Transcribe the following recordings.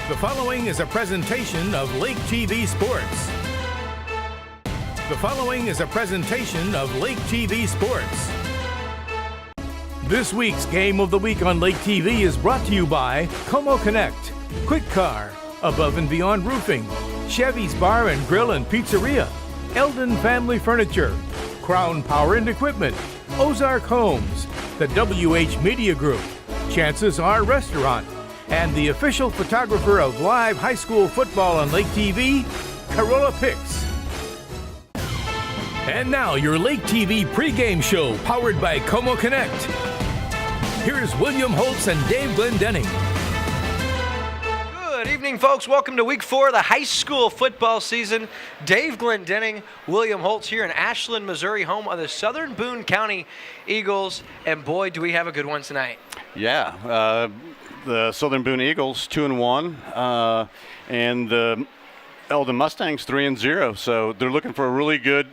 The following is a presentation of Lake TV Sports. The following is a presentation of Lake TV Sports. This week's Game of the Week on Lake TV is brought to you by Como Connect, Quick Car, Above and Beyond Roofing, Chevy's Bar and Grill and Pizzeria, Eldon Family Furniture, Crown Power and Equipment, Ozark Homes, the WH Media Group, Chances Are Restaurant, and the official photographer of live high school football on Lake TV, Carolla Picks. And now your Lake TV pregame show powered by Como Connect. Here's William Holtz and Dave Glendenning. Good evening, folks. Welcome to week 4 of the high school football season. Dave Glendenning, William Holtz here in Ashland, Missouri, home of the Southern Boone County Eagles. And boy, do we have a good one tonight. Yeah, the Southern Boone Eagles 2-1, and the Elven Mustangs 3-0. So they're looking for a really good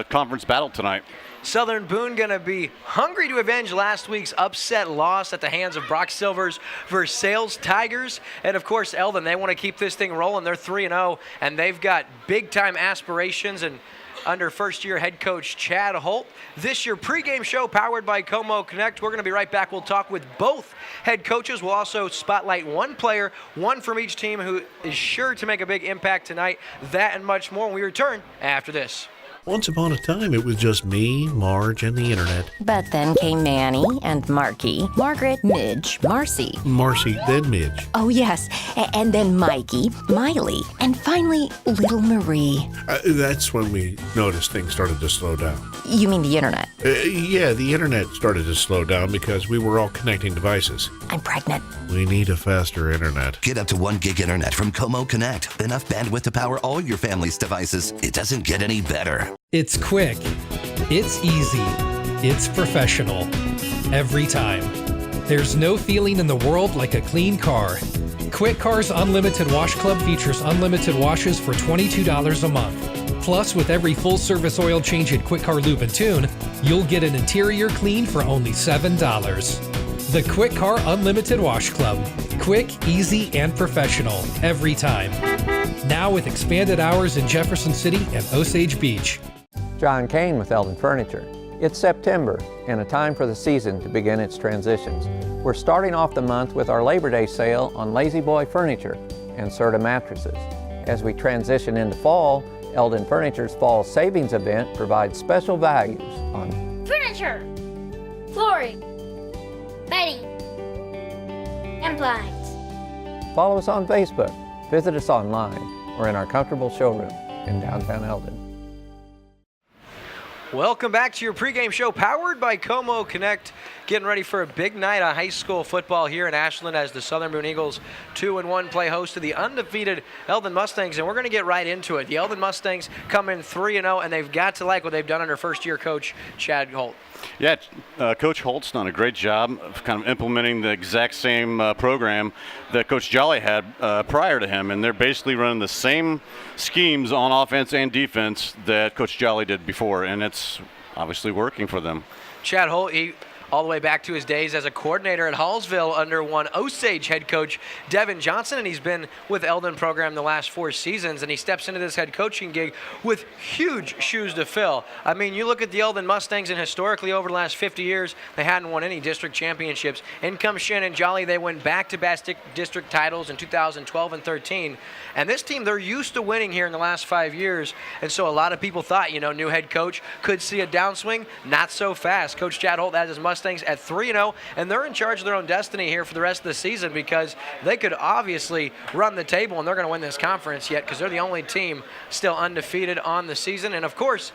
conference battle tonight. Southern Boone going to be hungry to avenge last week's upset loss at the hands of Brock Silver's Versailles Tigers. And, of course, Eldon, they want to keep this thing rolling. They're 3-0, and they've got big-time aspirations and under first-year head coach Chad Holt. This year pregame show powered by Como Connect. We're going to be right back. We'll talk with both head coaches. We'll also spotlight one player, one from each team, who is sure to make a big impact tonight. That and much more when we return after this. Once upon a time, it was just me, Marge, and the internet. But then came Manny and Marky, Margaret, Midge, Marcy. Marcy, then Midge. Oh, yes. And then Mikey, Miley, and finally, little Marie. That's when we noticed things started to slow down. You mean the internet? Yeah, the internet started to slow down because we were all connecting devices. I'm pregnant. We need a faster internet. Get up to 1 gig internet from Como Connect. Enough bandwidth to power all your family's devices. It doesn't get any better. It's quick, it's easy, it's professional. Every time. There's no feeling in the world like a clean car. Quick Car's Unlimited Wash Club features unlimited washes for $22 a month. Plus, with every full-service oil change at Quick Car Lube and Tune, you'll get an interior clean for only $7. The Quick Car Unlimited Wash Club. Quick, easy, and professional. Every time. Now with expanded hours in Jefferson City and Osage Beach. John Kane with Eldon Furniture. It's September and a time for the season to begin its transitions. We're starting off the month with our Labor Day sale on Lazy Boy Furniture and Serta mattresses. As we transition into fall, Eldon Furniture's Fall Savings event provides special values on furniture, flooring, bedding, and blinds. Follow us on Facebook, visit us online, or in our comfortable showroom in downtown Eldon. Welcome back to your pregame show powered by Como Connect. Getting ready for a big night of high school football here in Ashland as the Southern Boone Eagles 2-1 play host to the undefeated Elven Mustangs, and we're going to get right into it. The Elven Mustangs come in 3-0, and they've got to like what they've done under first-year coach Chad Holt. Yeah, Coach Holt's done a great job of kind of implementing the exact same program that Coach Jolly had prior to him, and they're basically running the same schemes on offense and defense that Coach Jolly did before, and it's obviously working for them. Chad Holt, all the way back to his days as a coordinator at Hallsville under one Osage head coach Devin Johnson, and he's been with Eldon program the last 4 seasons, and he steps into this head coaching gig with huge shoes to fill. I mean, you look at the Eldon Mustangs, and historically over the last 50 years, they hadn't won any district championships. In comes Shannon Jolly. They went back-to-back district titles in 2012 and 13, and this team, they're used to winning here in the last 5 years, and so a lot of people thought, new head coach could see a downswing. Not so fast. Coach Chad Holt has his Mustangs at 3-0, and they're in charge of their own destiny here for the rest of the season because they could obviously run the table, and they're going to win this conference yet because they're the only team still undefeated on the season. And, of course,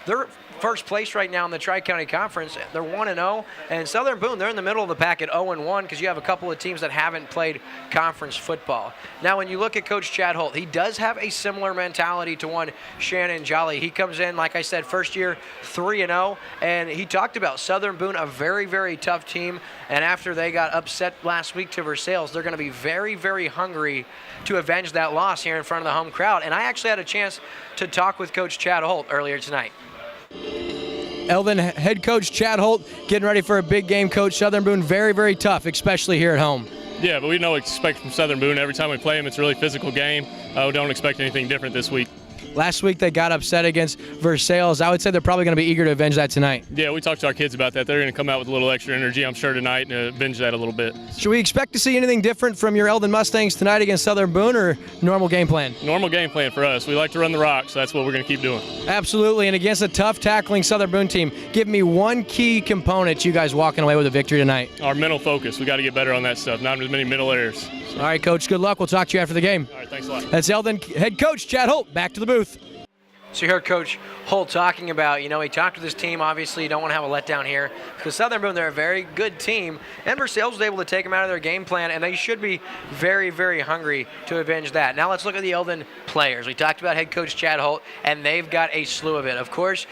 they're first place right now in the Tri-County Conference. They're 1-0, and Southern Boone, they're in the middle of the pack at 0-1 because you have a couple of teams that haven't played conference football. Now, when you look at Coach Chad Holt, he does have a similar mentality to one Shannon Jolly. He comes in, like I said, first year 3-0, and he talked about Southern Boone, a very, very tough team, and after they got upset last week to Versailles, they're going to be very, very hungry to avenge that loss here in front of the home crowd. And I actually had a chance to talk with Coach Chad Holt earlier tonight. Eldon head coach Chad Holt getting ready for a big game, Coach. Southern Boone very, very tough, especially here at home. Yeah, but we know what to expect from Southern Boone. Every time we play them, it's a really physical game. We don't expect anything different this week. Last week they got upset against Versailles. I would say they're probably going to be eager to avenge that tonight. Yeah, we talked to our kids about that. They're going to come out with a little extra energy, I'm sure, tonight and avenge that a little bit. Should we expect to see anything different from your Elden Mustangs tonight against Southern Boone, or normal game plan? Normal game plan for us. We like to run the rock, so that's what we're going to keep doing. Absolutely, and against a tough tackling Southern Boone team, give me one key component you guys walking away with a victory tonight. Our mental focus. We got to get better on that stuff. Not as many middle errors. All right, Coach, good luck. We'll talk to you after the game. All right, thanks a lot. That's Eldon head coach Chad Holt. Back to the booth. So you heard Coach Holt talking about, he talked with his team. Obviously, you don't want to have a letdown here because Southern Boone, they're a very good team. And Versailles was able to take them out of their game plan, and they should be very, very hungry to avenge that. Now let's look at the Eldon players. We talked about head coach Chad Holt, and they've got a slew of it. Of course,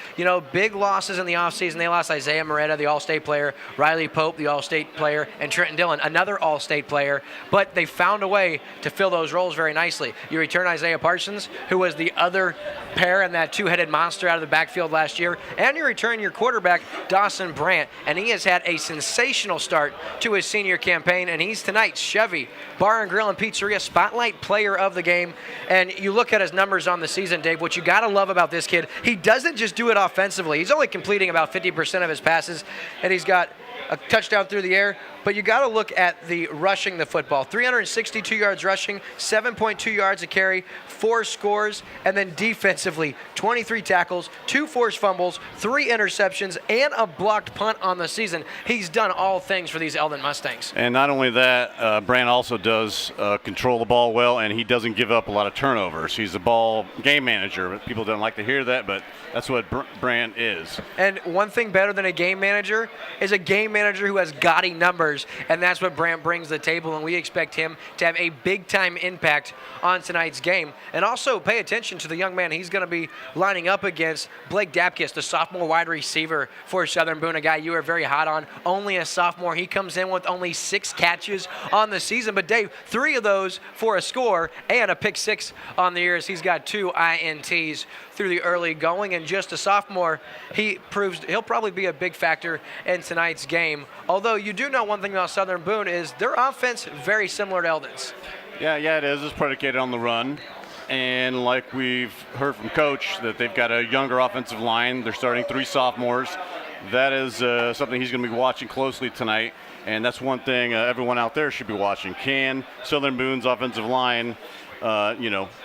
big losses in the offseason. They lost Isiah Parsons, the All-State player, Riley Pope, the All-State player, and Trenton Dillon, another All-State player. But they found a way to fill those roles very nicely. You return Isiah Parsons, who was the other pair in that two-headed monster out of the backfield last year, and you return your quarterback, Dawson Brandt, and he has had a sensational start to his senior campaign, and he's tonight's Chevy Bar and Grill and Pizzeria Spotlight Player of the Game. And you look at his numbers on the season, Dave, what you got to love about this kid, he doesn't just do it offensively. He's only completing about 50% of his passes, and he's got a touchdown through the air, but you got to look at the rushing the football. 362 yards rushing, 7.2 yards a carry, 4 scores, and then defensively, 23 tackles, 2 forced fumbles, 3 interceptions, and a blocked punt on the season. He's done all things for these Eldon Mustangs. And not only that, Brandt also does control the ball well, and he doesn't give up a lot of turnovers. He's a ball game manager. People don't like to hear that, but that's what Brandt is. And one thing better than a game manager is a game manager who has gaudy numbers, and that's what Brandt brings to the table, and we expect him to have a big-time impact on tonight's game. And also pay attention to the young man he's going to be lining up against, Blake Dapkus, the sophomore wide receiver for Southern Boone, a guy you are very hot on, only a sophomore. He comes in with only 6 catches on the season, but Dave, 3 of those for a score and a pick 6 on the year, as he's got 2 INTs through the early going, and just a sophomore, he proves he'll probably be a big factor in tonight's game. Although you do know one thing about Southern Boone is their offense very similar to Eldon's. Yeah, it is. It's predicated on the run. And like we've heard from Coach, that they've got a younger offensive line. They're starting 3 sophomores. That is something he's going to be watching closely tonight. And that's one thing everyone out there should be watching. Can Southern Boone's offensive line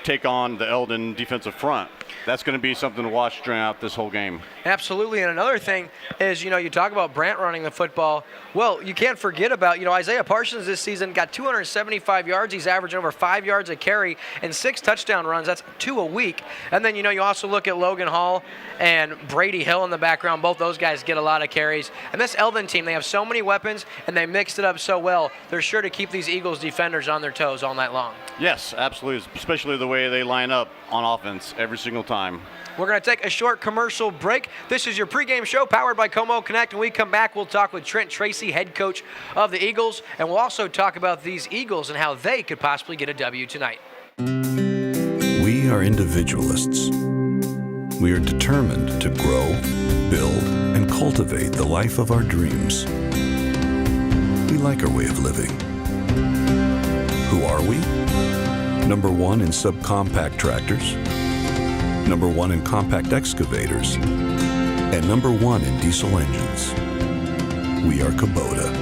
take on the Eldon defensive front? That's going to be something to watch throughout this whole game. Absolutely, and another thing is, you talk about Brandt running the football. Well, you can't forget about, Isiah Parsons this season got 275 yards. He's averaging over 5 yards a carry and 6 touchdown runs. That's 2 a week. And then, you also look at Logan Hall and Brady Hill in the background. Both those guys get a lot of carries. And this Eldon team, they have so many weapons, and they mixed it up so well. They're sure to keep these Eagles defenders on their toes all night long. Yes, absolutely, especially the way they line up on offense every single time. We're going to take a short commercial break. This is your pregame show powered by Como Connect. When we come back, we'll talk with Trent Tracy, head coach of the Eagles, and we'll also talk about these Eagles and how they could possibly get a W tonight. We are individualists. We are determined to grow, build, and cultivate the life of our dreams. We like our way of living. Who are we? Number 1 in subcompact tractors, number 1 in compact excavators, and number 1 in diesel engines. We are Kubota.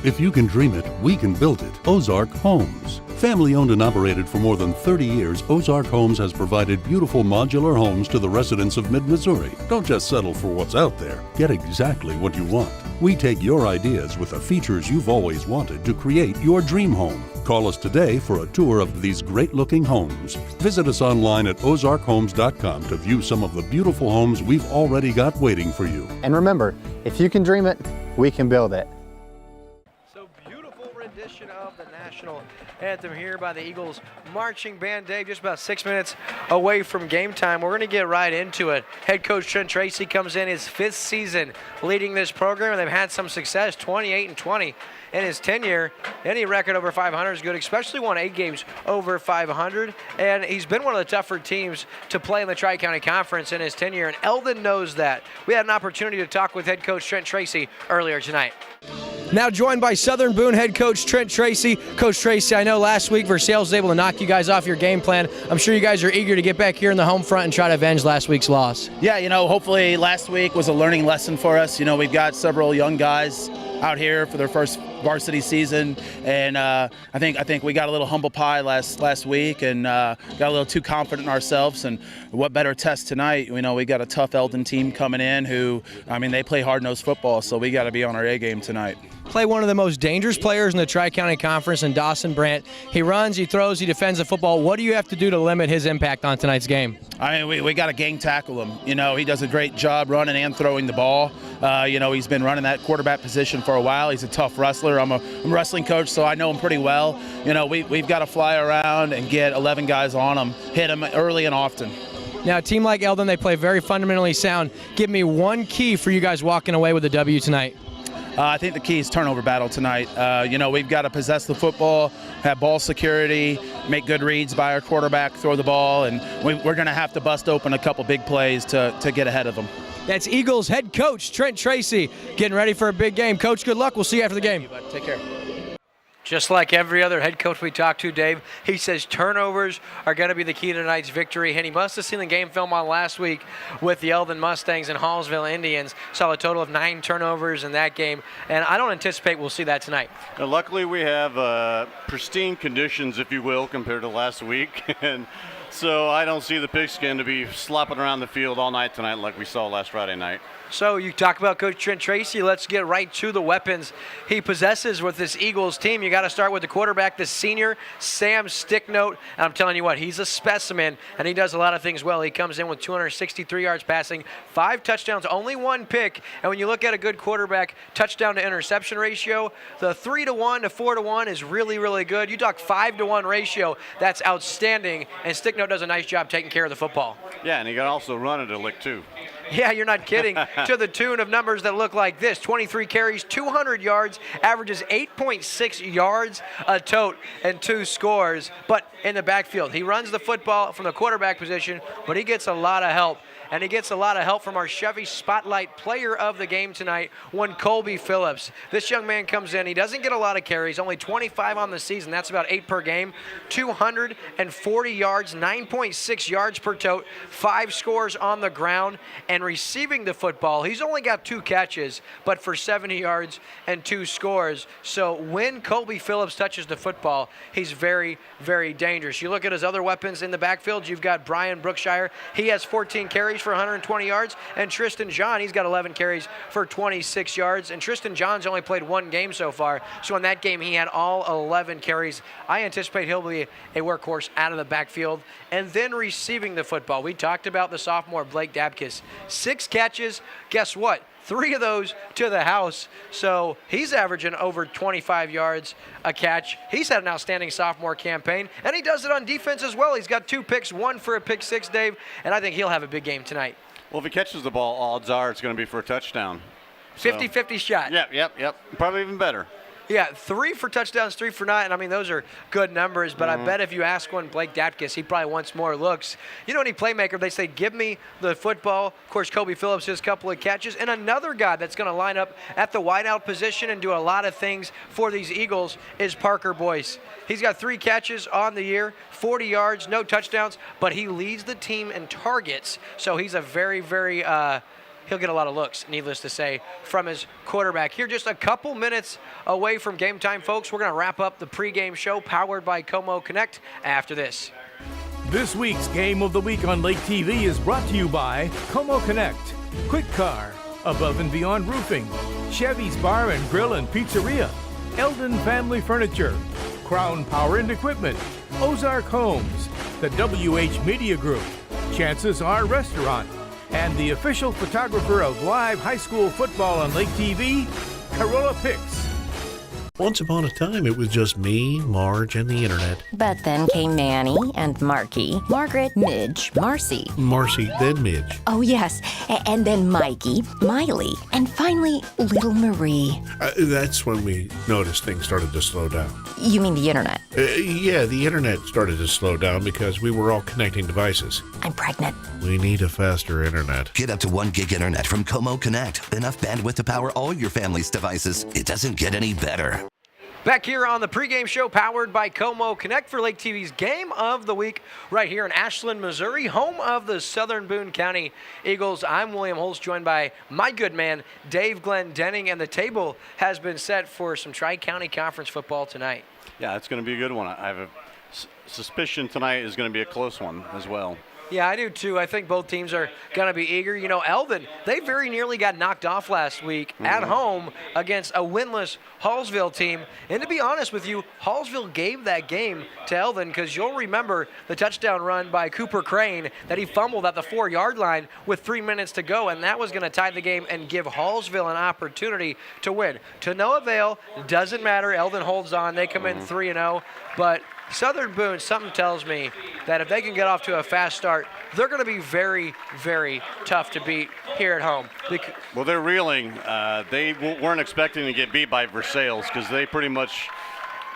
If you can dream it, we can build it. Ozark Homes. Family owned and operated for more than 30 years, Ozark Homes has provided beautiful modular homes to the residents of Mid-Missouri. Don't just settle for what's out there. Get exactly what you want. We take your ideas with the features you've always wanted to create your dream home. Call us today for a tour of these great-looking homes. Visit us online at ozarkhomes.com to view some of the beautiful homes we've already got waiting for you. And remember, if you can dream it, we can build it. rendition of the national anthem here by the Eagles marching band. Dave, just about 6 minutes away from game time. We're going to get right into it. Head coach Trent Tracy comes in his 5th season leading this program, and they've had some success, 28-20 in his tenure. Any record over 500 is good, especially won 8 games over 500. And he's been one of the tougher teams to play in the Tri-County Conference in his tenure, and Eldon knows that. We had an opportunity to talk with head coach Trent Tracy earlier tonight. Now joined by Southern Boone head coach Trent Tracy. Coach Tracy, I know last week Versailles was able to knock you guys off your game plan. I'm sure you guys are eager to get back here in the home front and try to avenge last week's loss. Yeah, hopefully last week was a learning lesson for us. We've got several young guys out here for their first varsity season, and I think we got a little humble pie last week and got a little too confident in ourselves. And what better test tonight? We got a tough Eldon team coming in who, they play hard-nosed football, so we got to be on our A game tonight. Play one of the most dangerous players in the Tri-County Conference in Dawson Brandt. He runs, he throws, he defends the football. What do you have to do to limit his impact on tonight's game? We got to gang tackle him. He does a great job running and throwing the ball. He's been running that quarterback position for a while. He's a tough wrestler. I'm a wrestling coach, so I know him pretty well. We've got to fly around and get 11 guys on him, hit him early and often. Now, a team like Eldon, they play very fundamentally sound. Give me one key for you guys walking away with a W tonight. I think the key is turnover battle tonight. We've got to possess the football, have ball security, make good reads by our quarterback, throw the ball, and we're going to have to bust open a couple big plays to get ahead of them. That's Eagles head coach Trent Tracy getting ready for a big game. Coach, good luck. We'll see you after the game. Thank you, bud. Take care. Just like every other head coach we talked to, Dave, he says turnovers are going to be the key to tonight's victory. And he must have seen the game film on last week with the Elven Mustangs and Hallsville Indians. Saw a total of 9 turnovers in that game. And I don't anticipate we'll see that tonight. Luckily, we have pristine conditions, if you will, compared to last week. And so I don't see the pigskin to be slopping around the field all night tonight like we saw last Friday night. So you talk about Coach Trent Tracy. Let's get right to the weapons he possesses with this Eagles team. You got to start with the quarterback, the senior, Sam Sticknote. And I'm telling you what, he's a specimen, and he does a lot of things well. He comes in with 263 yards passing, 5 touchdowns, only 1 pick. And when you look at a good quarterback touchdown to interception ratio, the 3-to-1 to 4-to-1 is really, really good. You talk 5-to-1 ratio, that's outstanding. And Sticknote does a nice job taking care of the football. Yeah, and he can also run it a lick too. Yeah, you're not kidding. To the tune of numbers that look like this. 23 carries, 200 yards, averages 8.6 yards a tote, and 2 scores. But in the backfield, he runs the football from the quarterback position, but he gets a lot of help. And he gets a lot of help from our Chevy Spotlight player of the game tonight, one Colby Phillips. This young man comes in. He doesn't get a lot of carries, only 25 on the season. That's about 8 per game. 240 yards, 9.6 yards per tote, 5 scores on the ground. And receiving the football, he's only got 2 catches, but for 70 yards and 2 scores. So when Colby Phillips touches the football, he's very, very dangerous. You look at his other weapons in the backfield, you've got Brian Brookshire. He has 14 carries for 120 yards, and Tristan John, he's got 11 carries for 26 yards, and Tristan John's only played 1 game so far, so in that game he had all 11 carries. I anticipate he'll be a workhorse out of the backfield. And then receiving the football, we talked about the sophomore Blake Dabkis, 6 catches, guess what? 3 of those to the house, so he's averaging over 25 yards a catch. He's had an outstanding sophomore campaign, and he does it on defense as well. He's got 2 picks, 1 for a pick 6, Dave, and I think he'll have a big game tonight. Well, if he catches the ball, odds are it's going to be for a touchdown. 50-50 shot. Yep. Probably even better. Yeah, 3 for touchdowns, 3 for 9. I mean, those are good numbers, but I bet if you ask one Blake Dabkis, he probably wants more looks. Any playmaker, they say, give me the football. Of course, Colby Phillips has a couple of catches. And another guy that's going to line up at the wideout position and do a lot of things for these Eagles is Parker Boyce. He's got 3 catches on the year, 40 yards, no touchdowns, but he leads the team in targets. So he's a very, very he'll get a lot of looks, needless to say, from his quarterback. Here just a couple minutes away from game time, folks. We're going to wrap up the pregame show powered by Como Connect after this. This week's Game of the Week on Lake TV is brought to you by Como Connect, Quick Car, Above and Beyond Roofing, Chevy's Bar and Grill and Pizzeria, Eldon Family Furniture, Crown Power and Equipment, Ozark Homes, the WH Media Group, Chances Are Restaurant, and the official photographer of live high school football on Lake TV, Carolla Picks. Once upon a time, it was just me, Marge, and the internet. But then came Manny and Marky, Margaret, Midge, Marcy. Marcy, then Midge. Oh, yes. And then Mikey, Miley, and finally, little Marie. That's when we noticed things started to slow down. You mean the internet? Yeah, the internet started to slow down because we were all connecting devices. I'm pregnant. We need a faster internet. Get up to 1 gig internet from Como Connect. Enough bandwidth to power all your family's devices. It doesn't get any better. Back here on the pregame show powered by Como Connect for Lake TV's Game of the Week right here in Ashland, Missouri, home of the Southern Boone County Eagles. I'm William Holtz, joined by my good man, Dave Glendenning, and the table has been set for some Tri-County Conference football tonight. Yeah, it's going to be a good one. I have a suspicion tonight is going to be a close one as well. Yeah, I do too. I think both teams are going to be eager. You know, Eldon, they very nearly got knocked off last week at home against a winless Hallsville team. And to be honest with you, Hallsville gave that game to Eldon because you'll remember the touchdown run by Cooper Crane that he fumbled at the 4-yard line with 3 minutes to go, and that was going to tie the game and give Hallsville an opportunity to win. To no avail, doesn't matter. Eldon holds on. They come in 3-0, but Southern Boone, something tells me that if they can get off to a fast start, they're going to be very, very tough to beat here at home. Well, they're reeling. They weren't expecting to get beat by Versailles because they pretty much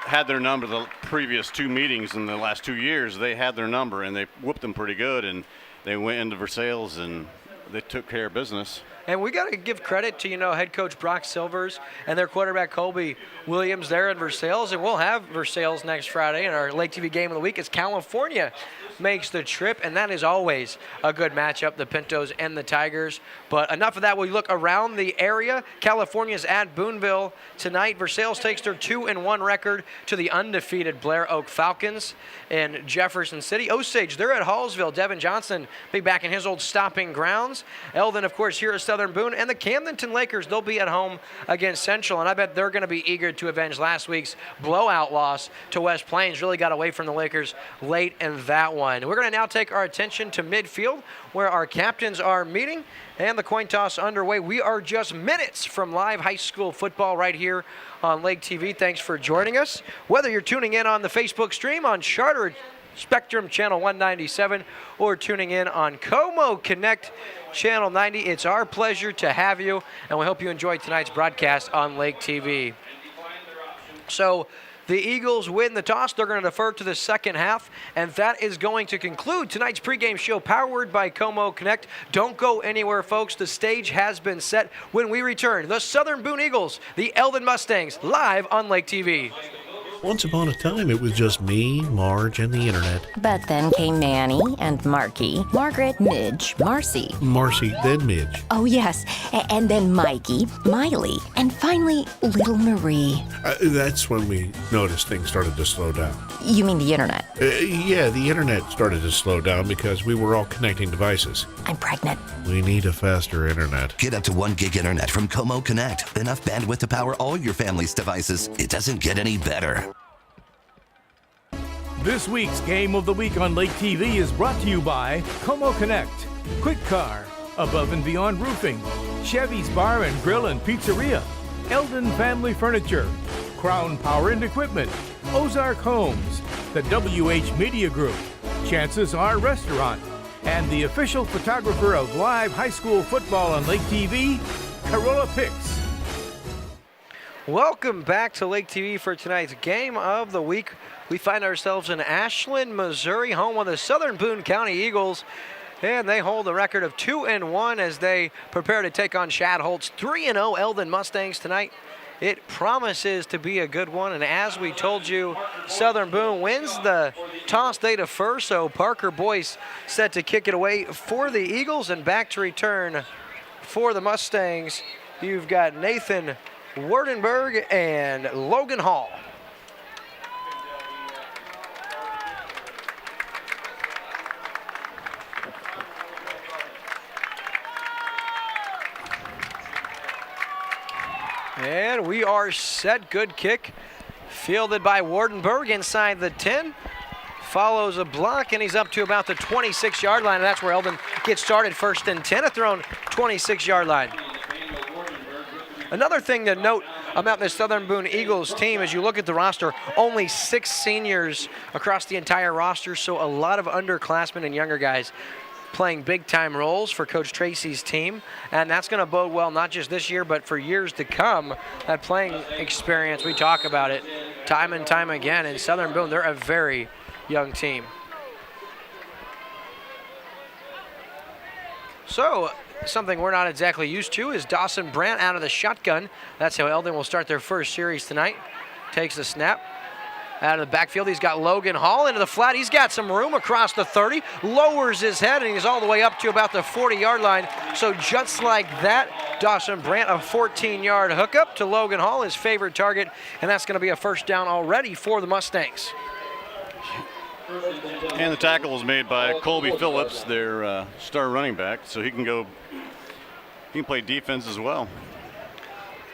had their number the previous 2 meetings in the last 2 years. They had their number, and they whooped them pretty good, and they went into Versailles, and they took care of business. And we got to give credit to, head coach Brock Silvers and their quarterback Colby Williams there in Versailles. And we'll have Versailles next Friday in our Lake TV Game of the Week as California makes the trip. And that is always a good matchup, the Pintos and the Tigers. But enough of that. We look around the area. California's at Booneville tonight. Versailles takes their 2-1 record to the undefeated Blair Oak Falcons in Jefferson City. Osage, they're at Hallsville. Devin Johnson be back in his old stomping grounds. Eldon, of course, here at Southern Boone, and the Camdenton Lakers, they'll be at home against Central, and I bet they're going to be eager to avenge last week's blowout loss to West Plains. Really got away from the Lakers late in that one. We're going to now take our attention to midfield, where our captains are meeting, and the coin toss underway. We are just minutes from live high school football right here on Lake TV. Thanks for joining us. Whether you're tuning in on the Facebook stream, on Charter Spectrum Channel 197, or tuning in on Como Connect Channel 90. It's our pleasure to have you, and we hope you enjoyed tonight's broadcast on Lake TV. So the Eagles win the toss. They're going to defer to the second half, and that is going to conclude tonight's pregame show powered by Como Connect. Don't go anywhere, folks. The stage has been set. When we return, the Southern Boone Eagles, the Elven Mustangs, live on Lake TV. Once upon a time, it was just me, Marge, and the internet. But then came Manny and Marky, Margaret, Midge, Marcy. Marcy, then Midge. Oh, yes. And then Mikey, Miley, and finally, little Marie. That's when we noticed things started to slow down. You mean the internet? Yeah, the internet started to slow down because we were all connecting devices. I'm pregnant. We need a faster internet. Get up to 1 gig internet from Como Connect. Enough bandwidth to power all your family's devices. It doesn't get any better. This week's Game of the Week on Lake TV is brought to you by Como Connect, Quick Car, Above and Beyond Roofing, Chevy's Bar and Grill and Pizzeria, Eldon Family Furniture, Crown Power and Equipment, Ozark Homes, the WH Media Group, Chances Are Restaurant, and the official photographer of live high school football on Lake TV, Corolla Pics. Welcome back to Lake TV for tonight's Game of the Week. We find ourselves in Ashland, Missouri, home of the Southern Boone County Eagles, and they hold a record of 2-1 as they prepare to take on Shad Holt's 3-0 Elven Mustangs tonight. It promises to be a good one, and as we told you, Southern Boone wins the toss. They defer, so Parker Boyce set to kick it away for the Eagles, and back to return for the Mustangs. You've got Nathan Wardenberg and Logan Hall. And we are set. Good kick. Fielded by Wardenberg inside the 10. Follows a block, and he's up to about the 26-yard line. And that's where Eldon gets started, 1st and 10 at their own 26-yard line. Another thing to note about this Southern Boone Eagles team. As you look at the roster, only 6 seniors across the entire roster, so a lot of underclassmen and younger guys playing big-time roles for Coach Tracy's team, and that's going to bode well not just this year, but for years to come. That playing experience, we talk about it time and time again. In Southern Boone, they're a very young team. So, something we're not exactly used to is Dawson Brandt out of the shotgun. That's how Eldon will start their first series tonight. Takes the snap. Out of the backfield, he's got Logan Hall into the flat. He's got some room across the 30, lowers his head, and he's all the way up to about the 40-yard line. So just like that, Dawson Brandt, a 14-yard hookup to Logan Hall, his favorite target, and that's going to be a first down already for the Mustangs. And the tackle was made by Colby Phillips, their star running back, so he can play defense as well.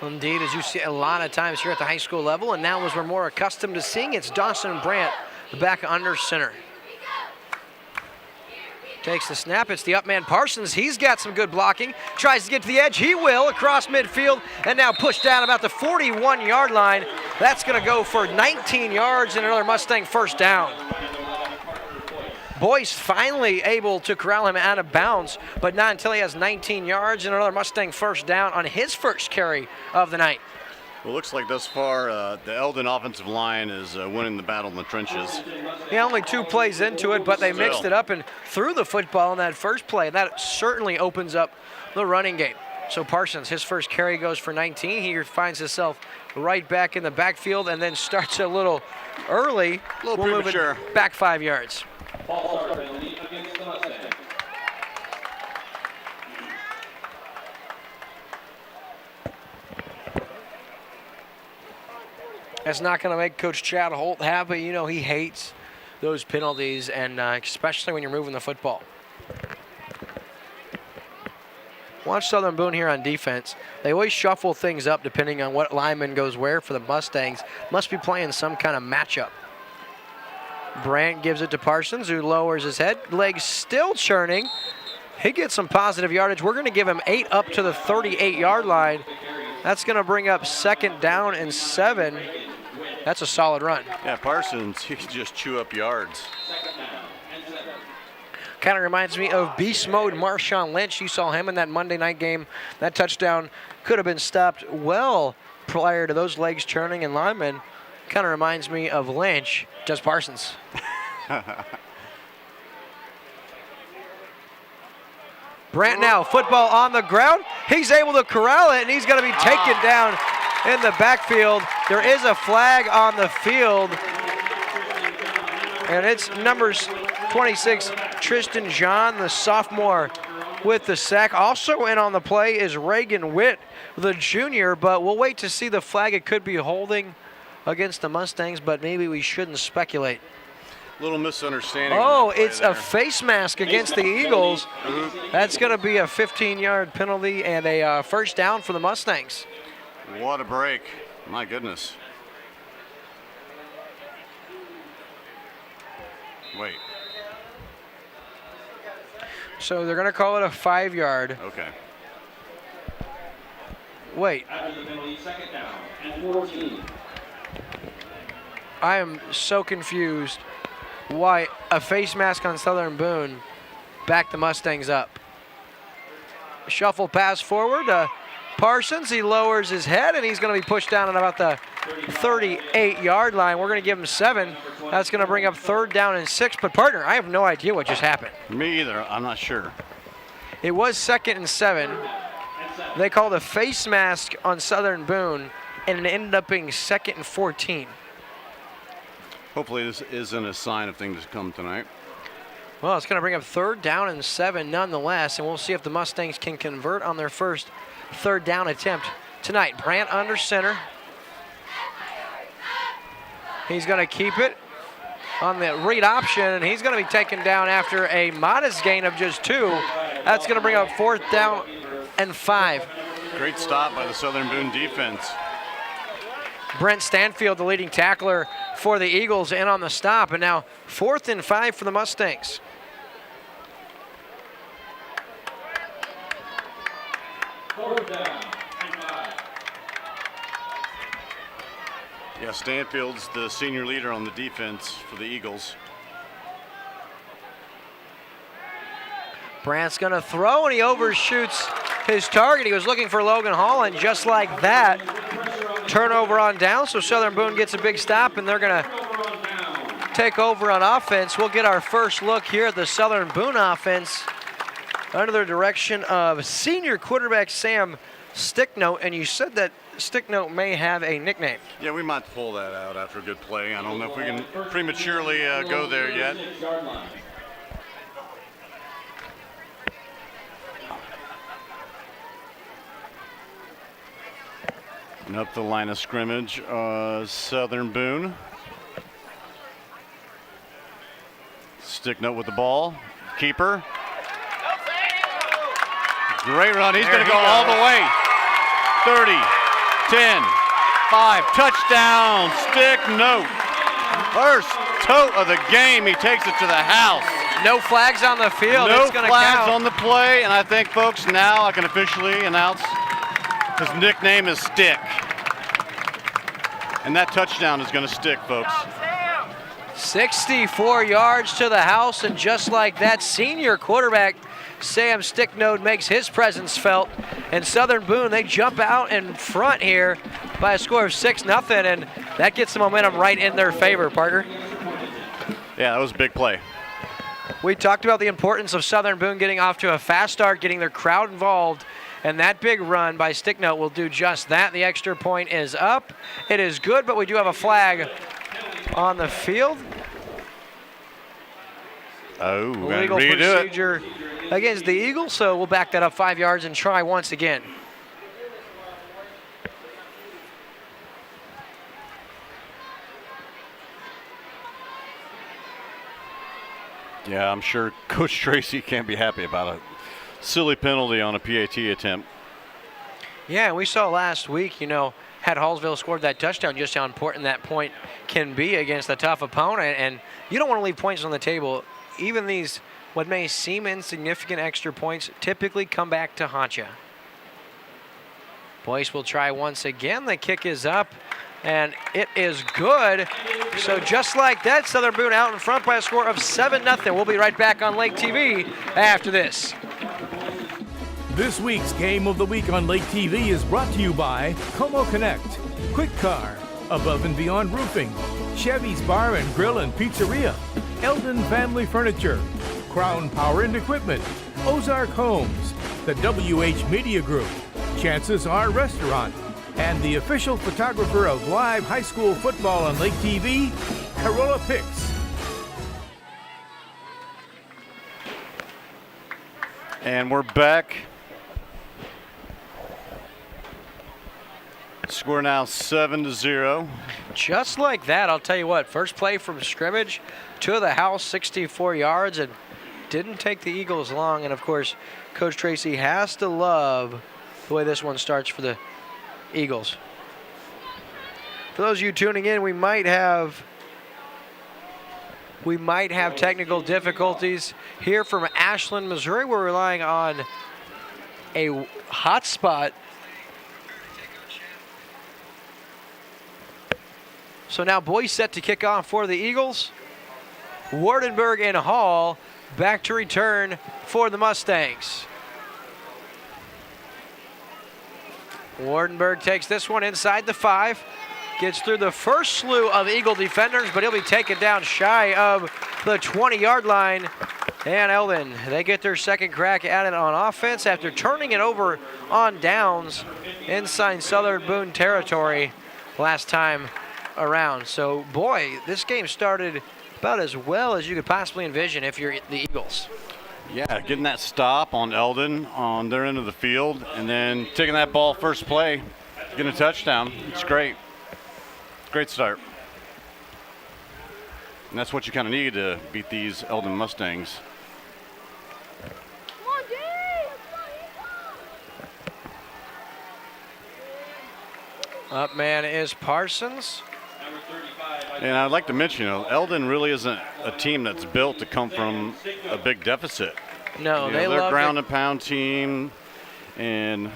Indeed, as you see a lot of times here at the high school level, and now as we're more accustomed to seeing, it's Dawson Brandt, the back under center. Takes the snap, it's the up man Parsons. He's got some good blocking, tries to get to the edge, he will, across midfield, and now pushed down about the 41-yard line. That's gonna go for 19 yards and another Mustang first down. Boyce finally able to corral him out of bounds, but not until he has 19 yards and another Mustang first down on his first carry of the night. Well, looks like thus far the Eldon offensive line is winning the battle in the trenches. Yeah, only 2 plays into it, but they mixed it up and threw the football in that first play. That certainly opens up the running game. So Parsons, his first carry goes for 19. He finds himself right back in the backfield and then starts a little early. A little premature. Back 5 yards. That's not going to make Coach Chad Holt happy. You know, he hates those penalties, and especially when you're moving the football. Watch Southern Boone here on defense. They always shuffle things up depending on what lineman goes where for the Mustangs. Must be playing some kind of matchup. Brandt gives it to Parsons, who lowers his head. Legs still churning. He gets some positive yardage. We're going to give him 8 up to the 38-yard line. That's going to bring up 2nd down and 7. That's a solid run. Yeah, Parsons, he can just chew up yards. Kind of reminds me of beast mode Marshawn Lynch. You saw him in that Monday night game. That touchdown could have been stopped well prior to those legs churning and linemen. Kind of reminds me of Lynch, just Parsons. Brandt now, football on the ground. He's able to corral it, and he's going to be taken down in the backfield. There is a flag on the field, and it's numbers 26, Tristan John, the sophomore, with the sack. Also in on the play is Reagan Witt, the junior, but we'll wait to see the flag. It could be holding against the Mustangs, but maybe we shouldn't speculate. Little misunderstanding. Oh, it's a face mask against the Eagles. That's going to be a 15-yard penalty and a first down for the Mustangs. What a break. My goodness. Wait. So they're going to call it a 5-yard. Okay. Wait. I am so confused why a face mask on Southern Boone backed the Mustangs up. Shuffle pass forward to Parsons. He lowers his head, and he's going to be pushed down at about the 38-yard line. We're going to give him 7. That's going to bring up 3rd down and 6. But, partner, I have no idea what just happened. Me either. I'm not sure. It was 2nd and 7. They called a face mask on Southern Boone, and it ended up being 2nd and 14. Hopefully this isn't a sign of things to come tonight. Well, it's going to bring up 3rd down and 7 nonetheless, and we'll see if the Mustangs can convert on their first 3rd down attempt tonight. Brandt under center. He's going to keep it on the read option, and he's going to be taken down after a modest gain of just 2. That's going to bring up 4th down and 5. Great stop by the Southern Boone defense. Brent Stanfield, the leading tackler for the Eagles, in on the stop, and now 4th and 5 for the Mustangs. Yeah, Stanfield's the senior leader on the defense for the Eagles. Brandt's going to throw, and he overshoots his target. He was looking for Logan Hall, and just like that, turnover on down. So Southern Boone gets a big stop, and they're going to take over on offense. We'll get our first look here at the Southern Boone offense under the direction of senior quarterback Sam Sticknote. And you said that Sticknote may have a nickname. Yeah, we might pull that out after a good play. I don't know if we can prematurely go there yet. And up the line of scrimmage, Southern Boone. Sticknote with the ball. Keeper. Great run. He's going to go all the way. 30, 10, 5. Touchdown, Sticknote. First tote of the game. He takes it to the house. No flags on the field. No it's gonna flags count. on the play. And I think, folks, now I can officially announce his nickname is Stick. And that touchdown is going to stick, folks. 64 yards to the house, and just like that, senior quarterback Sam Sticknote makes his presence felt. And Southern Boone, they jump out in front here by a score of 6-0, and that gets the momentum right in their favor, Parker. Yeah, that was a big play. We talked about the importance of Southern Boone getting off to a fast start, getting their crowd involved, and that big run by Sticknote will do just that. The extra point is up. It is good, but we do have a flag on the field. Oh, legal procedure against the Eagles, so we'll back that up 5 yards and try once again. Yeah, I'm sure Coach Tracy can't be happy about a silly penalty on a PAT attempt. Yeah, we saw last week, you know, had Hallsville scored that touchdown, just how important that point can be against a tough opponent. And you don't want to leave points on the table. Even these, what may seem insignificant extra points, typically come back to haunt you. Boyce will try once again. The kick is up, and it is good. So just like that, Southern Boone out in front by a score of 7-0. We'll be right back on Lake TV after this. This week's Game of the Week on Lake TV is brought to you by Como Connect, Quick Car, Above and Beyond Roofing, Chevy's Bar and Grill and Pizzeria, Eldon Family Furniture, Crown Power and Equipment, Ozark Homes, the WH Media Group, Chances Are Restaurant, and the official photographer of live high school football on Lake TV, Carolla Picks. And we're back. Score now 7-0. Just like that, I'll tell you what, first play from scrimmage to the house, 64 yards, and didn't take the Eagles long. And of course, Coach Tracy has to love the way this one starts for the Eagles. For those of you tuning in, we might have technical difficulties here from Ashland, Missouri. We're relying on a hotspot. So now Boyce set to kick off for the Eagles. Wardenberg and Hall back to return for the Mustangs. Wardenberg takes this one inside the 5. Gets through the first slew of Eagle defenders, but he'll be taken down shy of the 20-yard line. And Eldon, they get their second crack at it on offense after turning it over on downs inside Southern Boone territory last time around. So, boy, this game started about as well as you could possibly envision if you're the Eagles. Yeah, getting that stop on Eldon on their end of the field and then taking that ball first play, getting a touchdown. It's great. Great start. And that's what you kind of need to beat these Eldon Mustangs. Up man is Parsons. And I'd like to mention, Eldon really isn't a team that's built to come from a big deficit. No, they're love a ground and pound team, and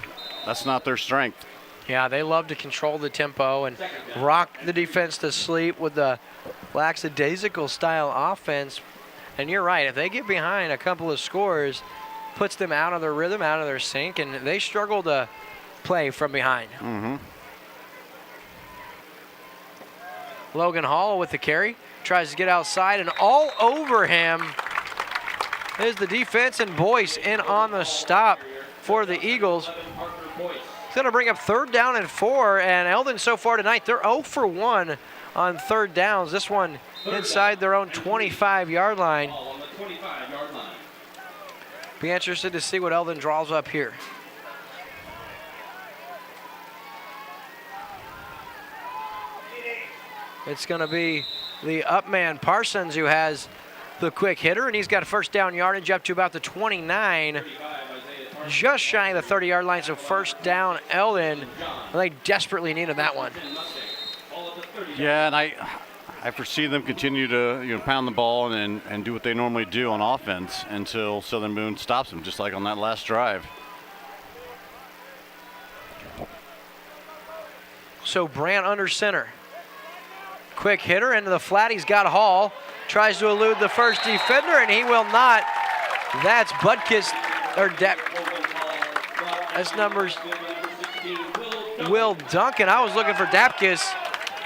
that's not their strength. Yeah, they love to control the tempo and rock the defense to sleep with the lackadaisical style offense. And you're right, if they get behind a couple of scores, puts them out of their rhythm, out of their sync, and they struggle to play from behind. Logan Hall with the carry, tries to get outside, and all over him is the defense, and Boyce in on the stop for the Eagles. It's going to bring up 3rd down and 4, and Eldon so far tonight, they're 0 for 1 on 3rd downs. This one inside their own 25-yard line. Be interested to see what Eldon draws up here. It's going to be the up man, Parsons, who has the quick hitter, and he's got a 1st down yardage up to about the 29. Just shy of the 30-yard line, so 1st down, Eldon. They desperately needed that one. Yeah, and I foresee them continue to pound the ball and do what they normally do on offense until Southern Boone stops them, just like on that last drive. So Brandt under center. Quick hitter into the flat. He's got Hall. Tries to elude the first defender, and he will not. That's Butkus, or that's numbers Will Duncan. I was looking for Dapkus,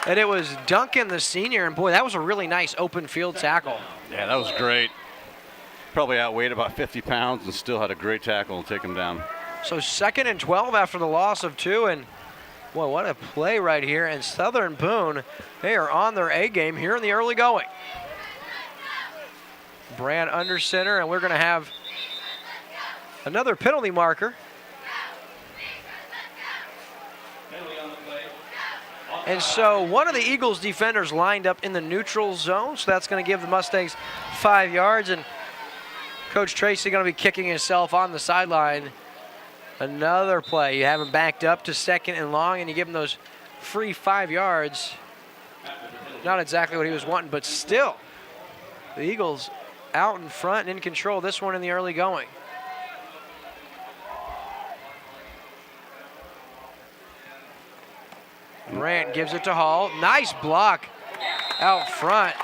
and it was Duncan, the senior. And boy, that was a really nice open field tackle. Yeah, that was great. Probably outweighed about 50 pounds and still had a great tackle and take him down. So 2nd and 12 after the loss of 2, and boy, what a play right here. And Southern Boone, they are on their A game here in the early going. Brand under center, and we're going to have another penalty marker. And so one of the Eagles defenders lined up in the neutral zone, so that's going to give the Mustangs 5 yards. And Coach Tracy going to be kicking himself on the sideline. Another play. You have him backed up to 2nd and long, and you give him those free 5 yards. Not exactly what he was wanting, but still, the Eagles out in front and in control. This one in the early going. Brandt gives it to Hall. Nice block out front.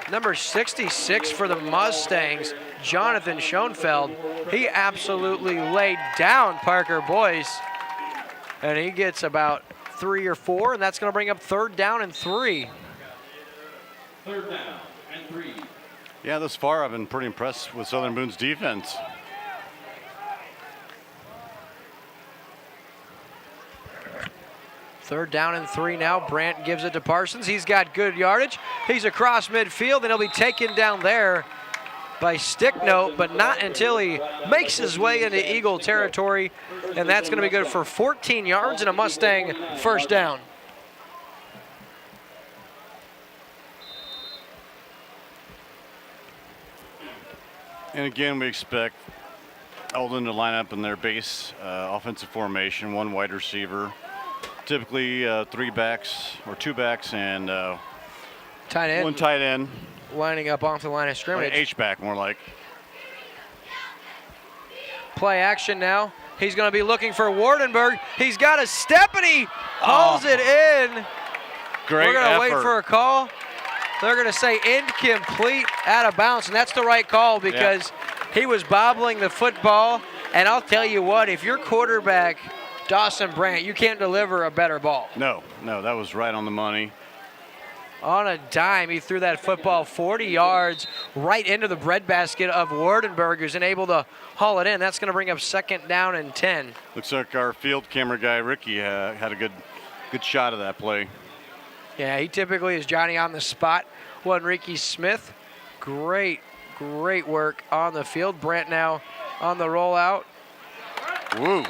Number 66 for the Mustangs, Jonathan Schoenfeld. He absolutely laid down Parker Boyce. And he gets about 3 or 4, and that's going to bring up 3rd down and 3. 3rd down and 3. Yeah, thus far I've been pretty impressed with Southern Boone's defense. Third down and 3 now. Brandt gives it to Parsons. He's got good yardage. He's across midfield, and he'll be taken down there by Sticknote, but not until he makes his way into Eagle territory, and that's going to be good for 14 yards and a Mustang 1st down. And again, we expect Eldon to line up in their base offensive formation, 1 wide receiver. Typically 3 backs or 2 backs and tight end. 1 tight end. Lining up off the line of scrimmage. Like H-back more like. Play action now. He's going to be looking for Wardenberg. He's got a step and he hauls it in. Great We're going to wait effort. for a call. They're going to say incomplete, out of bounds, and that's the right call because he was bobbling the football. And I'll tell you what, if your quarterback Dawson Brandt, you can't deliver a better ball. No, that was right on the money. On a dime, he threw that football 40 yards right into the breadbasket of Wardenberg, who's able to haul it in. That's going to bring up 2nd down and 10. Looks like our field camera guy, Ricky, had a good shot of that play. Yeah, he typically is Johnny on the spot. Ricky Smith, great work on the field. Brandt now on the rollout. Woo.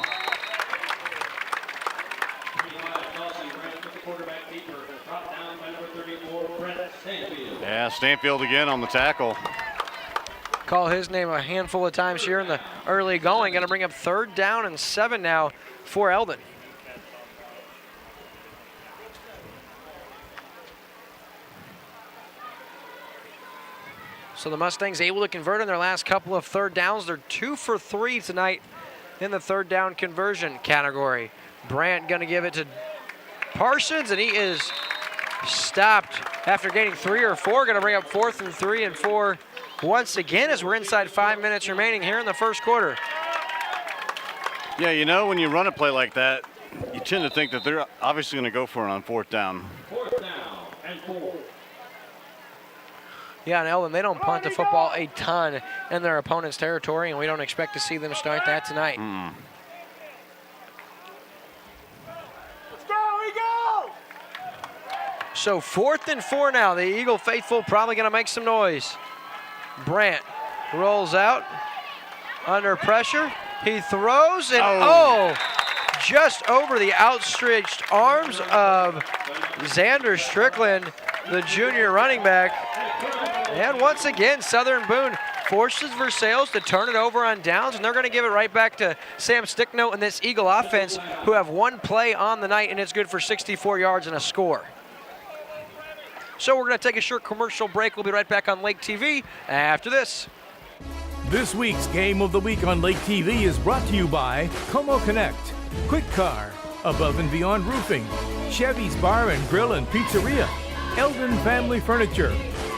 Yeah, Stanfield again on the tackle. Call his name a handful of times here in the early going. Going to bring up 3rd down and 7 now for Eldon. So the Mustangs able to convert on their last couple of 3rd downs. They're 2 for 3 tonight in the third down conversion category. Brandt going to give it to Parsons, and he is stopped after gaining 3 or 4. Going to bring up 4th and 3 and 4 once again as we're inside 5 minutes remaining here in the first quarter. Yeah, you know, when you run a play like that, you tend to think that they're obviously going to go for it on 4th down. 4th down and 4. Yeah, and Eldon, they don't punt the football a ton in their opponent's territory, and we don't expect to see them start that tonight. Let's go, Eagle! So 4th and 4 now. The Eagle faithful probably going to make some noise. Brandt rolls out under pressure. He throws, and just over the outstretched arms of Xander Strickland, the junior running back. And once again, Southern Boone forces Versailles to turn it over on downs, and they're going to give it right back to Sam Sticknote and this Eagle offense, who have one play on the night, and it's good for 64 yards and a score. So we're going to take a short commercial break. We'll be right back on Lake TV after this. This week's Game of the Week on Lake TV is brought to you by Como Connect, Quick Car, Above and Beyond Roofing, Chevy's Bar and Grill and Pizzeria, Eldon Family Furniture,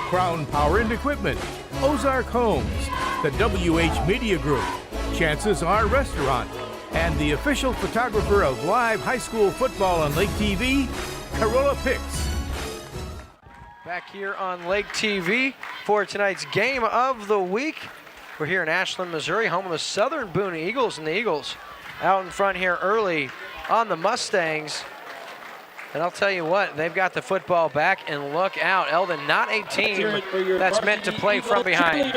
Crown Power and Equipment, Ozark Homes, the WH Media Group, Chances Are Restaurant, and the official photographer of live high school football on Lake TV, Carolla Picks. Back here on Lake TV for tonight's Game of the Week. We're here in Ashland, Missouri, home of the Southern Boone Eagles, and the Eagles out in front here early on the Mustangs. And I'll tell you what, they've got the football back, and look out, Eldon, not a team that's meant to play from behind.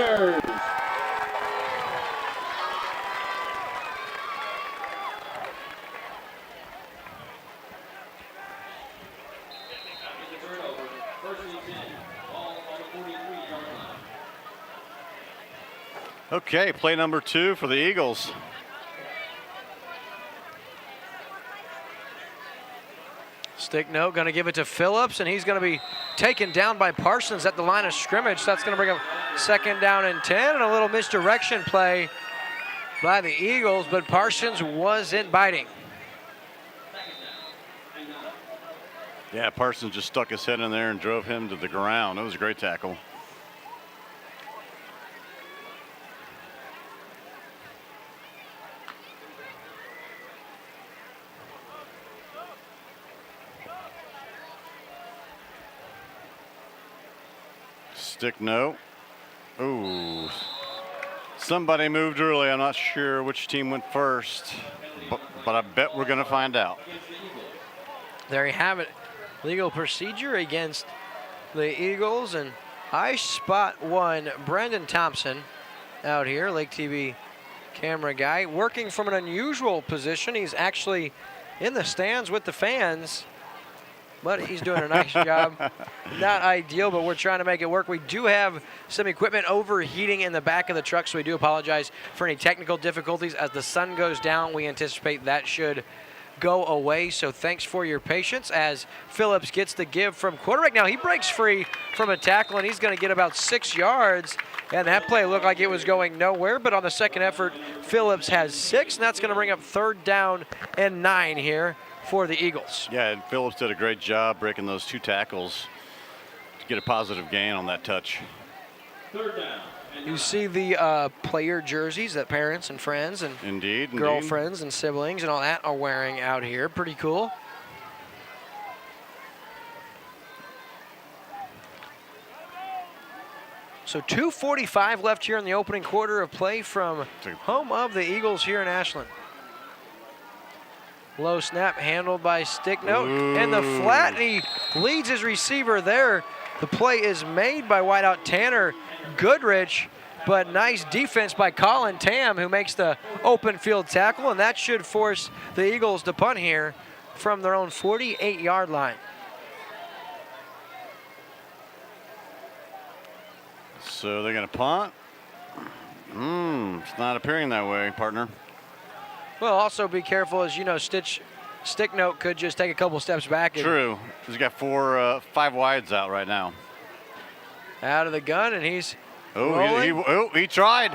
Okay, play number 2 for the Eagles. Sticknote going to give it to Phillips, and he's going to be taken down by Parsons at the line of scrimmage. So that's going to bring up 2nd down and 10, and a little misdirection play by the Eagles, but Parsons wasn't biting. Yeah, Parsons just stuck his head in there and drove him to the ground. It was a great tackle. Sticknote. Ooh. Somebody moved early. I'm not sure which team went first, but I bet we're going to find out. There you have it. Legal procedure against the Eagles, and I spot one Brendan Thompson out here, Lake TV camera guy, working from an unusual position. He's actually in the stands with the fans, but he's doing a nice job. Not ideal, but we're trying to make it work. We do have some equipment overheating in the back of the truck, so we do apologize for any technical difficulties. As the sun goes down, we anticipate that should go away, so thanks for your patience as Phillips gets the give from quarterback. Now he breaks free from a tackle, and he's going to get about 6 yards, and that play looked like it was going nowhere, but on the second effort, Phillips has 6, and that's going to bring up 3rd down and 9 here for the Eagles. Yeah, and Phillips did a great job breaking those 2 tackles to get a positive gain on that touch. 3rd down. You see the player jerseys that parents and friends and indeed. girlfriends and siblings and all that are wearing out here. Pretty cool. So 2:45 left here in the opening quarter of play from home of the Eagles here in Ashland. Low snap handled by Sticknote, and the flat, and he leads his receiver there. The play is made by wideout Tanner Goodrich, but nice defense by Colin Tam, who makes the open field tackle, and that should force the Eagles to punt here from their own 48-yard line. So they're going to punt. It's not appearing that way, partner. Well, also be careful, as you know, Sticknote could just take a couple steps back. True. He's got 5 wides out right now. Out of the gun, and he's rolling. He tried.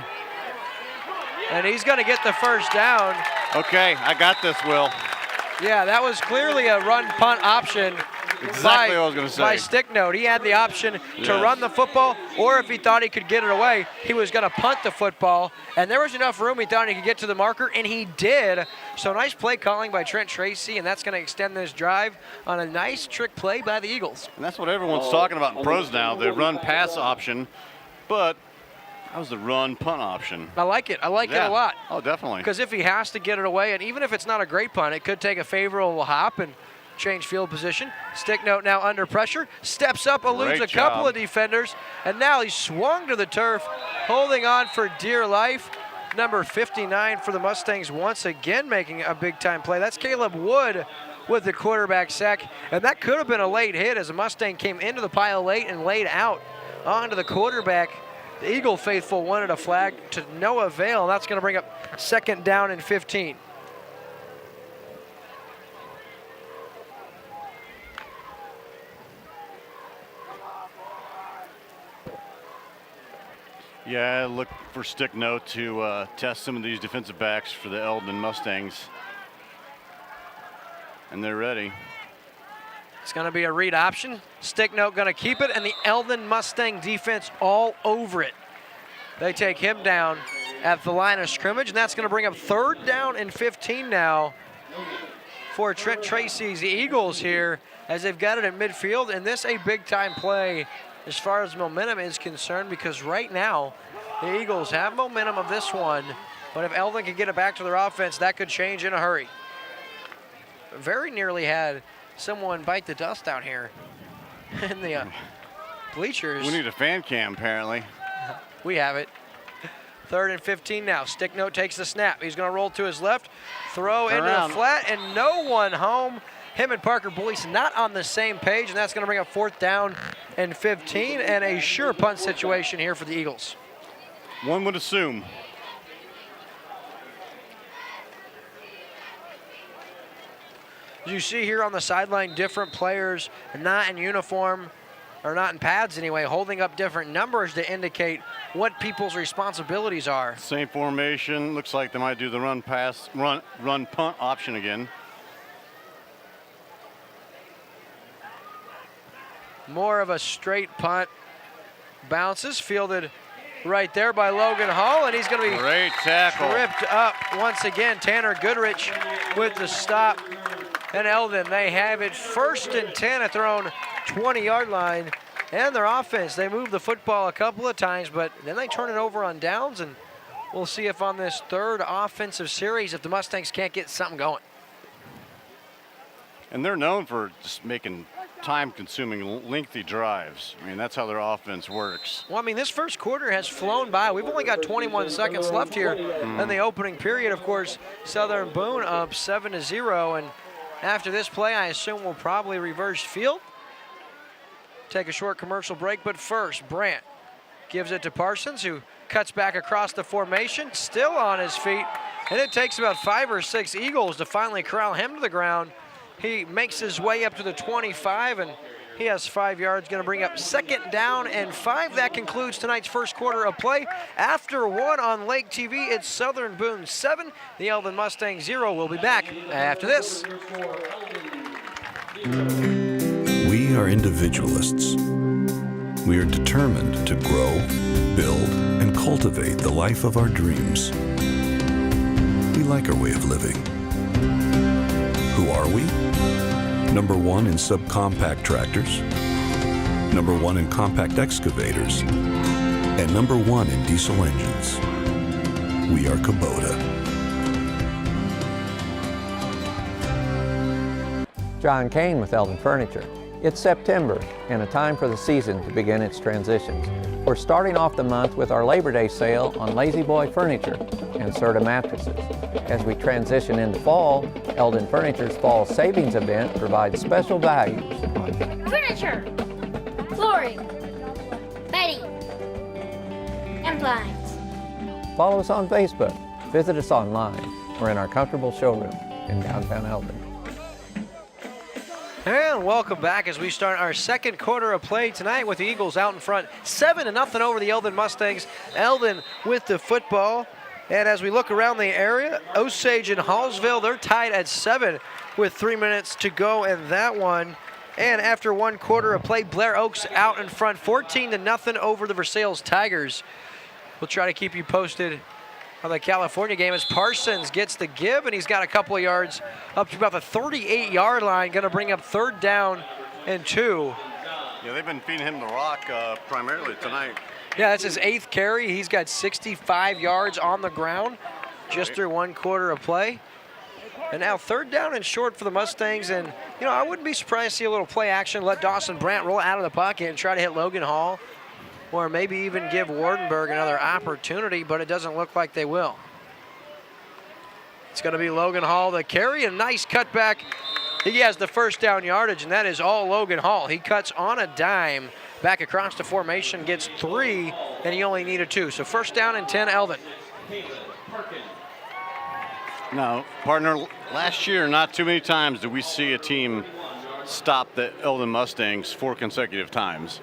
And he's going to get the first down. Okay, I got this, Will. Yeah, that was clearly a run punt option. Exactly what I was going to say. By Sticknote. He had the option to run the football, or if he thought he could get it away, he was going to punt the football. And there was enough room he thought he could get to the marker, and he did. So nice play calling by Trent Tracy, and that's going to extend this drive on a nice trick play by the Eagles. And that's what everyone's talking about in pros now, the run-pass option. But that was the run-punt option. I like it. I like it a lot. Oh, definitely. Because if he has to get it away, and even if it's not a great punt, it could take a favorable hop and change field position. Sticknote now under pressure, steps up, eludes a couple of defenders, and now he's swung to the turf, holding on for dear life. Number 59 for the Mustangs once again making a big-time play. That's Caleb Wood with the quarterback sack, and that could have been a late hit as the Mustang came into the pile late and laid out onto the quarterback. The Eagle faithful wanted a flag to no avail, and that's going to bring up 2nd down and 15. Yeah, look for Sticknote to test some of these defensive backs for the Elven Mustangs. And they're ready. It's going to be a read option. Sticknote going to keep it, and the Eldon Mustang defense all over it. They take him down at the line of scrimmage, and that's going to bring up 3rd down and 15 now for Trent Tracy's Eagles here, as they've got it at midfield, and this a big-time play as far as momentum is concerned, because right now the Eagles have momentum of this one, but if Eldon can get it back to their offense, that could change in a hurry. Very nearly had someone bite the dust out here in the bleachers. We need a fan cam, apparently. We have it. 3rd and 15 now. Sticknote takes the snap. He's going to roll to his left, throw into the flat, and no one home. Him and Parker Boyce not on the same page, and that's going to bring up 4th down and 15, and a sure punt situation here for the Eagles. One would assume. As you see here on the sideline, different players not in uniform, or not in pads anyway, holding up different numbers to indicate what people's responsibilities are. Same formation. Looks like they might do the run punt option again. More of a straight punt. Bounces, fielded right there by Logan Hall, and he's going to be great tackle. Tripped up once again. Tanner Goodrich with the stop. And Eldon, they have it 1st and 10 at their own 20-yard line. And their offense, they move the football a couple of times, but then they turn it over on downs, and we'll see if on this 3rd offensive series, if the Mustangs can't get something going. And they're known for just making time-consuming, lengthy drives. I mean, that's how their offense works. Well, I mean, this first quarter has flown by. We've only got 21 seconds left here in the opening period. Of course, Southern Boone up 7-0, and after this play, I assume we'll probably reverse field. Take a short commercial break, but first, Brandt gives it to Parsons, who cuts back across the formation, still on his feet, and it takes about 5 or 6 Eagles to finally corral him to the ground. He makes his way up to the 25, and he has 5 yards, going to bring up 2nd down and 5. That concludes tonight's first quarter of play. After 1 on Lake TV, it's Southern Boone 7, the Elven Mustangs 0. We'll be back after this. We are individualists. We are determined to grow, build, and cultivate the life of our dreams. We like our way of living. Who are we? Number 1 in subcompact tractors, number 1 in compact excavators, and number 1 in diesel engines. We are Kubota. John Kane with Eldon Furniture. It's September and a time for the season to begin its transitions. We're starting off the month with our Labor Day sale on Lazy Boy furniture and Serta mattresses. As we transition into fall, Eldon Furniture's Fall Savings event provides special values on furniture, flooring, bedding, and blinds. Follow us on Facebook, visit us online, or in our comfortable showroom in downtown Eldon. And welcome back as we start our second quarter of play tonight with the Eagles out in front, 7-0 over the Eldon Mustangs. Eldon with the football. And as we look around the area, Osage and Hallsville, they're tied at 7 with 3 minutes to go in that one. And after 1 quarter of play, Blair Oaks out in front, 14-0 over the Versailles Tigers. We'll try to keep you posted on the California game as Parsons gets the give, and he's got a couple of yards up to about the 38-yard line, going to bring up 3rd down and 2. Yeah, they've been feeding him the rock primarily tonight. Yeah, that's his 8th carry. He's got 65 yards on the ground just through 1 quarter of play. And now 3rd down and short for the Mustangs. And, you know, I wouldn't be surprised to see a little play action, let Dawson Brandt roll out of the pocket and try to hit Logan Hall, or maybe even give Wardenberg another opportunity, but it doesn't look like they will. It's going to be Logan Hall the carry, a nice cutback. He has the 1st down yardage, and that is all Logan Hall. He cuts on a dime, back across the formation, gets 3, and he only needed 2. So 1st down and 10, Eldon. Now, partner, last year, not too many times did we see a team stop the Elven Mustangs 4 consecutive times.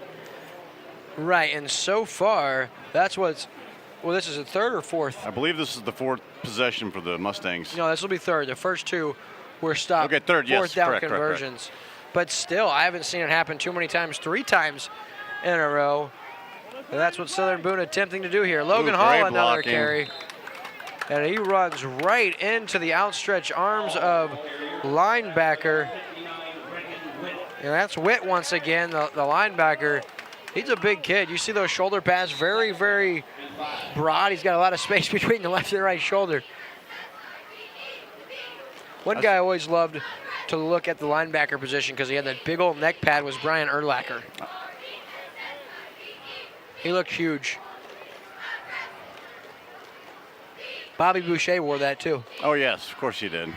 Right, and so far, that's what's, well, this is the 3rd or 4th? I believe this is the 4th possession for the Mustangs. No, this will be 3rd. The first 2 were stopped. Okay, 3rd, yes, 4th down correct, conversions. correct. But still, I haven't seen it happen too many times, 3 times in a row. And that's what Southern Boone attempting to do here. Logan Hall, another blocking. Carry. And he runs right into the outstretched arms of linebacker. And that's Witt once again, the linebacker. He's a big kid. You see those shoulder pads, very, very broad. He's got a lot of space between the left and right shoulder. One guy I always loved to look at the linebacker position because he had that big old neck pad was Brian Urlacher. He looked huge. Bobby Boucher wore that too. Oh, yes, of course he did.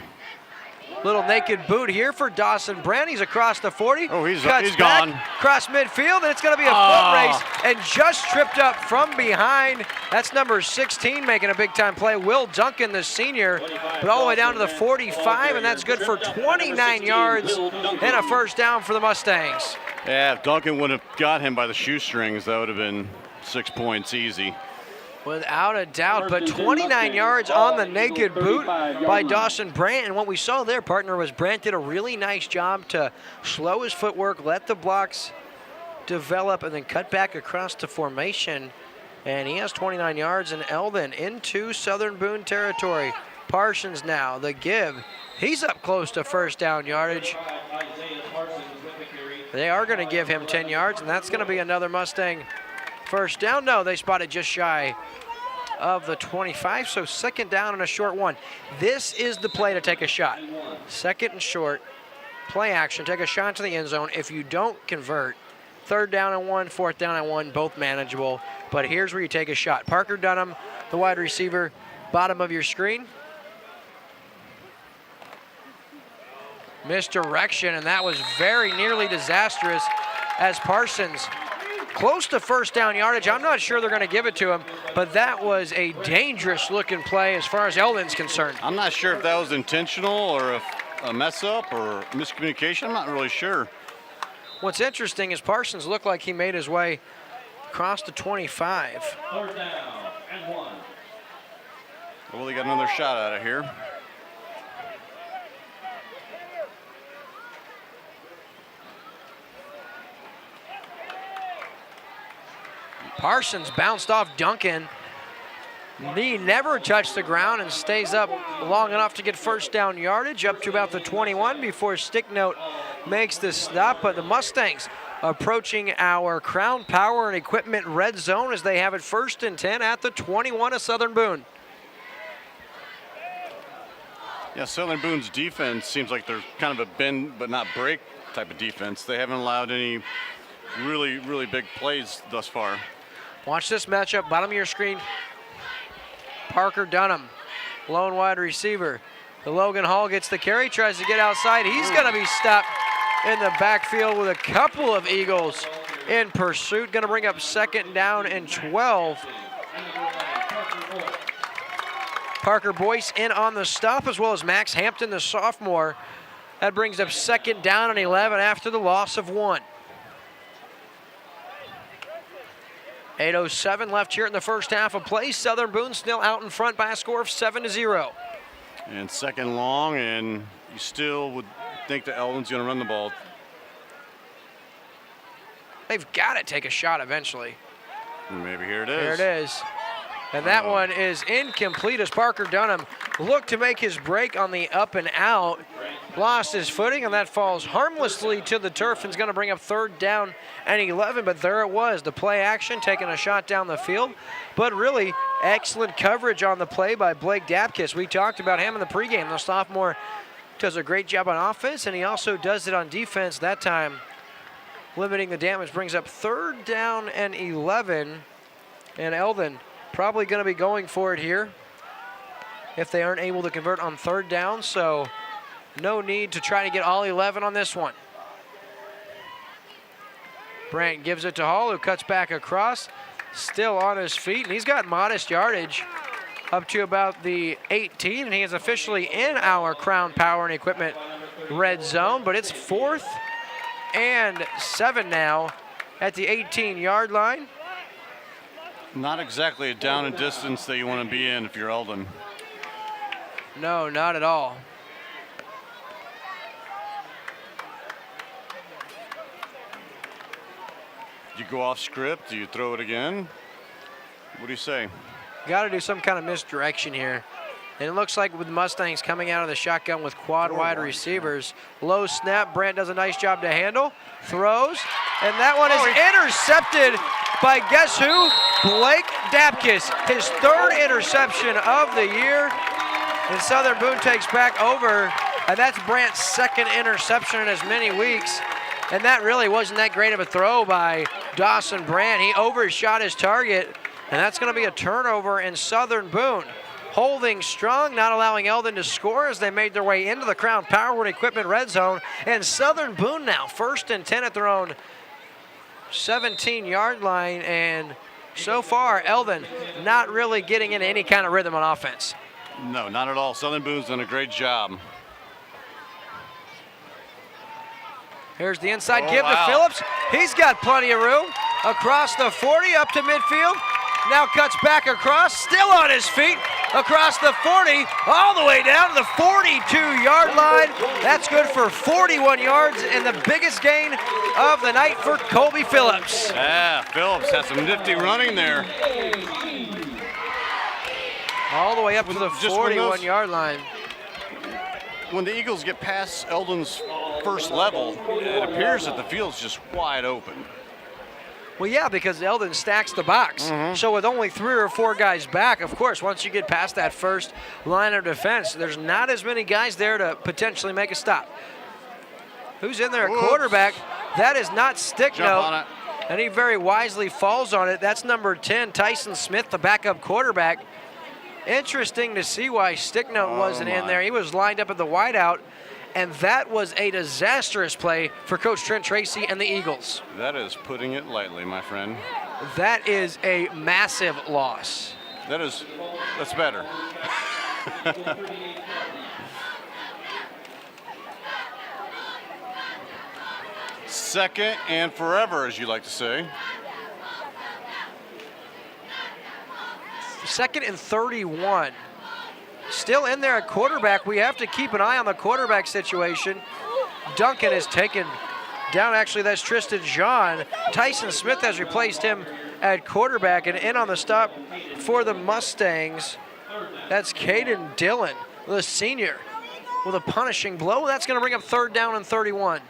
Little naked boot here for Dawson Brandt. He's across the 40. Oh, he's back, gone. Across midfield, and it's going to be a foot race. And just tripped up from behind. That's number 16 making a big-time play. Will Duncan, the senior, but all the way down to the 45, and that's good for 29 yards and a 1st down for the Mustangs. Yeah, if Duncan would have got him by the shoestrings, that would have been 6 points easy. Without a doubt, but 29 yards on the naked boot by Dawson Brandt. And what we saw there, partner, was Brandt did a really nice job to slow his footwork, let the blocks develop, and then cut back across the formation. And he has 29 yards, and Eldon into Southern Boone territory. Parsons now, the give. He's up close to 1st down yardage. They are going to give him 10 yards, and that's going to be another Mustang 1st down. No, they spotted just shy of the 25, so 2nd down and a short 1. This is the play to take a shot. 2nd and short, play action, take a shot to the end zone. If you don't convert, 3rd down and 1, 4th down and 1, both manageable. But here's where you take a shot. Parker Dunham, the wide receiver, bottom of your screen. Misdirection, and that was very nearly disastrous as Parsons close to 1st down yardage. I'm not sure they're going to give it to him, but that was a dangerous looking play as far as Eldon's concerned. I'm not sure if that was intentional or a mess up or miscommunication. I'm not really sure. What's interesting is Parsons looked like he made his way across the 25. 3rd down and 1. Well, they got another shot out of here. Parsons bounced off Duncan. He never touched the ground and stays up long enough to get 1st down yardage up to about the 21 before Sticknote makes the stop. But the Mustangs approaching our Crown Power and Equipment red zone as they have it 1st and 10 at the 21 of Southern Boone. Yeah, Southern Boone's defense seems like they're kind of a bend but not break type of defense. They haven't allowed any really, really big plays thus far. Watch this matchup, bottom of your screen. Parker Dunham, lone wide receiver. The Logan Hall gets the carry, tries to get outside. He's going to be stopped in the backfield with a couple of Eagles in pursuit. Going to bring up 2nd down and 12. Parker Boyce in on the stop, as well as Max Hampton, the sophomore. That brings up 2nd down and 11 after the loss of 1. 8:07 left here in the first half of play. Southern Boone still out in front by a score of 7-0. And second long, and you still would think that Eldon's going to run the ball. They've got to take a shot eventually. Maybe here it is. Here it is. And that one is incomplete as Parker Dunham looked to make his break on the up and out. Lost his footing, and that falls harmlessly to the turf and is going to bring up 3rd down and 11. But there it was, the play action, taking a shot down the field. But really excellent coverage on the play by Blake Dapkus. We talked about him in the pregame. The sophomore does a great job on offense, and he also does it on defense that time. Limiting the damage brings up 3rd down and 11. And Eldon probably going to be going for it here if they aren't able to convert on 3rd down. So no need to try to get all 11 on this one. Brandt gives it to Hall, who cuts back across, still on his feet, and he's got modest yardage up to about the 18, and he is officially in our Crown Power and Equipment red zone, but it's 4th and 7 now at the 18-yard line. Not exactly a down and distance that you want to be in if you're Eldon. No, not at all. Do you go off script? Do you throw it again? What do you say? Got to do some kind of misdirection here. And it looks like with the Mustangs coming out of the shotgun with quad wide receivers. Low snap, Brandt does a nice job to handle, throws, and that one is intercepted by guess who? Blake Dapkus, his 3rd interception of the year. And Southern Boone takes back over, and that's Brandt's 2nd interception in as many weeks. And that really wasn't that great of a throw by Dawson Brandt. He overshot his target, and that's going to be a turnover in Southern Boone. Holding strong, not allowing Eldon to score as they made their way into the Crown Power and Equipment red zone. And Southern Boone now 1st and 10 at their own 17-yard line. And so far, Eldon not really getting into any kind of rhythm on offense. No, not at all. Southern Boone's done a great job. Here's the inside give to Phillips. He's got plenty of room. Across the 40, up to midfield. Now cuts back across, still on his feet. Across the 40, all the way down to the 42-yard line. That's good for 41 yards and the biggest gain of the night for Colby Phillips. Yeah, Phillips has some nifty running there. All the way up to the 41-yard line. When the Eagles get past Eldon's first level, it appears that the field's just wide open. Well, yeah, because Eldon stacks the box. So with only 3 or 4 guys back, of course, once you get past that first line of defense, there's not as many guys there to potentially make a stop. Who's in there at quarterback? That is not Sticknote, and he very wisely falls on it. That's number 10, Tyson Smith, the backup quarterback. Interesting to see why Sticknote wasn't in there. He was lined up at the wideout, and that was a disastrous play for Coach Trent Tracy and the Eagles. That is putting it lightly, my friend. That is a massive loss. That's better. Second and forever, as you like to say. 2nd and 31. Still in there at quarterback. We have to keep an eye on the quarterback situation. Duncan is taken down. Actually, that's Tristan John. Tyson Smith has replaced him at quarterback, and in on the stop for the Mustangs. That's Caden Dillon, the senior, with a punishing blow. That's going to bring up 3rd down and 31.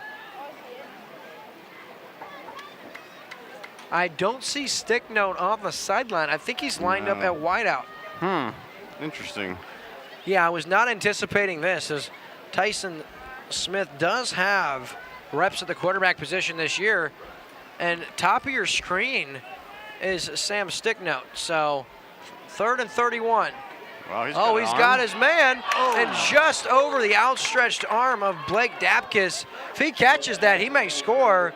I don't see Sticknote on the sideline. I think he's lined up at wideout. Interesting. Yeah, I was not anticipating this, as Tyson Smith does have reps at the quarterback position this year. And top of your screen is Sam Sticknote. So 3rd and 31. Wow, he's got his man, and just over the outstretched arm of Blake Dapkus. If he catches that, he may score.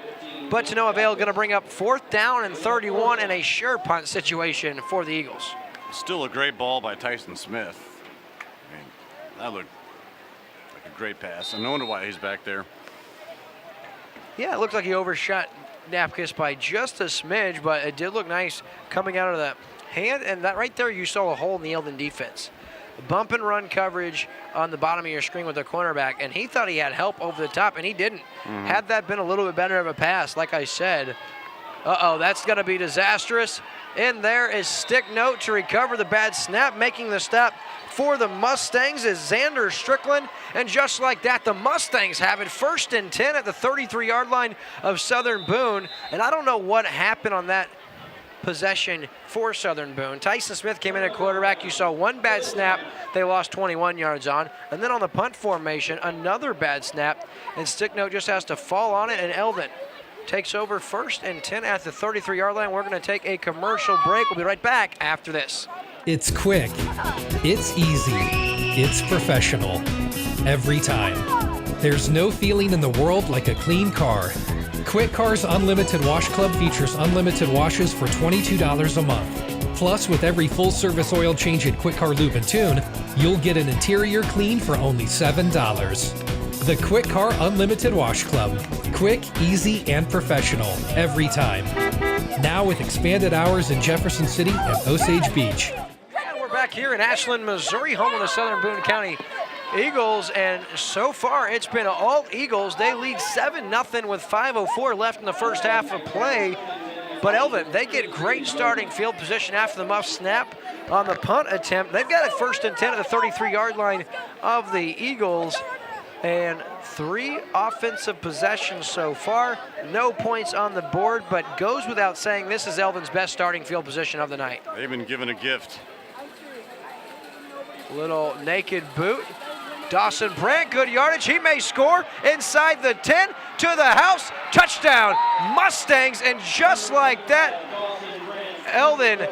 But to no avail, going to bring up 4th down and 31 and a sure punt situation for the Eagles. Still a great ball by Tyson Smith. I mean, that looked like a great pass. I no wonder why he's back there. Yeah, it looked like he overshot Napkis by just a smidge, but it did look nice coming out of the hand. And that right there, you saw a hole in the Eldon defense. Bump and run coverage on the bottom of your screen with the cornerback, and he thought he had help over the top, and he didn't. Had that been a little bit better of a pass, like I said, that's going to be disastrous. In there is Stick Note to recover the bad snap. Making the stop for the Mustangs is Xander Strickland, and just like that, the Mustangs have it 1st and 10 at the 33-yard line of Southern Boone, and I don't know what happened on that possession for Southern Boone. Tyson Smith came in at quarterback. You saw one bad snap they lost 21 yards on, and then on the punt formation, another bad snap, and Stick Note just has to fall on it, and Eldon takes over 1st and 10 at the 33-yard line. We're going to take a commercial break. We'll be right back after this. It's quick, it's easy, it's professional. Every time. There's no feeling in the world like a clean car. Quick Car's Unlimited Wash Club features unlimited washes for $22 a month. Plus, with every full-service oil change at Quick Car Lube and Tune, you'll get an interior clean for only $7. The Quick Car Unlimited Wash Club. Quick, easy, and professional. Every time. Now with expanded hours in Jefferson City and Osage Beach. And we're back here in Ashland, Missouri, home of the Southern Boone County Eagles, and so far it's been all Eagles. They lead 7-0 with 5:04 left in the first half of play. But Eldon, they get great starting field position after the muff snap on the punt attempt. They've got it 1st and 10 at the 33-yard line of the Eagles, and 3 offensive possessions so far. No points on the board, but goes without saying this is Eldon's best starting field position of the night. They've been given a gift. Little naked boot. Dawson Brandt, good yardage. He may score inside the 10 to the house. Touchdown, Mustangs. And just like that, Eldon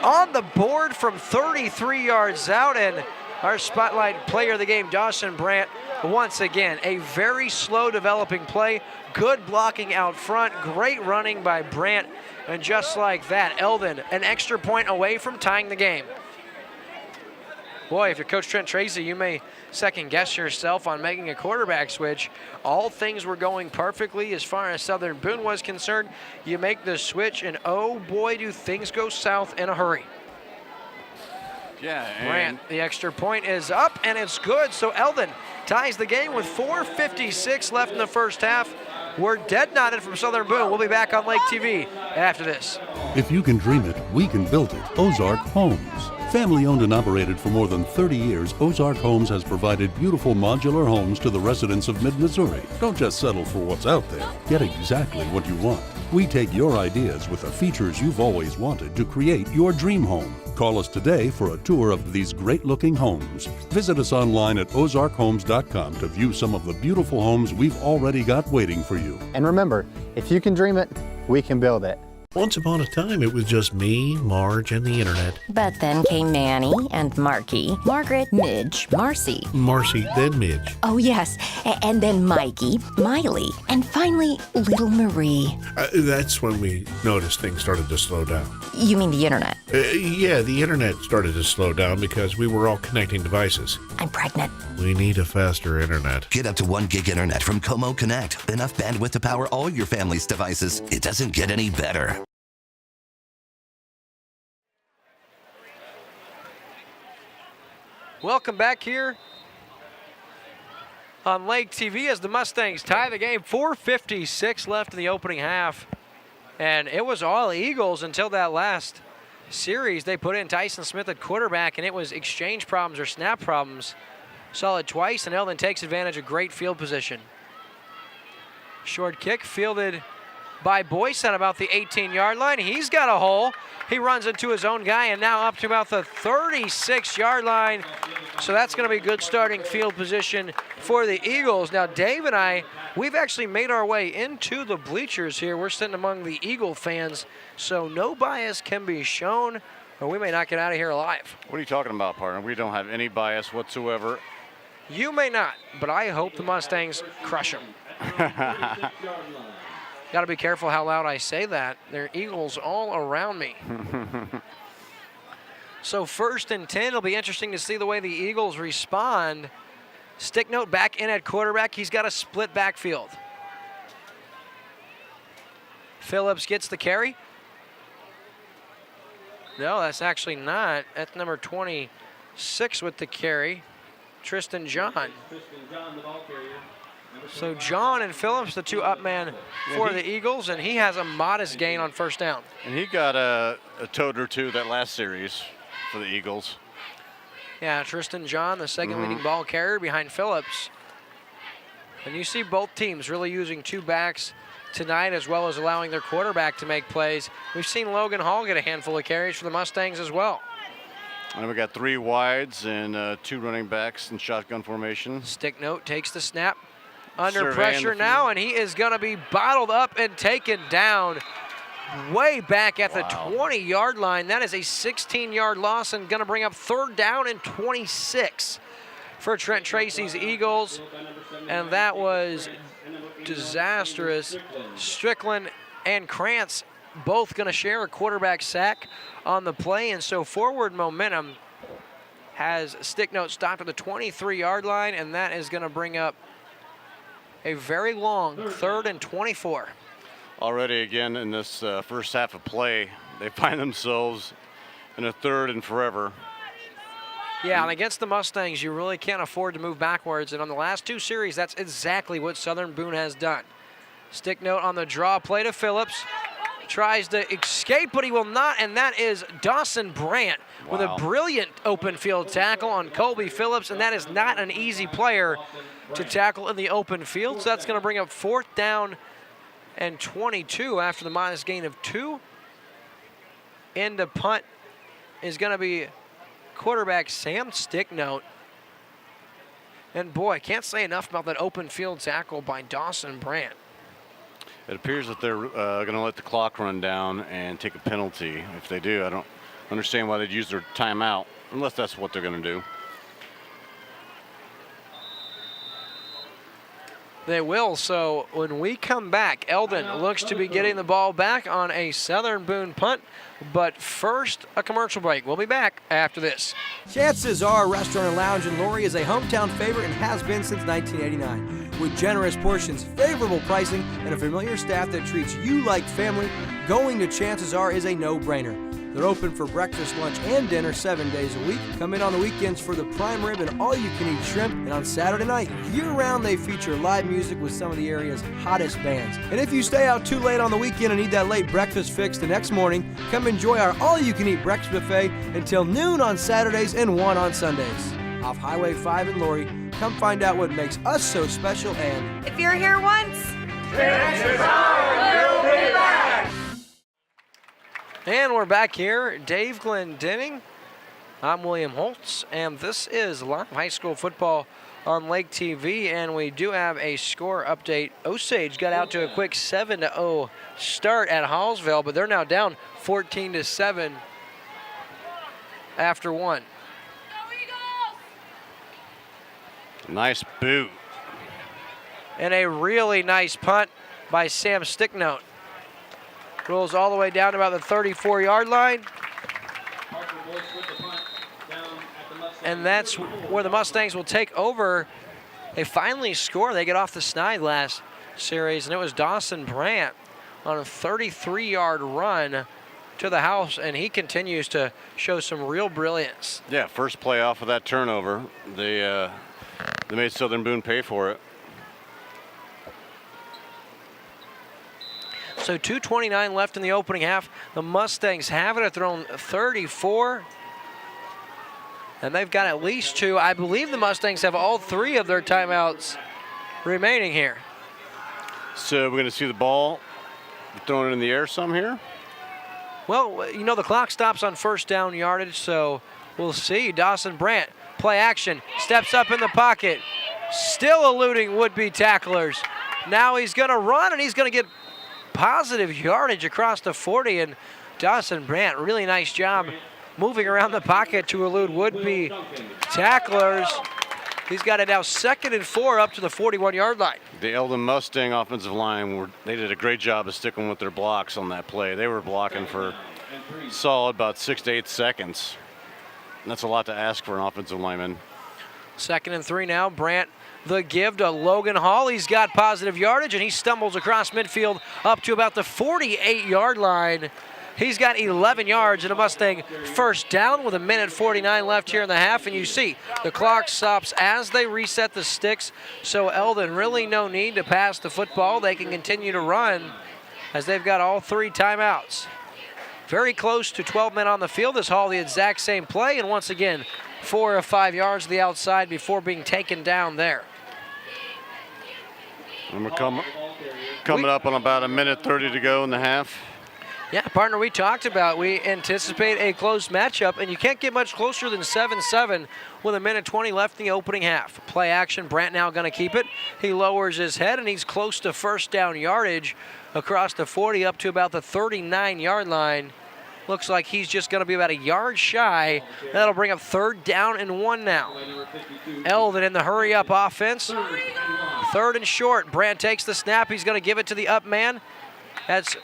on the board from 33 yards out. And our spotlight player of the game, Dawson Brandt, once again, a very slow developing play. Good blocking out front. Great running by Brandt. And just like that, Eldon, an extra point away from tying the game. Boy, if you're Coach Trent Tracy, you may second guess yourself on making a quarterback switch. All things were going perfectly as far as Southern Boone was concerned. You make the switch, and oh boy, do things go south in a hurry. Yeah, Brandt, the extra point is up, and it's good. So Eldon ties the game with 4:56 left in the first half. We're dead knotted from Southern Boone. We'll be back on Lake TV after this. If you can dream it, we can build it. Ozark Homes. Family owned and operated for more than 30 years, Ozark Homes has provided beautiful modular homes to the residents of mid-Missouri. Don't just settle for what's out there. Get exactly what you want. We take your ideas with the features you've always wanted to create your dream home. Call us today for a tour of these great-looking homes. Visit us online at ozarkhomes.com to view some of the beautiful homes we've already got waiting for you. And remember, if you can dream it, we can build it. Once upon a time, it was just me, Marge, and the internet. But then came Manny and Marky, Margaret, Midge, Marcy. Marcy, then Midge. Oh, yes. And then Mikey, Miley, and finally, little Marie. That's when we noticed things started to slow down. You mean the internet? Yeah, the internet started to slow down because we were all connecting devices. I'm pregnant. We need a faster internet. Get up to 1 gig internet from Como Connect. Enough bandwidth to power all your family's devices. It doesn't get any better. Welcome back here on Lake TV as the Mustangs tie the game. 4:56 left in the opening half. And it was all Eagles until that last series. They put in Tyson Smith at quarterback, and it was exchange problems or snap problems. Saw it twice, and Eldon takes advantage of great field position. Short kick fielded by Boyce at about the 18-yard line. He's got a hole. He runs into his own guy, and now up to about the 36-yard line. So that's going to be good starting field position for the Eagles. Now, Dave and I, we've actually made our way into the bleachers here. We're sitting among the Eagle fans, so no bias can be shown, or we may not get out of here alive. What are you talking about, partner? We don't have any bias whatsoever. You may not, but I hope the Mustangs crush them. Got to be careful how loud I say that. There are Eagles all around me. So 1st and 10, it'll be interesting to see the way the Eagles respond. Stick Note back in at quarterback. He's got a split backfield. Phillips gets the carry. No, that's actually not. That's number 26 with the carry, Tristan John. So John and Phillips, the two up man for the Eagles, and he has a modest gain on first down. And he got a tote or two that last series for the Eagles. Yeah, Tristan John, the second leading ball carrier behind Phillips. And you see both teams really using two backs tonight, as well as allowing their quarterback to make plays. We've seen Logan Hall get a handful of carries for the Mustangs as well. And we got 3 wides and 2 running backs in shotgun formation. Sticknote takes the snap. Under pressure now, and he is going to be bottled up and taken down way back at the 20-yard line. That is a 16-yard loss and going to bring up 3rd down and 26 for Trent Tracy's Eagles. And that was disastrous. Strickland and Krantz both going to share a quarterback sack on the play, and so forward momentum has Sticknote stopped at the 23-yard line, and that is going to bring up a very long 3rd and 24. Already again in this first half of play, they find themselves in a 3rd and forever. Yeah, and against the Mustangs, you really can't afford to move backwards. And on the last 2 series, that's exactly what Southern Boone has done. Sticknote on the draw play to Phillips. Tries to escape, but he will not, and that is Dawson Brandt with a brilliant open field tackle on Colby Phillips, and that is not an easy player to tackle in the open field. So that's going to bring up 4th down and 22 after the modest gain of 2. End of punt is going to be quarterback Sam Sticknote. And boy, I can't say enough about that open field tackle by Dawson Brandt. It appears that they're going to let the clock run down and take a penalty. If they do, I don't understand why they'd use their timeout, unless that's what they're going to do. They will. So when we come back, Eldon looks to be getting the ball back on a Southern Boone punt. But first, a commercial break. We'll be back after this. Chances are Restaurant and Lounge in Laurie is a hometown favorite and has been since 1989. With generous portions, favorable pricing, and a familiar staff that treats you like family, going to Chances Are is a no-brainer. They're open for breakfast, lunch, and dinner 7 days a week. Come in on the weekends for the prime rib and all-you-can-eat shrimp. And on Saturday night, year-round, they feature live music with some of the area's hottest bands. And if you stay out too late on the weekend and need that late breakfast fix the next morning, come enjoy our all-you-can-eat breakfast buffet until noon on Saturdays and 1 on Sundays. Off Highway 5 in Laurie, come find out what makes us so special and... If you're here once, Chances are you'll be back! And we're back here. Dave Glendenning. I'm William Holtz, and this is live high school football on Lake TV, and we do have a score update. Osage got out to a quick 7-0 start at Hallsville, but they're now down 14-7 after 1. Nice boot. And a really nice punt by Sam Sticknote. Rolls all the way down to about the 34-yard line. And that's where the Mustangs will take over. They finally score. They get off the snide last series, and it was Dawson Brandt on a 33-yard run to the house, and he continues to show some real brilliance. Yeah, first play off of that turnover. They made Southern Boone pay for it. So 2:29 left in the opening half. The Mustangs have it at their own 34. And they've got at least 2. I believe the Mustangs have all 3 of their timeouts remaining here. So we're going to see the ball thrown in the air some here? Well, you know, the clock stops on first down yardage, so we'll see. Dawson Brandt, play action, steps up in the pocket, still eluding would-be tacklers. Now he's going to run, and he's going to get positive yardage across the 40, and Dawson Brandt, really nice job moving around the pocket to elude would-be tacklers. He's got it now 2nd and 4 up to the 41-yard line. The Eldon Mustang offensive line, they did a great job of sticking with their blocks on that play. They were blocking for solid about 6 to 8 seconds. And that's a lot to ask for an offensive lineman. 2nd and 3 now. Brandt The give to Logan Hall. He's got positive yardage, and he stumbles across midfield up to about the 48-yard line. He's got 11 yards and a Mustang first down with 1:49 left here in the half. And you see the clock stops as they reset the sticks. So Eldon, really no need to pass the football. They can continue to run as they've got all 3 timeouts. Very close to 12 men on the field. This Hall, the exact same play. And once again, 4 or 5 yards to the outside before being taken down there. And we're coming up on about 1:30 to go in the half. Yeah, partner, we talked about, we anticipate a close matchup, and you can't get much closer than 7-7 with 1:20 left in the opening half. Play action, Brandt now going to keep it. He lowers his head, and he's close to first down yardage across the 40 up to about the 39-yard line. Looks like he's just going to be about a yard shy. That'll bring up 3rd down and 1 now. Eldon in the hurry-up offense. 3rd and short. Brandt takes the snap. He's going to give it to the up man. That's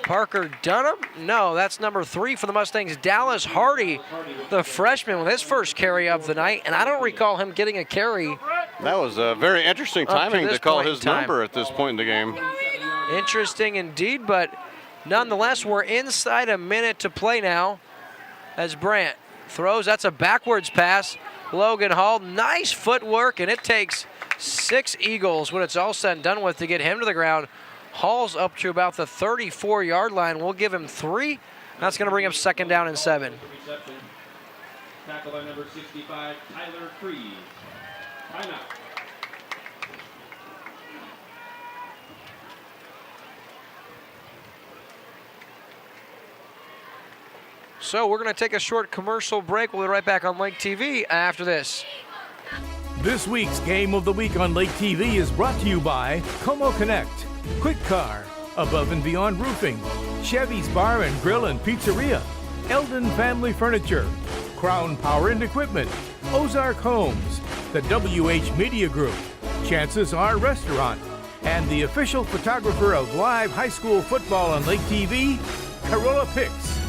Parker Dunham? No, that's number 3 for the Mustangs. Dallas Hardy, the freshman, with his first carry of the night, and I don't recall him getting a carry. That was a very interesting timing to call his number at this point in the game. Interesting indeed, but nonetheless, we're inside a minute to play now as Brandt throws. That's a backwards pass. Logan Hall, nice footwork, and it takes 6 Eagles when it's all said and done with to get him to the ground. Hall's up to about the 34-yard line. We'll give him 3. That's going to bring up 2nd down and 7. Tackle by number 65, Tyler Freed. Timeout. So we're going to take a short commercial break. We'll be right back on Lake TV after this. This week's Game of the Week on Lake TV is brought to you by Como Connect, Quick Car, Above and Beyond Roofing, Chevy's Bar and Grill and Pizzeria, Eldon Family Furniture, Crown Power and Equipment, Ozark Homes, the WH Media Group, Chances Are Restaurant, and the official photographer of live high school football on Lake TV, Carolla Picks.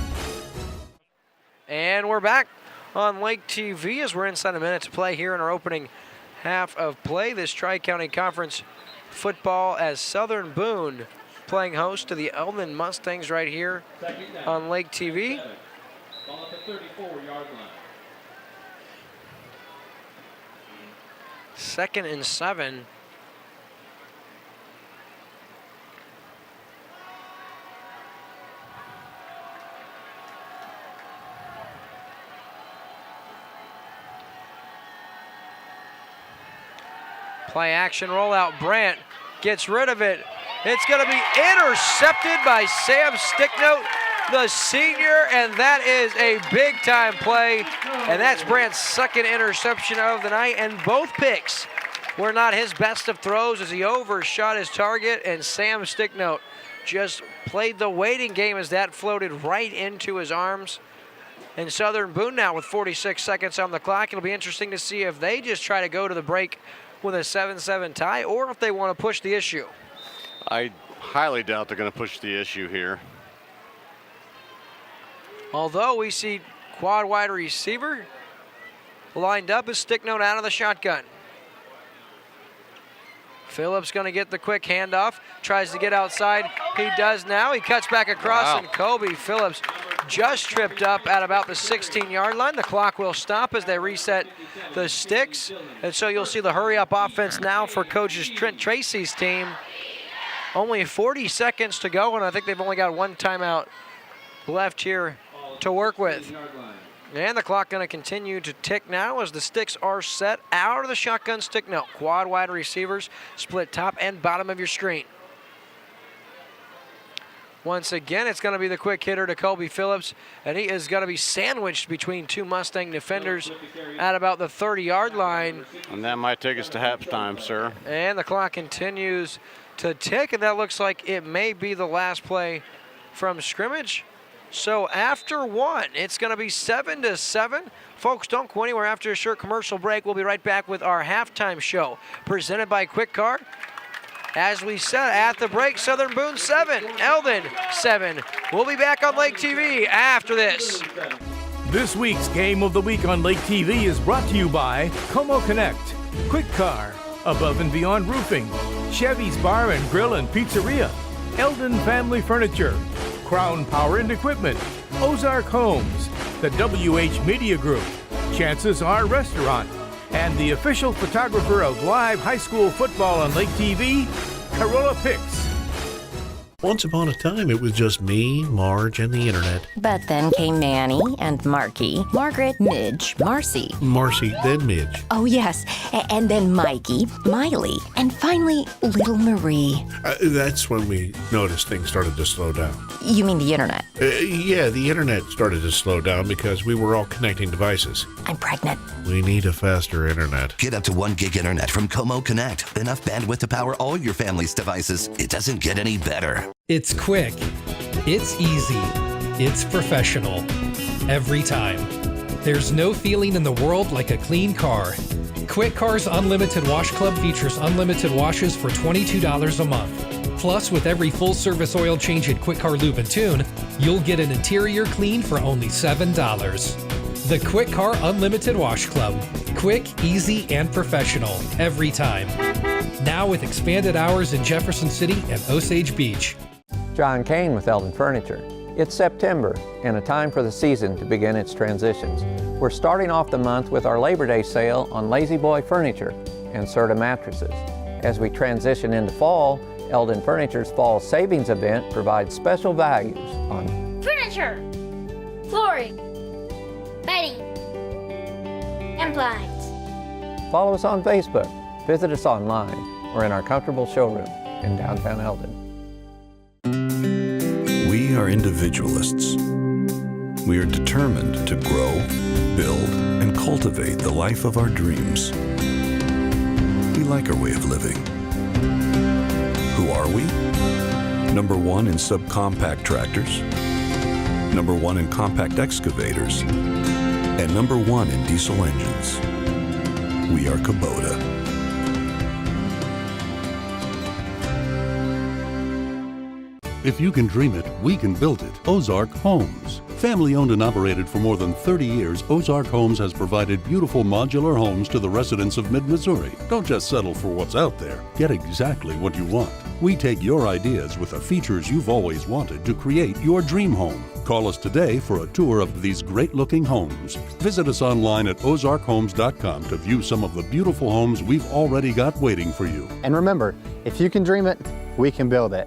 And we're back on Lake TV as we're inside a minute to play here in our opening half of play. This Tri-County Conference football as Southern Boone playing host to the Elven Mustangs right here on Lake TV. Ball at the 34-yard line. 2nd and 7. Play action rollout. Brandt gets rid of it. It's going to be intercepted by Sam Sticknote, the senior, and that is a big-time play. And that's Brandt's 2nd interception of the night, and both picks were not his best of throws as he overshot his target, and Sam Sticknote just played the waiting game as that floated right into his arms. And Southern Boone now with 46 seconds on the clock. It'll be interesting to see if they just try to go to the break with a 7-7 tie or if they want to push the issue. I highly doubt they're going to push the issue here. Although we see quad wide receiver lined up as Sticknote out of the shotgun. Phillips going to get the quick handoff, tries to get outside. He does now. He cuts back across, and Kobe Phillips just tripped up at about the 16-yard line. The clock will stop as they reset the sticks. And so you'll see the hurry-up offense now for Coach Trent Tracy's team. Only 40 seconds to go, and I think they've only got 1 timeout left here to work with. And the clock going to continue to tick now as the sticks are set out of the shotgun stick. No, quad wide receivers, split top and bottom of your screen. Once again, it's going to be the quick hitter to Kobe Phillips, and he is going to be sandwiched between 2 Mustang defenders at about the 30-yard line. And that might take us to halftime, sir. And the clock continues to tick, and that looks like it may be the last play from scrimmage. So after 1, it's going to be 7-7. Folks, don't go anywhere after a short commercial break. We'll be right back with our halftime show presented by Quick Car. As we said at the break, Southern Boone 7, Eldon 7. We'll be back on Lake TV after this. This week's Game of the Week on Lake TV is brought to you by Como Connect, Quick Car, Above and Beyond Roofing, Chevy's Bar and Grill and Pizzeria, Eldon Family Furniture, Crown Power and Equipment, Ozark Homes, the WH Media Group, Chances Are Restaurant, and the official photographer of live high school football on Lake TV, Corolla Pics. Once upon a time, it was just me, Marge, and the internet. But then came Manny and Marky, Margaret, Midge, Marcy. Marcy, then Midge. Oh, yes. And then Mikey, Miley, and finally, little Marie. That's when we noticed things started to slow down. You mean the internet? Yeah, the internet started to slow down because we were all connecting devices. I'm pregnant. We need a faster internet. Get up to 1 gig internet from Como Connect. Enough bandwidth to power all your family's devices. It doesn't get any better. It's quick. It's easy. It's professional. Every time. There's no feeling in the world like a clean car. Quick Car's Unlimited Wash Club features unlimited washes for $22 a month. Plus, with every full-service oil change at Quick Car Lube and Tune, you'll get an interior clean for only $7. The Quick Car Unlimited Wash Club. Quick, easy, and professional. Every time. Now with expanded hours in Jefferson City and Osage Beach. John Kane with Eldon Furniture. It's September and a time for the season to begin its transitions. We're starting off the month with our Labor Day sale on Lazy Boy furniture and Serta mattresses. As we transition into fall, Eldon Furniture's Fall Savings event provides special values on furniture, flooring, bedding, and blinds. Follow us on Facebook, visit us online, or in our comfortable showroom in downtown Eldon. We are individualists. We are determined to grow, build, and cultivate the life of our dreams. We like our way of living. Who are we? Number 1 in subcompact tractors, number 1 in compact excavators, and number 1 in diesel engines. We are Kubota. If you can dream it, we can build it. Ozark Homes. Family owned and operated for more than 30 years, Ozark Homes has provided beautiful modular homes to the residents of mid-Missouri. Don't just settle for what's out there. Get exactly what you want. We take your ideas with the features you've always wanted to create your dream home. Call us today for a tour of these great-looking homes. Visit us online at ozarkhomes.com to view some of the beautiful homes we've already got waiting for you. And remember, if you can dream it, we can build it.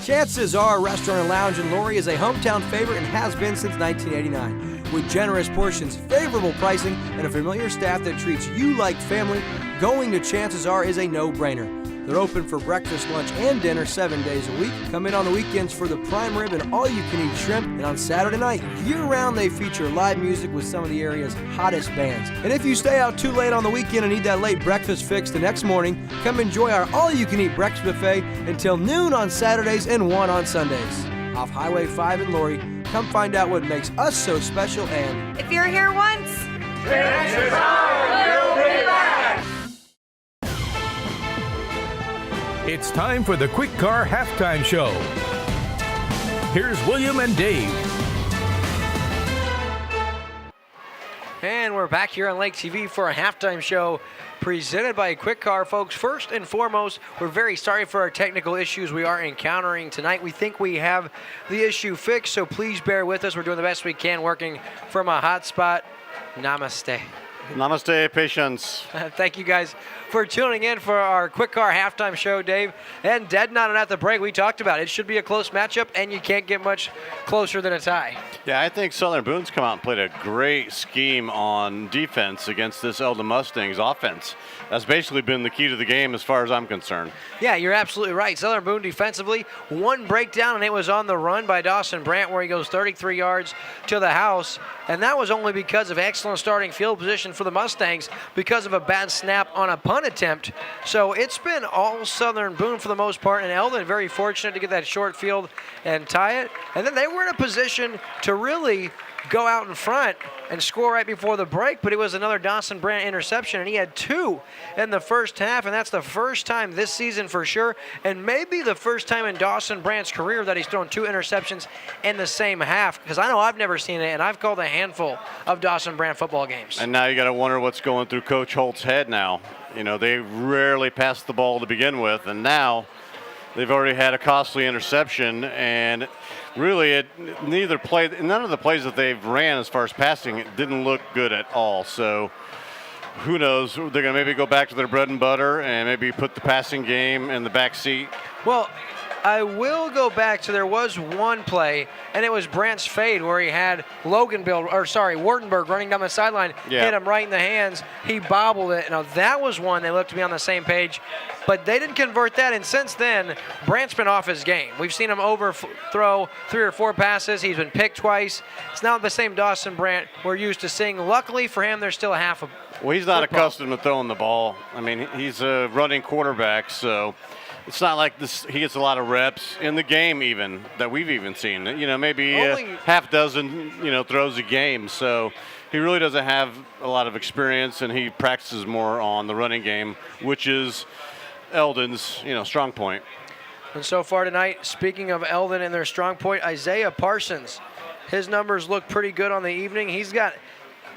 Chances Are Restaurant and Lounge in Laurie is a hometown favorite and has been since 1989. With generous portions, favorable pricing, and a familiar staff that treats you like family, going to Chances Are is a no-brainer. They're open for breakfast, lunch, and dinner 7 days a week. Come in on the weekends for the prime rib and all-you-can-eat shrimp. And on Saturday night, year-round, they feature live music with some of the area's hottest bands. And if you stay out too late on the weekend and need that late breakfast fix the next morning, come enjoy our all-you-can-eat breakfast buffet until noon on Saturdays and 1 on Sundays. Off Highway 5 in Laurie, come find out what makes us so special and... If you're here once, Chances are you'll be back! It's time for the Quick Car Halftime Show. Here's William and Dave. And we're back here on Lake TV for a halftime show presented by Quick Car. Folks, first and foremost, we're very sorry for our technical issues we are encountering tonight. We think we have the issue fixed, so please bear with us. We're doing the best we can working from a hot spot. Namaste. Namaste, patience. Thank you guys for tuning in for our Quick Car halftime show, Dave. And dead not at the break, we talked about it should be a close matchup, and you can't get much closer than a tie. Yeah, I think Southern Boone's come out and played a great scheme on defense against this Elven Mustangs offense. That's basically been the key to the game as far as I'm concerned. Yeah, you're absolutely right. Southern Boone defensively, one breakdown, and it was on the run by Dawson Brandt where he goes 33 yards to the house. And that was only because of excellent starting field position for the Mustangs because of a bad snap on a punt attempt. So it's been all Southern Boone for the most part, and Eldon very fortunate to get that short field and tie it. And then they were in a position to really go out in front and score right before the break, but it was another Dawson Brandt interception, and he had 2 in the first half, and that's the first time this season for sure, and maybe the first time in Dawson Brandt's career that he's thrown 2 interceptions in the same half, because I know I've never seen it, and I've called a handful of Dawson Brandt football games. And now you got to wonder what's going through Coach Holt's head now. You know, they rarely pass the ball to begin with, and now they've already had a costly interception, and really none of the plays that they've ran as far as passing, it didn't look good at all. So who knows? They're going to maybe go back to their bread and butter and maybe put the passing game in the back seat. Well, I will go back to there was one play, and it was Brandt's fade where he had Wartenberg running down the sideline, hit him right in the hands. He bobbled it. Now, that was one they looked to be on the same page, but they didn't convert that, and since then, Brandt's been off his game. We've seen him overthrow 3 or 4 passes. He's been picked twice. It's not the same Dawson Brandt we're used to seeing. Luckily for him, there's still a half of Well, he's not accustomed to throwing the ball. I mean, he's a running quarterback, so it's not like he gets a lot of reps in the game even that we've even seen. You know, maybe half dozen, throws a game. So he really doesn't have a lot of experience, and he practices more on the running game, which is Eldon's, strong point. And so far tonight, speaking of Eldon and their strong point, Isiah Parsons, his numbers look pretty good on the evening. He's got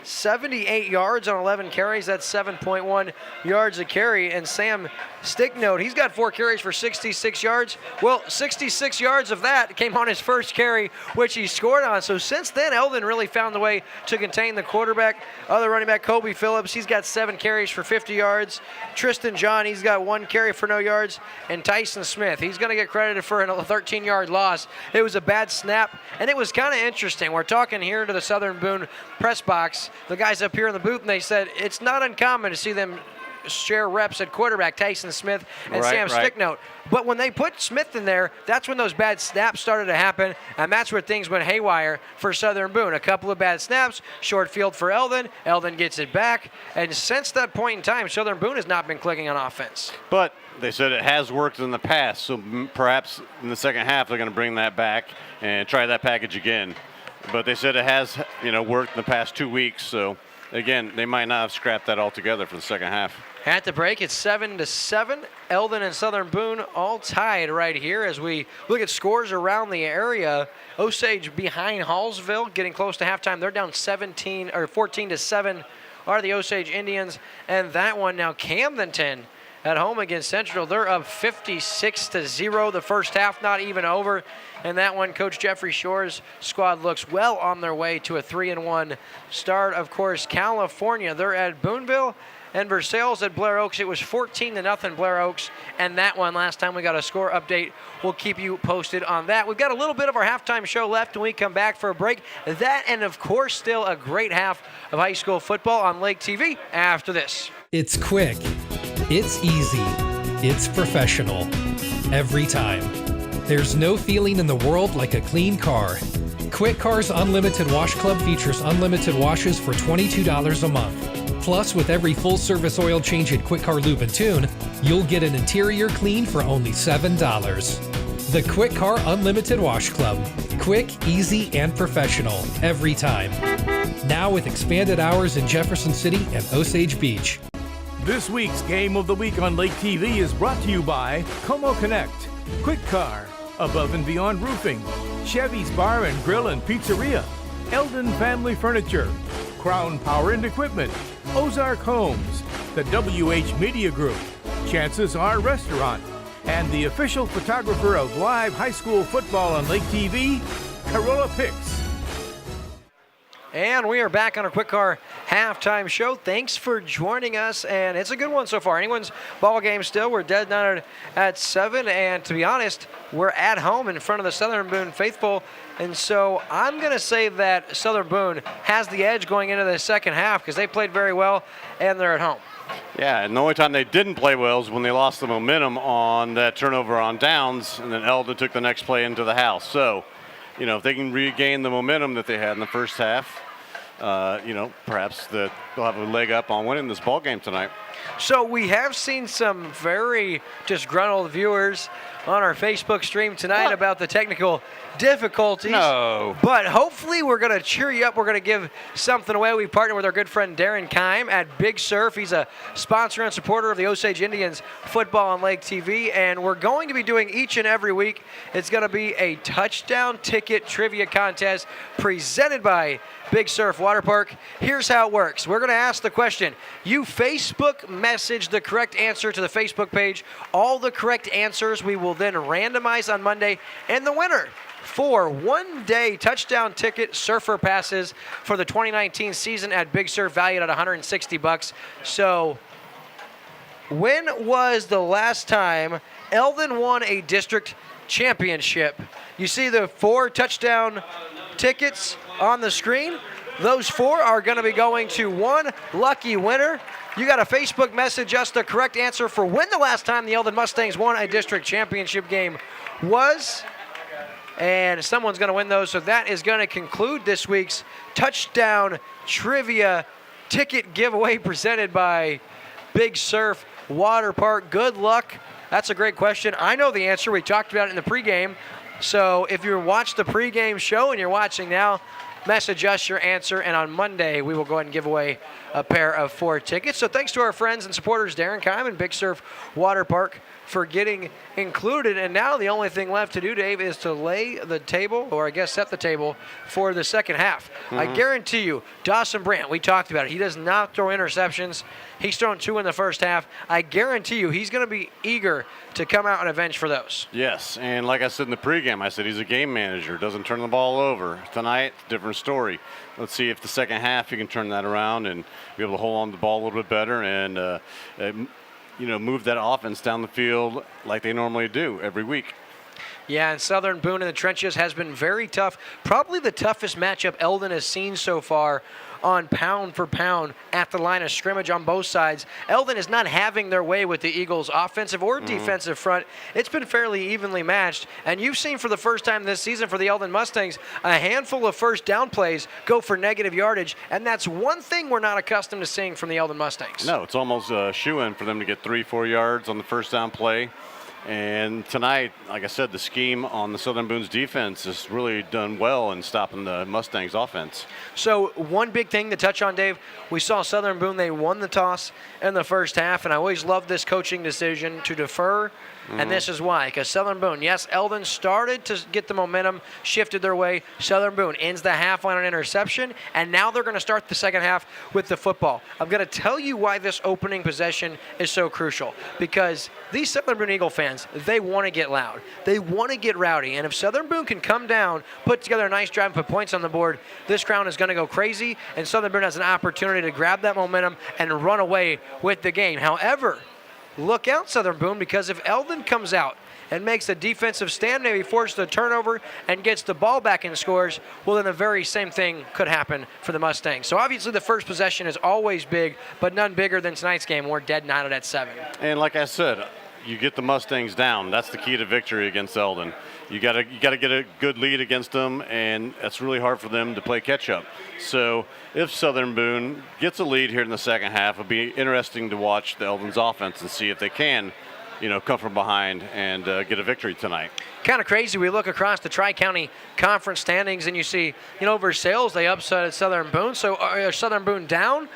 78 yards on 11 carries. That's 7.1 yards a carry. And Sam Sticknote, he's got 4 carries for 66 yards. Well, 66 yards of that came on his first carry, which he scored on. So since then, Eldon really found the way to contain the quarterback. Other running back, Kobe Phillips, he's got 7 carries for 50 yards. Tristan John, he's got 1 carry for no yards. And Tyson Smith, he's going to get credited for a 13-yard loss. It was a bad snap, and it was kind of interesting. We're talking here to the Southern Boone press box. The guys up here in the booth, and they said it's not uncommon to see them share reps at quarterback, Tyson Smith and Sam Sticknote. But when they put Smith in there, that's when those bad snaps started to happen, and that's where things went haywire for Southern Boone. A couple of bad snaps, short field for Eldon. Eldon gets it back, and since that point in time, Southern Boone has not been clicking on offense. But they said it has worked in the past, so perhaps in the second half they're going to bring that back and try that package again. But they said it has, worked in the past 2 weeks, so again, they might not have scrapped that altogether for the second half. At the break, it's 7-7. Eldon and Southern Boone all tied right here as we look at scores around the area. Osage behind Hallsville, getting close to halftime. They're down 14-7 are the Osage Indians. And that one now, Camdenton at home against Central. They're up 56-0. The first half not even over. And that one, Coach Jeffrey Shore's squad looks well on their way to a 3-1 start. Of course, California, they're at Booneville. And Versailles at Blair Oaks, it was 14-0 Blair Oaks. And that one, last time we got a score update, we'll keep you posted on that. We've got a little bit of our halftime show left when we come back for a break. That and, of course, still a great half of high school football on Lake TV after this. It's quick. It's easy. It's professional. Every time. There's no feeling in the world like a clean car. Quick Car's Unlimited Wash Club features unlimited washes for $22 a month. Plus, with every full-service oil change at Quick Car Lube and Tune, you'll get an interior clean for only $7. The Quick Car Unlimited Wash Club. Quick, easy, and professional. Every time. Now with expanded hours in Jefferson City and Osage Beach. This week's Game of the Week on Lake TV is brought to you by Como Connect, Quick Car, Above and Beyond Roofing, Chevy's Bar and Grill and Pizzeria, Eldon Family Furniture, Crown Power and Equipment, Ozark Homes, the WH Media Group, Chances Are Restaurant, and the official photographer of live high school football on Lake TV, Carolla Picks. And we are back on our Quick Car halftime show. Thanks for joining us, and it's a good one so far. Anyone's ball game still. We're dead down at 7, and to be honest, we're at home in front of the Southern Boone faithful. And so I'm going to say that Southern Boone has the edge going into the second half because they played very well, and they're at home. Yeah, and the only time they didn't play well is when they lost the momentum on that turnover on downs, and then Eldon took the next play into the house. So, if they can regain the momentum that they had in the first half, perhaps they'll have a leg up on winning this ball game tonight. So we have seen some very disgruntled viewers on our Facebook stream tonight about the technical difficulties. No. But hopefully we're going to cheer you up. We're going to give something away. We partnered with our good friend Darren Kime at Big Surf. He's a sponsor and supporter of the Osage Indians football on Lake TV. And we're going to be doing each and every week. It's going to be a touchdown ticket trivia contest presented by Big Surf Water Park. Here's how it works. We're going to ask the question. You Facebook message the correct answer to the Facebook page. All the correct answers we will then randomize on Monday. And the winner for one-day touchdown ticket surfer passes for the 2019 season at Big Surf, valued at $160. So when was the last time Eldon won a district championship? You see the 4 touchdown tickets on the screen. Those 4 are going to be going to one lucky winner. You got to Facebook message us the correct answer for when the last time the Elven Mustangs won a district championship game was. And someone's going to win those. So that is going to conclude this week's touchdown trivia ticket giveaway presented by Big Surf Water Park. Good luck. That's a great question. I know the answer. We talked about it in the pregame. So if you watched the pregame show and you're watching now, message us your answer, and on Monday we will go ahead and give away a pair of 4 tickets. So thanks to our friends and supporters, Darren Kime and Big Surf Water Park, for getting included. And now the only thing left to do, Dave, is to lay the table, or I guess set the table for the second half. I guarantee you, Dawson Brandt, we talked about it, he does not throw interceptions. He's thrown 2 in the first half. I guarantee you he's going to be eager to come out and avenge for those. Yes, and like I said in the pregame, I said he's a game manager, doesn't turn the ball over. Tonight, different story. Let's see if the second half he can turn that around and be able to hold on to the ball a little bit better and move that offense down the field like they normally do every week. Yeah, and Southern Boone in the trenches has been very tough. Probably the toughest matchup Eldon has seen so far on pound for pound at the line of scrimmage on both sides. Eldon is not having their way with the Eagles' offensive or defensive front. It's been fairly evenly matched. And you've seen for the first time this season for the Eldon Mustangs, a handful of first down plays go for negative yardage. And that's one thing we're not accustomed to seeing from the Eldon Mustangs. No, it's almost a shoo-in for them to get 3-4 yards on the first down play. And tonight, like I said, the scheme on the Southern Boone's defense has really done well in stopping the Mustangs' offense. So one big thing to touch on, Dave, we saw Southern Boone, they won the toss in the first half, and I always love this coaching decision to defer. And this is why, because Southern Boone, yes, Eldon started to get the momentum, shifted their way. Southern Boone ends the half on an interception, and now they're going to start the second half with the football. I'm going to tell you why this opening possession is so crucial, because these Southern Boone Eagle fans, they want to get loud. They want to get rowdy, and if Southern Boone can come down, put together a nice drive and put points on the board, this crowd is going to go crazy, and Southern Boone has an opportunity to grab that momentum and run away with the game. However, look out, Southern Boone, because if Eldon comes out and makes a defensive stand, maybe forces a turnover and gets the ball back and scores, well, then the very same thing could happen for the Mustangs. So obviously the first possession is always big, but none bigger than tonight's game. We're dead knotted at 7. And like I said, you get the Mustangs down. That's the key to victory against Eldon. You got to get a good lead against them, and it's really hard for them to play catch-up. So if Southern Boone gets a lead here in the second half, it'll be interesting to watch the Eldon's offense and see if they can, come from behind and get a victory tonight. Kind of crazy. We look across the Tri-County Conference standings, and you see, Versailles, they upset Southern Boone. So are Southern Boone down?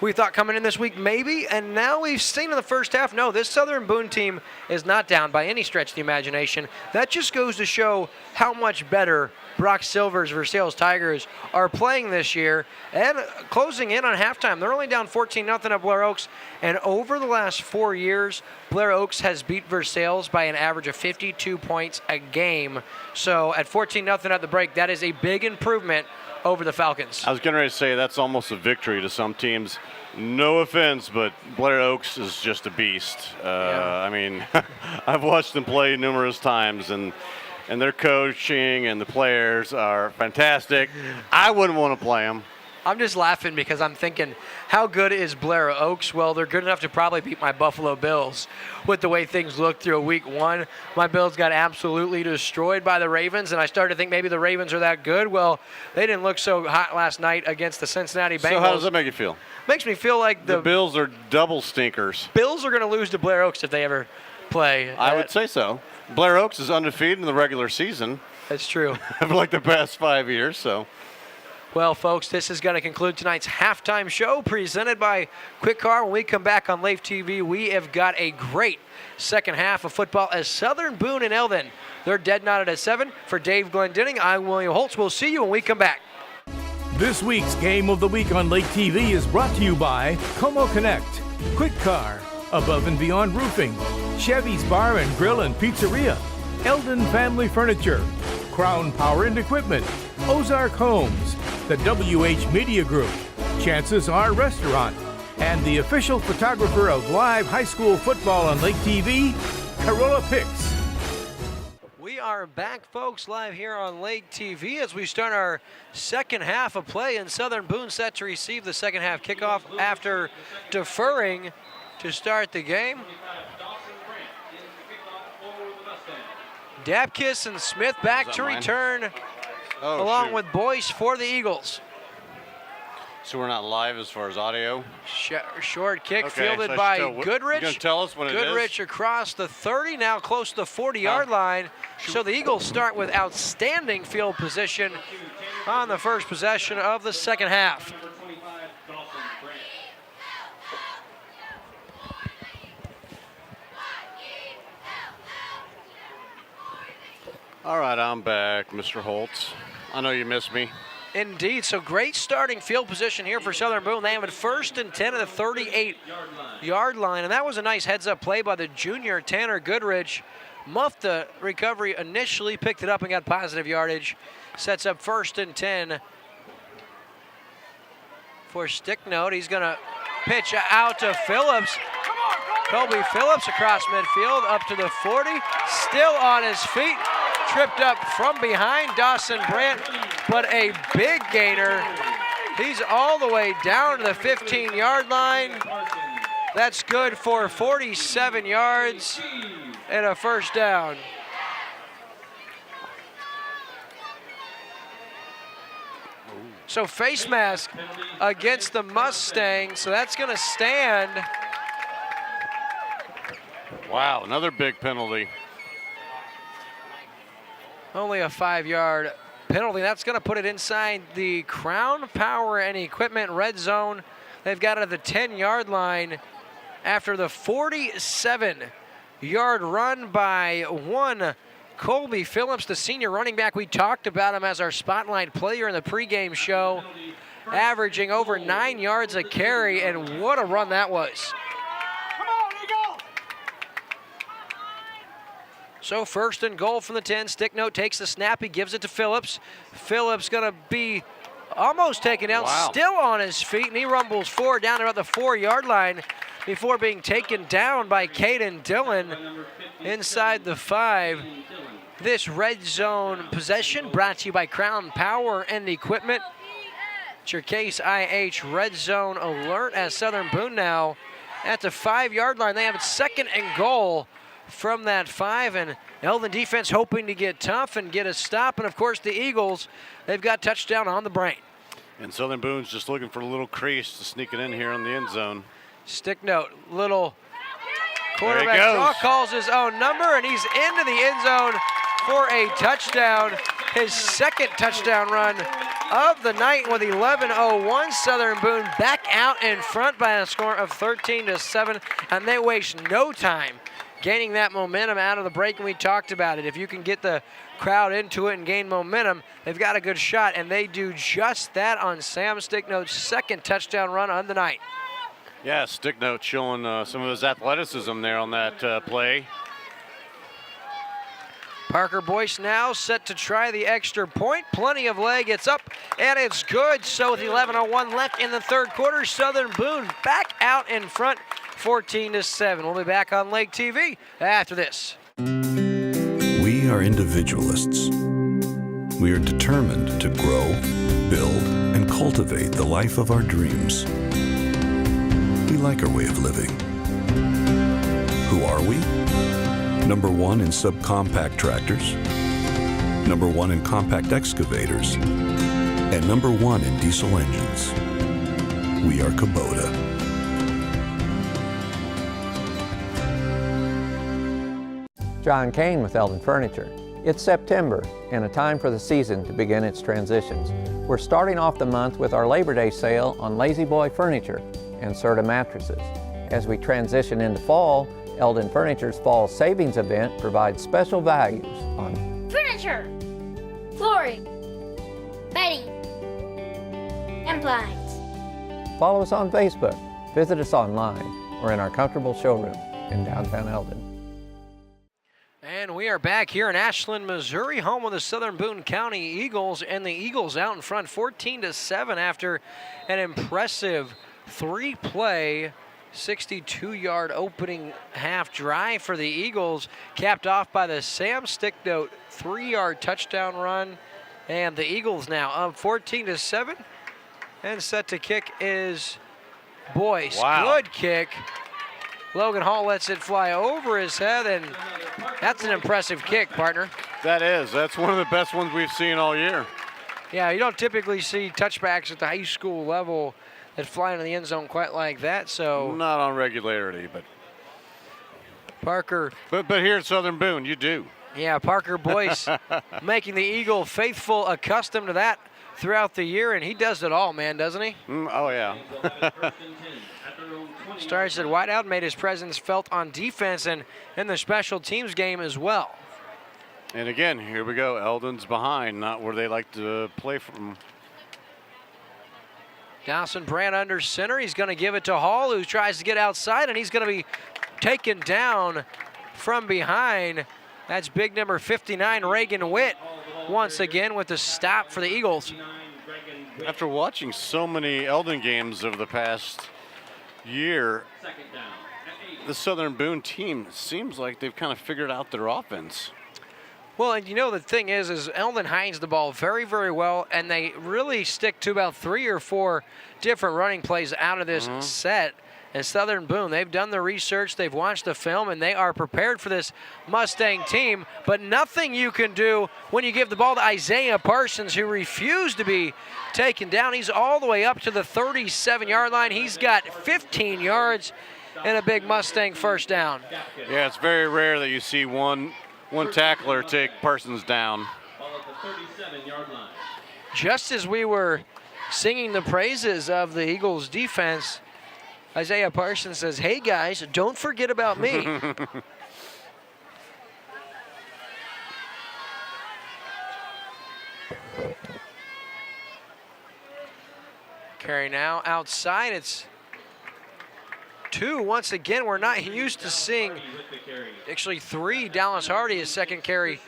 We thought coming in this week, maybe, and now we've seen in the first half, no, this Southern Boone team is not down by any stretch of the imagination. That just goes to show how much better Brock Silver's Versailles Tigers are playing this year. And closing in on halftime, they're only down 14-0 at Blair Oaks. And over the last 4 years, Blair Oaks has beat Versailles by an average of 52 points a game. So at 14-0 at the break, that is a big improvement over the Falcons. I was getting ready to say that's almost a victory to some teams. No offense, but Blair Oaks is just a beast. I mean, I've watched them play numerous times, and their coaching and the players are fantastic. I wouldn't want to play them. I'm just laughing because I'm thinking, how good is Blair Oaks? Well, they're good enough to probably beat my Buffalo Bills with the way things look through week 1. My Bills got absolutely destroyed by the Ravens, and I started to think maybe the Ravens are that good. Well, they didn't look so hot last night against the Cincinnati Bengals. So how does that make you feel? Makes me feel like the Bills are double stinkers. Bills are going to lose to Blair Oaks if they ever play. I would say so. Blair Oaks is undefeated in the regular season. That's true. For like the past 5 years, so. Well, folks, this is going to conclude tonight's halftime show presented by Quick Car. When we come back on Lake TV, we have got a great second half of football as Southern Boone and Eldon. They're dead knotted at 7. For Dave Glendenning, I'm William Holtz. We'll see you when we come back. This week's Game of the Week on Lake TV is brought to you by Como Connect, Quick Car, Above and Beyond Roofing, Chevy's Bar and Grill and Pizzeria, Eldon Family Furniture, Crown Power and Equipment, Ozark Homes, the WH Media Group, Chances Are Restaurant, and the official photographer of live high school football on Lake TV, Carolla Picks. We are back, folks, live here on Lake TV as we start our second half of play, and Southern Boone set to receive the second half kickoff after deferring to start the game. Dapkus and Smith back to return along with Boyce for the Eagles. So we're not live as far as audio? Short kick Okay, fielded so by still, Goodrich. You gonna tell us what it is? Goodrich across the 30, now close to the 40-yard line. So the Eagles start with outstanding field position on the first possession of the second half. All right, I'm back, Mr. Holtz. I know you missed me. Indeed, so great starting field position here for Southern Boone. They have it 1st and 10 at the 38-yard line, and that was a nice heads-up play by the junior Tanner Goodrich. Muffed the recovery initially, picked it up and got positive yardage. Sets up 1st and 10 for Sticknote. He's going to pitch out to Phillips. Colby Phillips across midfield up to the 40, still on his feet. Tripped up from behind Dawson Brandt, but a big gainer. He's all the way down to the 15-yard line. That's good for 47 yards and a first down. So face mask against the Mustangs, so that's going to stand. Wow, another big penalty. Only a 5-yard penalty. That's going to put it inside the Crown Power and Equipment red zone. They've got it at the 10-yard line after the 47-yard run by one Colby Phillips, the senior running back. We talked about him as our spotlight player in the pregame show, averaging over 9 yards a carry, and what a run that was. So 1st and goal from the 10. Sticknote takes the snap. He gives it to Phillips. Phillips going to be almost taken down, still on his feet, and he rumbles forward down about the 4-yard line before being taken down by Caden Dillon inside the 5. This red zone possession brought to you by Crown Power and Equipment. It's your Case IH red zone alert as Southern Boone now at the 5-yard line. They have it 2nd and goal from that 5, and Eldon defense hoping to get tough and get a stop. And of course the Eagles, they've got touchdown on the brain. And Southern Boone's just looking for a little crease to sneak it in here in the end zone. Sticknote, little quarterback draw, calls his own number, and he's into the end zone for a touchdown. His 2nd touchdown run of the night with 11:01. Southern Boone back out in front by a score of 13-7, and they waste no time gaining that momentum out of the break, and we talked about it. If you can get the crowd into it and gain momentum, they've got a good shot, and they do just that on Sam Sticknote's 2nd touchdown run on the night. Yeah, Sticknote showing some of his athleticism there on that play. Parker Boyce now set to try the extra point. Plenty of leg. It's up, and it's good. So with 11:01 left in the 3rd quarter, Southern Boone back out in front, 14-7. We'll be back on Lake TV after this. We are individualists. We are determined to grow, build, and cultivate the life of our dreams. We like our way of living. Who are we? Number 1 in subcompact tractors, number 1 in compact excavators, and number 1 in diesel engines. We are Kubota. John Kane with Eldon Furniture. It's September and a time for the season to begin its transitions. We're starting off the month with our Labor Day sale on Lazy Boy furniture and Serta mattresses. As we transition into fall, Eldon Furniture's Fall Savings event provides special values on Furniture, flooring, bedding, and blinds. Follow us on Facebook, visit us online, or in our comfortable showroom in downtown Eldon. And we are back here in Ashland, Missouri, home of the Southern Boone County Eagles, and the Eagles out in front 14-7 after an impressive 3-play 62-yard opening half drive for the Eagles, capped off by the Sam Sticknote 3-yard touchdown run. And the Eagles now up 14-7, and set to kick is Boyce. Wow. Good kick. Logan Hall lets it fly over his head, and that's an impressive kick, partner. That is. That's one of the best ones we've seen all year. Yeah, you don't typically see touchbacks at the high school level that fly into the end zone quite like that. So not on regularity, but Parker. But here at Southern Boone, you do. Yeah, Parker Boyce making the Eagle faithful accustomed to that throughout the year, and he does it all, man, doesn't he? Oh, yeah. Starts at wideout, made his presence felt on defense and in the special teams game as well. And again, here we go. Eldon's behind, not where they like to play from. Dawson Brandt under center. He's going to give it to Hall, who tries to get outside, and he's going to be taken down from behind. That's big number 59, Reagan Witt, once again with the stop for the Eagles. After watching so many Eldon games over the past year, the Southern Boone team seems like they've kind of figured out their offense. Well, and you know, the thing is Eldon hides the ball very, very well, and they really stick to about 3 or 4 different running plays out of this set. And Southern Boone, they've done the research, they've watched the film, and they are prepared for this Mustang team. But nothing you can do when you give the ball to Isiah Parsons, who refused to be taken down. He's all the way up to the 37-yard line. He's got 15 yards and a big Mustang first down. Yeah, it's very rare that you see one tackler take Parsons down. Just as we were singing the praises of the Eagles' defense, Isiah Parsons says, "Hey guys, don't forget about me." Carry now outside. It's 2. Once again, we're not used to seeing actually 3. Dallas Hardy, his second carry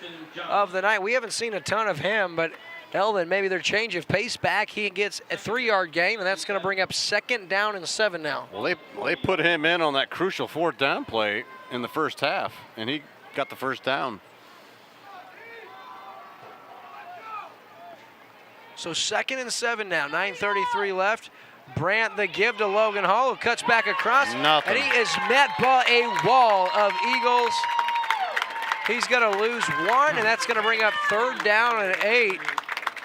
of the night. We haven't seen a ton of him, but Eldon, maybe their change of pace back. He gets a 3-yard gain, and that's going to bring up 2nd down and 7 now. Well, they put him in on that crucial 4th down play in the first half, and he got the first down. So 2nd and 7 now, 9:33 left. Brandt the give to Logan Hall, who cuts back across. Nothing. And he is met by a wall of Eagles. He's going to lose 1, and that's going to bring up 3rd down and 8.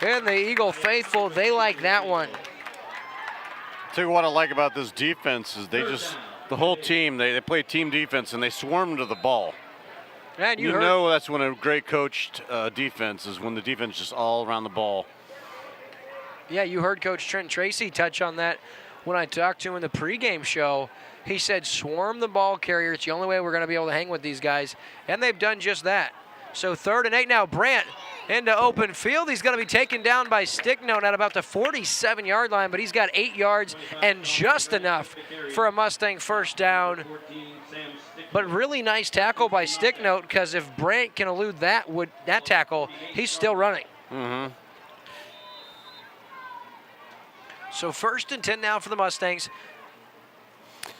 And the Eagle faithful, they like that one. Tell you what I like about this defense is the whole team, they play team defense and they swarm to the ball. And you know that's when a great coached defense is, when the defense is just all around the ball. Yeah, you heard Coach Trent Tracy touch on that when I talked to him in the pregame show. He said, swarm the ball carrier. It's the only way we're going to be able to hang with these guys. And they've done just that. So 3rd and 8 now. Brandt into open field. He's going to be taken down by Sticknote at about the 47-yard line, but he's got 8 yards and just enough for a Mustang first down. But really nice tackle by Sticknote, because if Brandt can elude that tackle, he's still running. So 1st and 10 now for the Mustangs.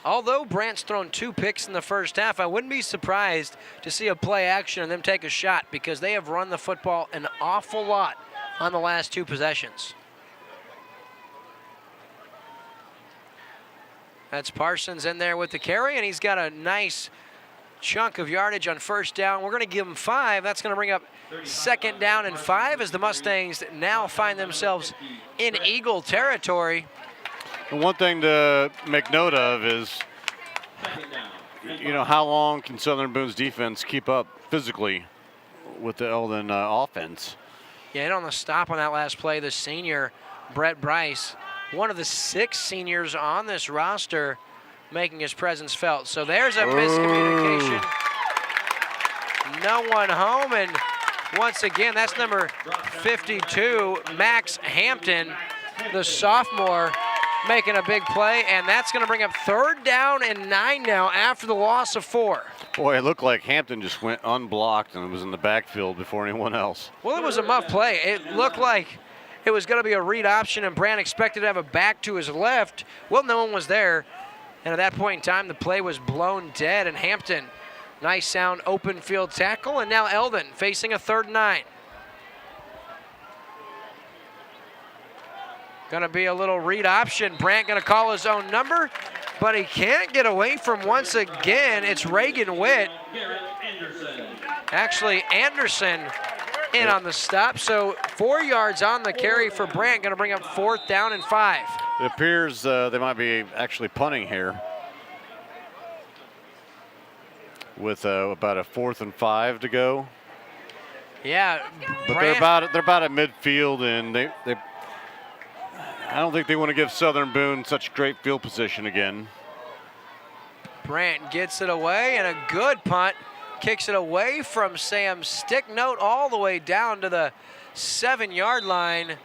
Although Brandt's thrown 2 picks in the first half, I wouldn't be surprised to see a play action and them take a shot, because they have run the football an awful lot on the last 2 possessions. That's Parsons in there with the carry, and he's got a nice chunk of yardage on first down. We're going to give him 5. That's going to bring up 2nd down and 5 as the Mustangs now find themselves in Eagle territory. And one thing to make note of is, how long can Southern Boone's defense keep up physically with the Eldon offense? Yeah, and on the stop on that last play, the senior, Brett Bryce, one of the 6 seniors on this roster, making his presence felt. So there's a miscommunication. No one home, and once again, that's number 52, Max Hampton, the sophomore, making a big play, and that's going to bring up 3rd down and 9 now after the loss of 4. Boy, it looked like Hampton just went unblocked and was in the backfield before anyone else. Well, it was a muff play. It looked like it was going to be a read option, and Brandt expected to have a back to his left. Well, no one was there, and at that point in time, the play was blown dead, and Hampton, nice sound open field tackle, and now Eldon facing a 3rd and 9. Gonna be a little read option. Brandt gonna call his own number, but he can't get away from, once again, it's Reagan Witt. Actually, Anderson in on the stop, so 4 yards on the carry for Brandt, gonna bring up 4th down and 5. It appears they might be actually punting here with about a 4th and 5 to go. Yeah, but they're about at midfield, and they I don't think they want to give Southern Boone such great field position again. Brandt gets it away, and a good punt. Kicks it away from Sam Sticknote all the way down to the 7-yard line.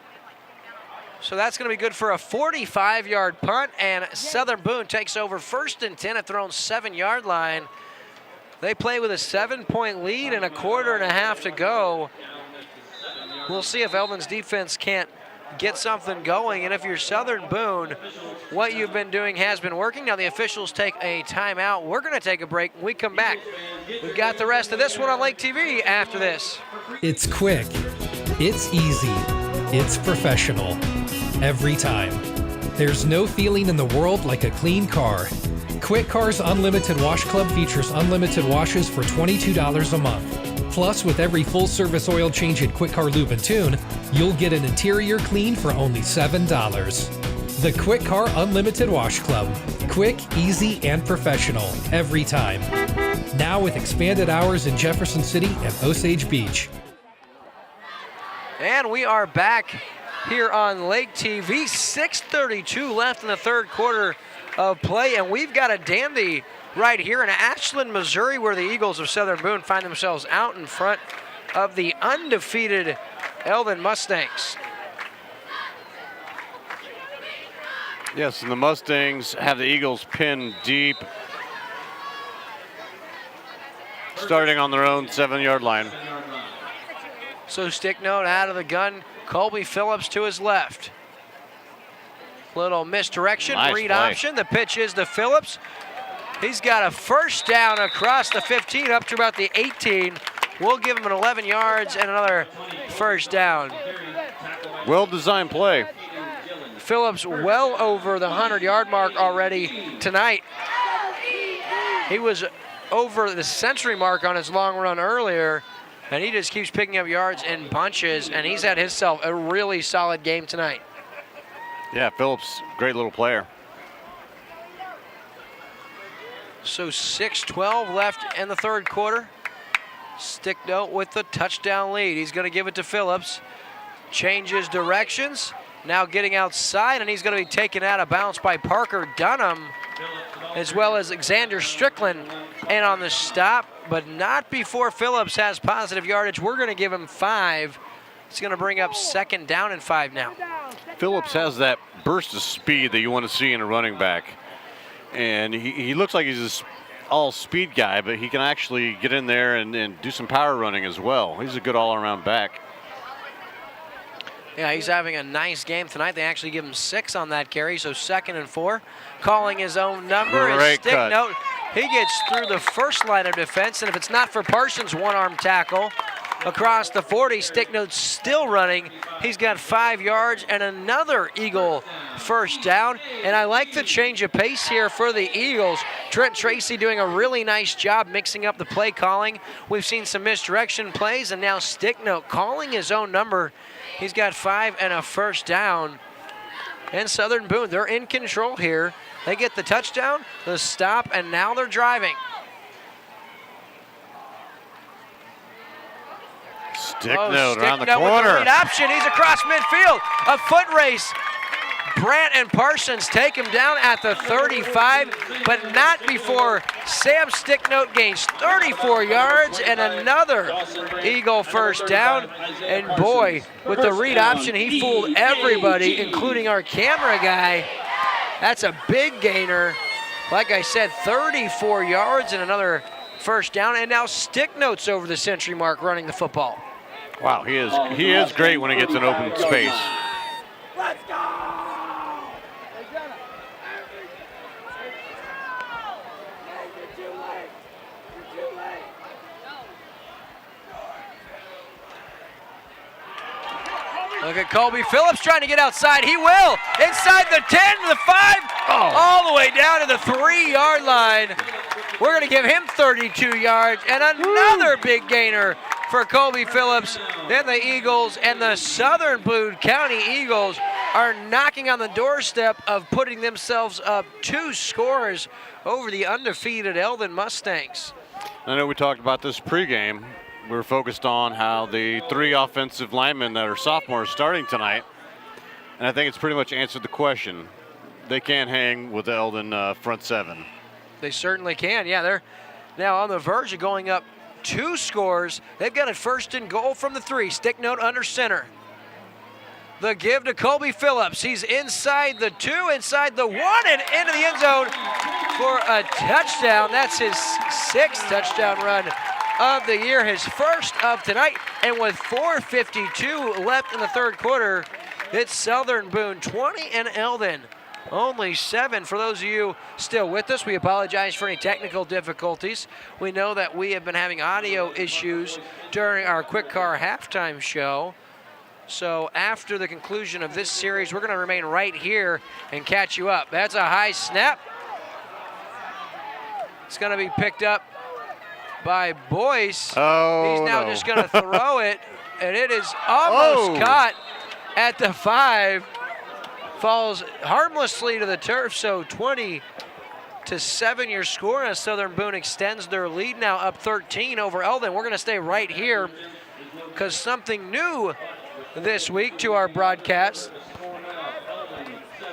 So that's going to be good for a 45-yard punt, and Southern Boone takes over 1st and 10 at their own 7-yard line. They play with a 7-point lead and a 1/4 to go. We'll see if Eldon's defense can't get something going, and if you're Southern Boone, what you've been doing has been working. Now the officials take a timeout. We're going to take a break. When we come back, we've got the rest of this one on Lake TV after this. It's quick, it's easy, it's professional. Every time. There's no feeling in the world like a clean car. Quick Car's Unlimited Wash Club features unlimited washes for $22 a month. Plus, with every full-service oil change at Quick Car Lube and Tune, you'll get an interior clean for only $7. The Quick Car Unlimited Wash Club. Quick, easy, and professional. Every time. Now with expanded hours in Jefferson City and Osage Beach. And we are back here on Lake TV. 6:32 left in the 3rd quarter of play, and we've got a dandy right here in Ashland, Missouri, where the Eagles of Southern Boone find themselves out in front of the undefeated Elven Mustangs. Yes, and the Mustangs have the Eagles pinned deep, starting on their own 7-yard line. So Sticknote out of the gun. Colby Phillips to his left. Little misdirection, nice read play. option. The pitch is to Phillips. He's got a 1st down across the 15 up to about the 18. We'll give him an 11 yards and another 1st down. Well-designed play. Phillips well over the 100-yard mark already tonight. He was over the century mark on his long run earlier, and he just keeps picking up yards in bunches, and he's had himself a really solid game tonight. Yeah, Phillips, great little player. So 6:12 left in the 3rd quarter. Sticknote with the touchdown lead. He's going to give it to Phillips. Changes directions. Now getting outside, and he's going to be taken out of bounds by Parker Dunham, as well as Xander Strickland. And on the stop, but not before Phillips has positive yardage. We're going to give him 5. It's going to bring up 2nd down and 5 now. Phillips has that burst of speed that you want to see in a running back. And he looks like he's an all-speed guy, but he can actually get in there and do some power running as well. He's a good all-around back. Yeah, he's having a nice game tonight. They actually give him 6 on that carry, so 2nd and 4. Calling his own number is Sticknote. He gets through the first line of defense, and if it's not for Parsons' one-arm tackle, across the 40. Sticknote's still running. He's got 5 yards and another Eagle first down. And I like the change of pace here for the Eagles. Trent Tracy doing a really nice job mixing up the play calling. We've seen some misdirection plays, and now Sticknote calling his own number. He's got 5 and a first down. And Southern Boone, they're in control here. They get the touchdown, the stop, and now they're driving. Sticknote around the Sticknote with corner. the lead option. He's across midfield. A foot race. Brandt and Parsons take him down at the 35, but not before Sam Sticknote gains 34 yards and another Eagle first down. And boy, with the read option, he fooled everybody, including our camera guy. That's a big gainer. Like I said, 34 yards and another first down. And now Sticknote's over the century mark running the football. Wow, he is great when he gets an open space. Let's go! Look at Colby Phillips trying to get outside. He will. Inside the 10 to the 5, all the way down to the 3-yard line. We're going to give him 32 yards and another big gainer for Colby Phillips. Then the Eagles and the Southern Boone County Eagles are knocking on the doorstep of putting themselves up 2 scores over the undefeated Elven Mustangs. I know we talked about this pregame. We were focused on how the 3 offensive linemen that are sophomores starting tonight, and I think it's pretty much answered the question. They can't hang with the Eldon front 7. They certainly can. Yeah, they're now on the verge of going up 2 scores. They've got it first and goal from the 3. Sticknote under center. The give to Colby Phillips. He's inside the 2, inside the 1, and into the end zone for a touchdown. That's his 6th touchdown run of the year, his first of tonight. And with 4:52 left in the third quarter, it's Southern Boone 20 and Eldon only 7. For those of you still with us, we apologize for any technical difficulties. We know that we have been having audio issues during our Quick Car halftime show. So after the conclusion of this series, we're going to remain right here and catch you up. That's a high snap. It's going to be picked up by Boyce. Oh, he's now no. just going to throw it, and it is almost caught at the 5. Falls harmlessly to the turf, so 20-7 your score as Southern Boone extends their lead now up 13 over Eldon. We're going to stay right here because something new this week to our broadcast.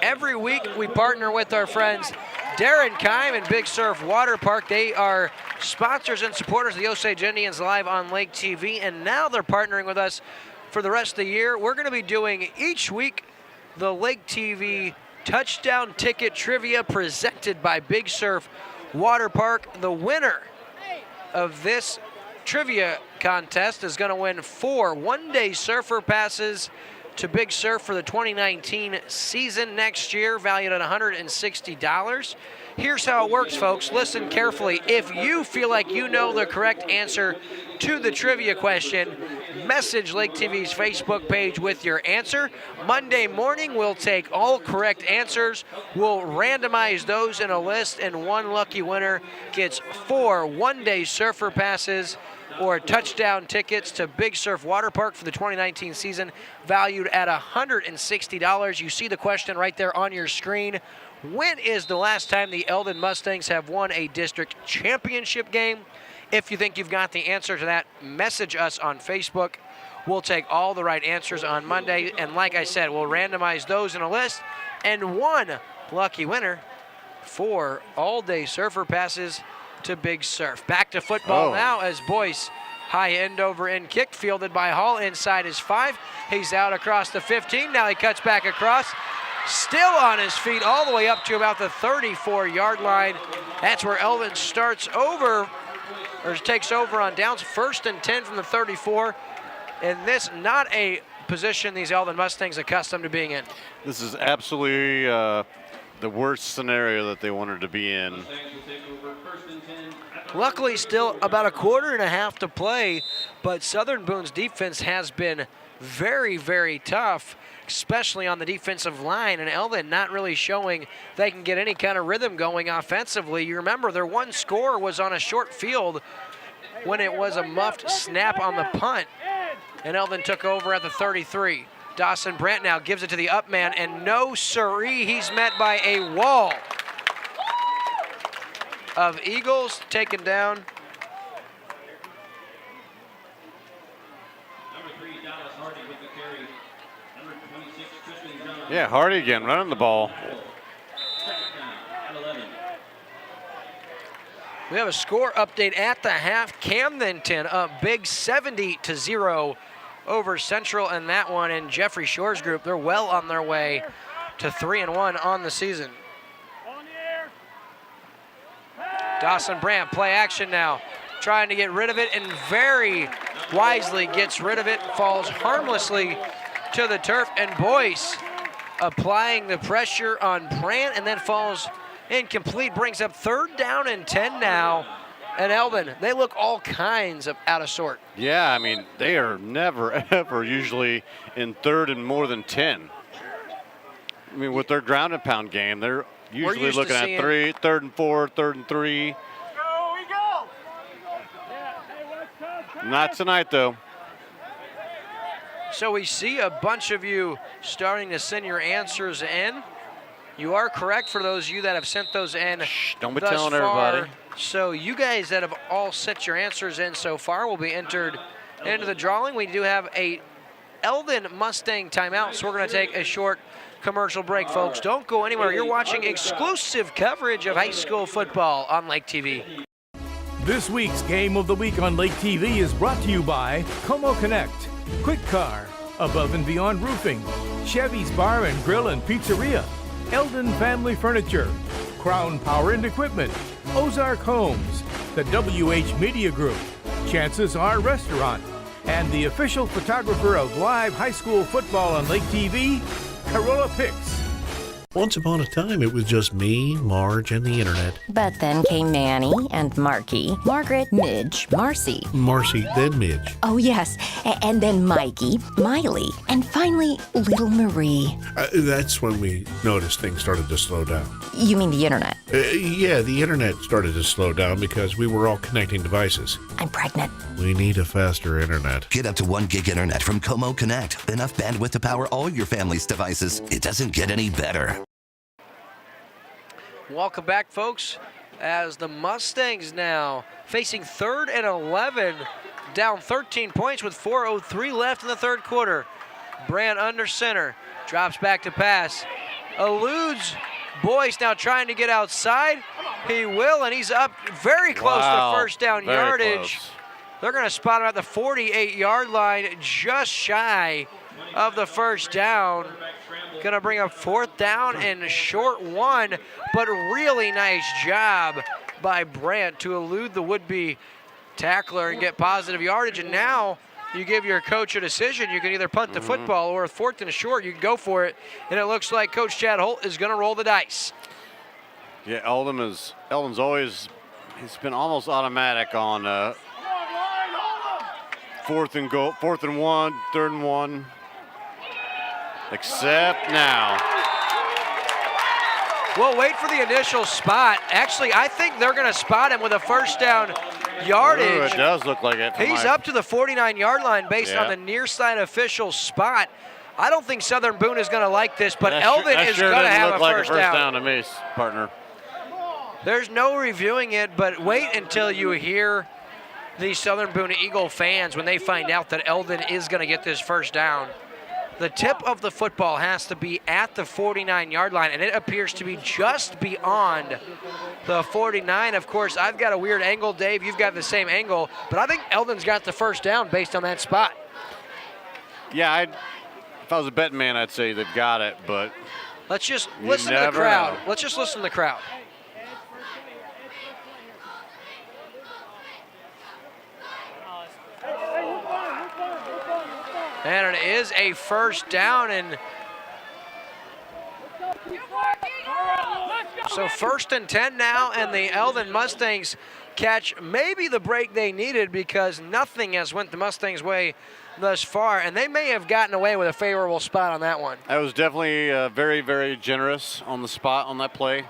Every week we partner with our friends Darren Kime and Big Surf Water Park. They are sponsors and supporters of the Osage Indians live on Lake TV, and now they're partnering with us for the rest of the year. We're going to be doing each week the Lake TV touchdown ticket trivia presented by Big Surf Water Park. The winner of this trivia contest is going to win 4 one-day surfer passes to Big Surf for the 2019 season next year, valued at $160. Here's how it works, folks. Listen carefully. If you feel like you know the correct answer to the trivia question, message Lake TV's Facebook page with your answer. Monday morning, we'll take all correct answers. We'll randomize those in a list, and one lucky winner gets 4 one-day surfer passes or touchdown tickets to Big Surf Water Park for the 2019 season, valued at $160. You see the question right there on your screen. When is the last time the Elven Mustangs have won a district championship game? If you think you've got the answer to that, message us on Facebook. We'll take all the right answers on Monday, and like I said, we'll randomize those in a list, and one lucky winner for all-day surfer passes to Big Surf. Back to football now as Boyce, high end over end kick, fielded by Hall inside his 5. He's out across the 15. Now he cuts back across. Still on his feet all the way up to about the 34-yard line. That's where Eldon starts over, or takes over on downs. 1st and 10 from the 34. And this not a position these Elven Mustangs accustomed to being in. This is absolutely the worst scenario that they wanted to be in. Luckily, still about a quarter and a half to play, but Southern Boone's defense has been very, very tough, especially on the defensive line, and Eldon not really showing they can get any kind of rhythm going offensively. You remember their one score was on a short field when it was a muffed snap on the punt, and Eldon took over at the 33. Dawson Brandt now gives it to the up man, and no siree, he's met by a wall of Eagles taken down. Yeah, Hardy again, running the ball. We have a score update at the half. Camdenton up big 70-0 over Central in that one, and Jeffrey Shore's group, they're well on their way to 3-1 on the season. Dawson Brandt, play action now, trying to get rid of it, and very wisely gets rid of it, falls harmlessly to the turf, and Boyce applying the pressure on Brandt, and then falls incomplete, brings up 3rd down and 10 now. And Eldon, they look all kinds of out of sort. Yeah, I mean, they are never, ever usually in 3rd and more than 10. I mean, with their ground and pound game, they're usually looking at 3rd and 4, 3rd and 3. Not tonight, though. So we see a bunch of you starting to send your answers in. You are correct for those of you that have sent those in. Don't be thus telling far. everybody. So you guys that have all sent your answers in so far will be entered into the drawing. We do have a Elven Mustang timeout, so we're going to take a short commercial break, folks. Don't go anywhere. You're watching exclusive coverage of high school football on Lake TV. This week's Game of the Week on Lake TV is brought to you by Como Connect, Quick Car, Above and Beyond Roofing, Chevy's Bar and Grill and Pizzeria, Eldon Family Furniture, Crown Power and Equipment, Ozark Homes, the WH Media Group, Chances Are Restaurant, and the official photographer of live high school football on Lake TV, Corolla Pics. Once upon a time, it was just me, Marge, and the internet. But then came Manny and Marky, Margaret, Midge, Marcy. Marcy, then Midge. Oh, yes. And then Mikey, Miley, and finally, little Marie. That's when we noticed things started to slow down. You mean the internet? Yeah, the internet started to slow down because we were all connecting devices. I'm pregnant. We need a faster internet. Get up to 1 gig internet from Como Connect. Enough bandwidth to power all your family's devices. It doesn't get any better. Welcome back, folks, as the Mustangs now facing 3rd and 11, down 13 points with 4:03 left in the 3rd quarter. Brandt under center, drops back to pass, eludes Boyce, now trying to get outside. He will, and he's up very close to first down yardage. Close. They're going to spot him at the 48-yard line, just shy of the first down. Going to bring up 4th down and short 1, but really nice job by Brandt to elude the would-be tackler and get positive yardage. And now you give your coach a decision. You can either punt the football, or 4th and short, you can go for it. And it looks like Coach Chad Holt is going to roll the dice. Yeah, Eldon's always, he's been almost automatic on 4th and 1, 3rd and 1. Except now. We'll wait for the initial spot. Actually, I think they're going to spot him with a first down yardage. Ooh, it does look like it. He's up to the 49-yard line based on the near side official spot. I don't think Southern Boone is going to like this, but Eldon is going to have a first down. To me, partner. There's no reviewing it, but wait until you hear the Southern Boone Eagle fans when they find out that Eldon is going to get this first down. The tip of the football has to be at the 49-yard line, and it appears to be just beyond the 49. Of course, I've got a weird angle, Dave. You've got the same angle, but I think Eldon's got the first down based on that spot. Yeah, if I was a betting man, I'd say they've got it, but let's just listen to the crowd. Let's just listen to the crowd. And it is a first down, and so 1st and 10 now, and the Elven Mustangs catch, maybe the break they needed, because nothing has went the Mustangs' way thus far, and they may have gotten away with a favorable spot on that one. That was definitely very, very generous on the spot on that play.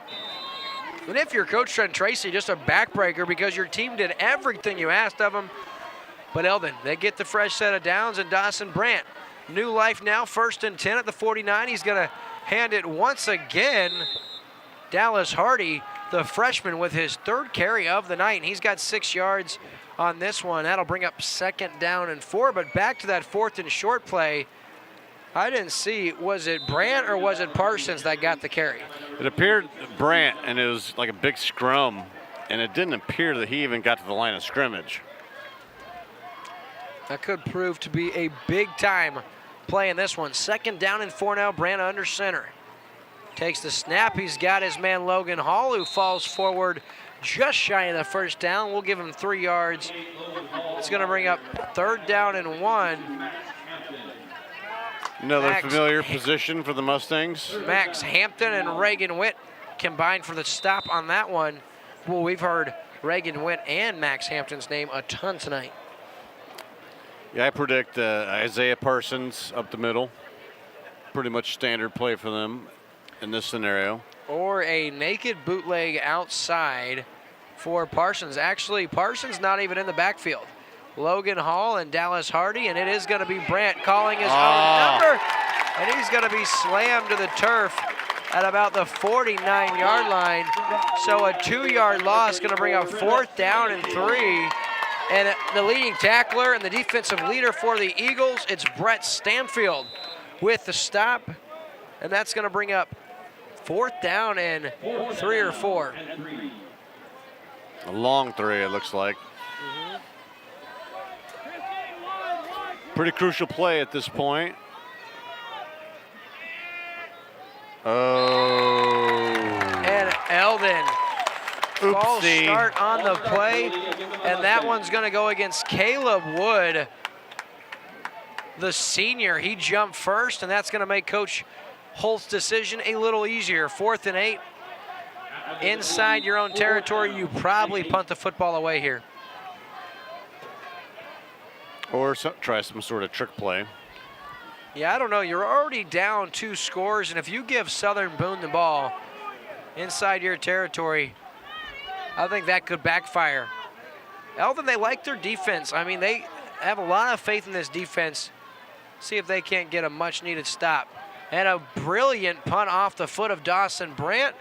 And if you're Coach Trent Tracy, just a backbreaker because your team did everything you asked of them. But Eldon, they get the fresh set of downs, and Dawson Brandt, new life now, 1st and 10 at the 49. He's going to hand it once again. Dallas Hardy, the freshman, with his 3rd carry of the night, and he's got 6 yards on this one. That'll bring up 2nd down and 4, but back to that 4th and short play. I didn't see, was it Brandt or was it Parsons that got the carry? It appeared Brandt, and it was like a big scrum, and it didn't appear that he even got to the line of scrimmage. That could prove to be a big-time play in this one. 2nd down and 4 now, Brandt under center. Takes the snap, he's got his man Logan Hall, who falls forward just shy of the 1st down. We'll give him 3 yards. It's gonna bring up 3rd down and 1. Another familiar position for the Mustangs. Max Hampton and Reagan Witt combined for the stop on that one. Well, we've heard Reagan Witt and Max Hampton's name a ton tonight. Yeah, I predict Isiah Parsons up the middle. Pretty much standard play for them in this scenario. Or a naked bootleg outside for Parsons. Actually, Parsons not even in the backfield. Logan Hall and Dallas Hardy, and it is going to be Brandt calling his own number, and he's going to be slammed to the turf at about the 49-yard line. So a 2-yard loss, going to bring up 4th down and 3. And the leading tackler and the defensive leader for the Eagles, it's Brett Stanfield with the stop, and that's going to bring up 4th down and 3 or 4. A long 3, it looks like. Pretty crucial play at this point. Oh. And Eldon. False start on the play, and that one's going to go against Caleb Wood, the senior. He jumped first, and that's going to make Coach Holt's decision a little easier. 4th and 8. Inside your own territory, you probably punt the football away here. Or try some sort of trick play. Yeah, I don't know. You're already down 2 scores, and if you give Southern Boone the ball inside your territory, I think that could backfire. Eldon, they like their defense. I mean, they have a lot of faith in this defense. See if they can't get a much-needed stop. And a brilliant punt off the foot of Dawson Brandt.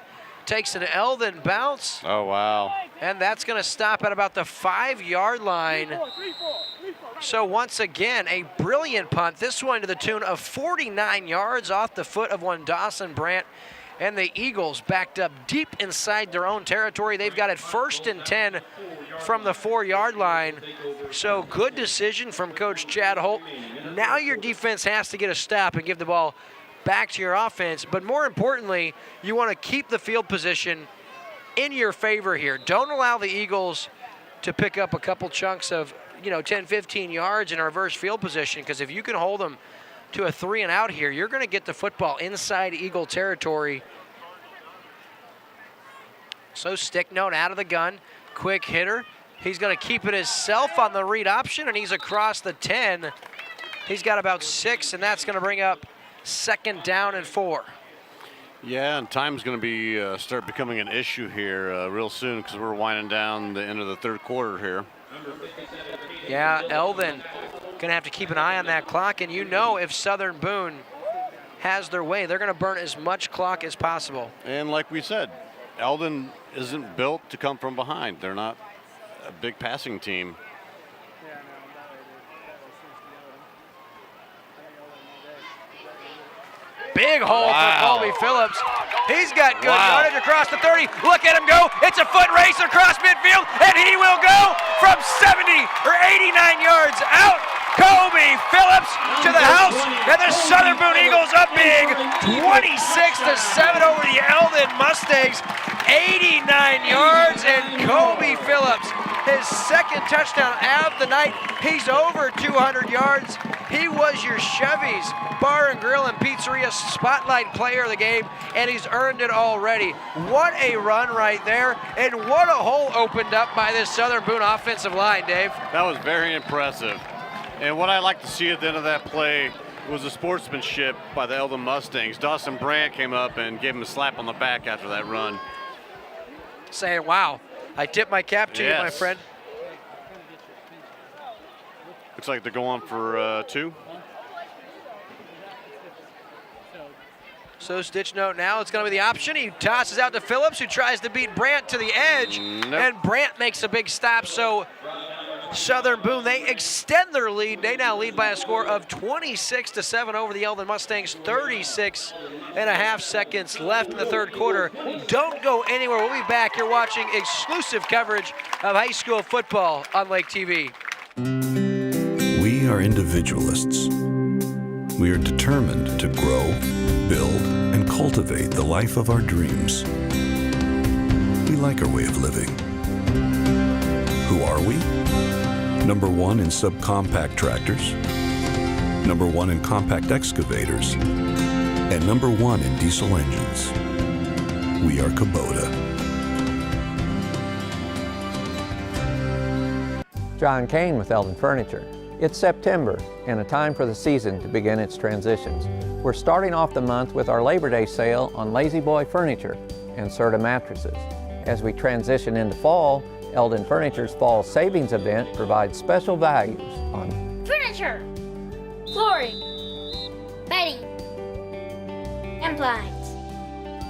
Takes an Eldon bounce. Oh, wow. And that's going to stop at about the 5-yard line. So once again, a brilliant punt. This one to the tune of 49 yards off the foot of one Dawson Brandt. And the Eagles backed up deep inside their own territory. They've got it 1st and 10 from the 4-yard line. So good decision from Coach Chad Holt. Now your defense has to get a stop and give the ball back to your offense. But more importantly, you want to keep the field position in your favor here. Don't allow the Eagles to pick up a couple chunks of 10, 15 yards in a reverse field position, because if you can hold them to a 3 and out here, you're going to get the football inside Eagle territory. So stick note out of the gun, quick hitter. He's going to keep it himself on the read option, and he's across the 10. He's got about 6, and that's going to bring up 2nd down and 4. Yeah, and time's going to be start becoming an issue here real soon, because we're winding down the end of the 3rd quarter here. Yeah, Eldon going to have to keep an eye on that clock, and if Southern Boone has their way, they're going to burn as much clock as possible. And like we said, Eldon isn't built to come from behind. They're not a big passing team. Big hole for Colby Phillips. He's got good yardage across the 30. Look at him go. It's a foot race across midfield, and he will go from 70 or 89 yards out. Colby Phillips to the house, and the Southern Boone Eagles up big, 26-7 over the Elven Mustangs. 89 yards, and Colby Phillips, his 2nd touchdown of the night. He's over 200 yards. He was your Chevy's Bar and Grill and Pizzeria Spotlight Player of the game, and he's earned it already. What a run right there, and what a hole opened up by this Southern Boone offensive line, Dave. That was very impressive. And what I like to see at the end of that play was the sportsmanship by the Elven Mustangs. Dawson Brandt came up and gave him a slap on the back after that run. Saying, wow, I tip my cap to you, my friend. Looks like they're going for 2. So stitch note now, it's going to be the option. He tosses out to Phillips, who tries to beat Brandt to the edge. And Brandt makes a big stop, so Southern Boone, they extend their lead. They now lead by a score of 26-7 over the Elven Mustangs. 36.5 seconds left in the third quarter. Don't go anywhere. We'll be back. You're watching exclusive coverage of high school football on Lake TV. We are individualists. We are determined to grow, build, and cultivate the life of our dreams. We like our way of living. Who are we? Number 1 in subcompact tractors, number 1 in compact excavators, and number 1 in diesel engines. We are Kubota. John Kane with Eldon Furniture. It's September and a time for the season to begin its transitions. We're starting off the month with our Labor Day sale on Lazy Boy furniture and Serta mattresses. As we transition into fall, Eldon Furniture's Fall Savings event provides special values on furniture, flooring, bedding, and blinds.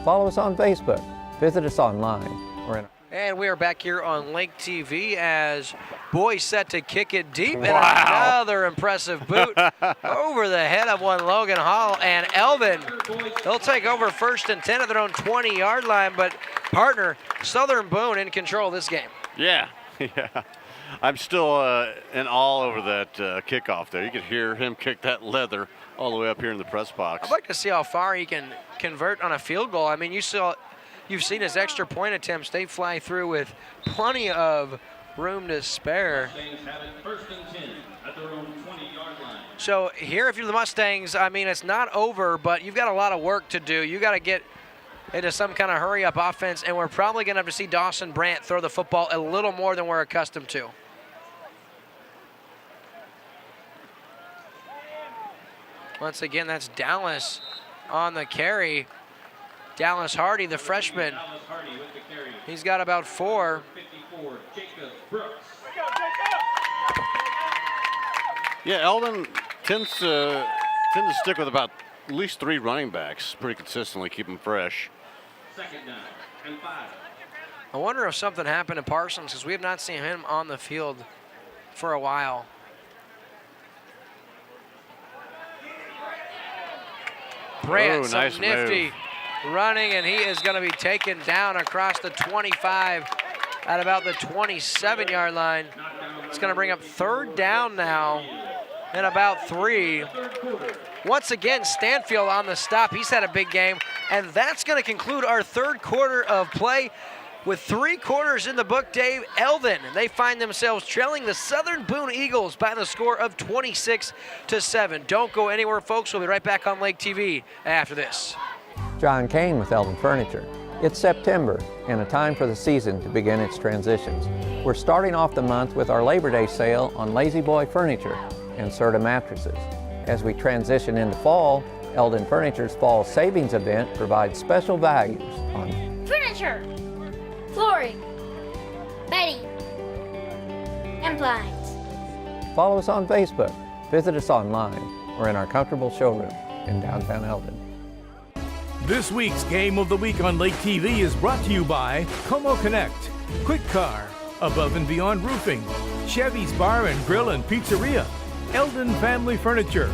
Follow us on Facebook, visit us online, or in And we are back here on Lake TV as boys set to kick it deep. And another impressive boot over the head of one Logan Hall. And Eldon, they'll take over 1st and 10 at their own 20-yard line. But partner, Southern Boone in control of this game. Yeah. I'm still in awe over that kickoff there. You could hear him kick that leather all the way up here in the press box. I'd like to see how far he can convert on a field goal. I mean, you've seen his extra point attempts. They fly through with plenty of room to spare. So here, if you're the Mustangs, I mean, it's not over, but you've got a lot of work to do. You got to get into some kind of hurry-up offense, and we're probably going to have to see Dawson Brandt throw the football a little more than we're accustomed to. Once again, that's Dallas on the carry. Dallas Hardy, the freshman. He's got about 4. Yeah, Eldon tends to stick with about at least 3 running backs pretty consistently, keep them fresh. 2nd down and 5. I wonder if something happened to Parsons, because we have not seen him on the field for a while. Brandt, nice nifty move. Running, and he is going to be taken down across the 25 at about the 27-yard line. It's going to bring up 3rd down now and about 3. Once again, Stanfield on the stop. He's had a big game, and that's going to conclude our 3rd quarter of play. With 3 quarters in the book, Dave, Eldon, they find themselves trailing the Southern Boone Eagles by the score of 26-7. Don't go anywhere, folks. We'll be right back on Lake TV after this. John Kane with Eldon Furniture. It's September and a time for the season to begin its transitions. We're starting off the month with our Labor Day sale on Lazy Boy furniture and Serta mattresses. As we transition into fall, Eldon Furniture's Fall Savings event provides special values on furniture, flooring, bedding, and blinds. Follow us on Facebook, visit us online, or in our comfortable showroom in downtown Eldon. This week's Game of the Week on Lake TV is brought to you by Como Connect, Quick Car, Above and Beyond Roofing, Chevy's Bar and Grill and Pizzeria, Eldon Family Furniture,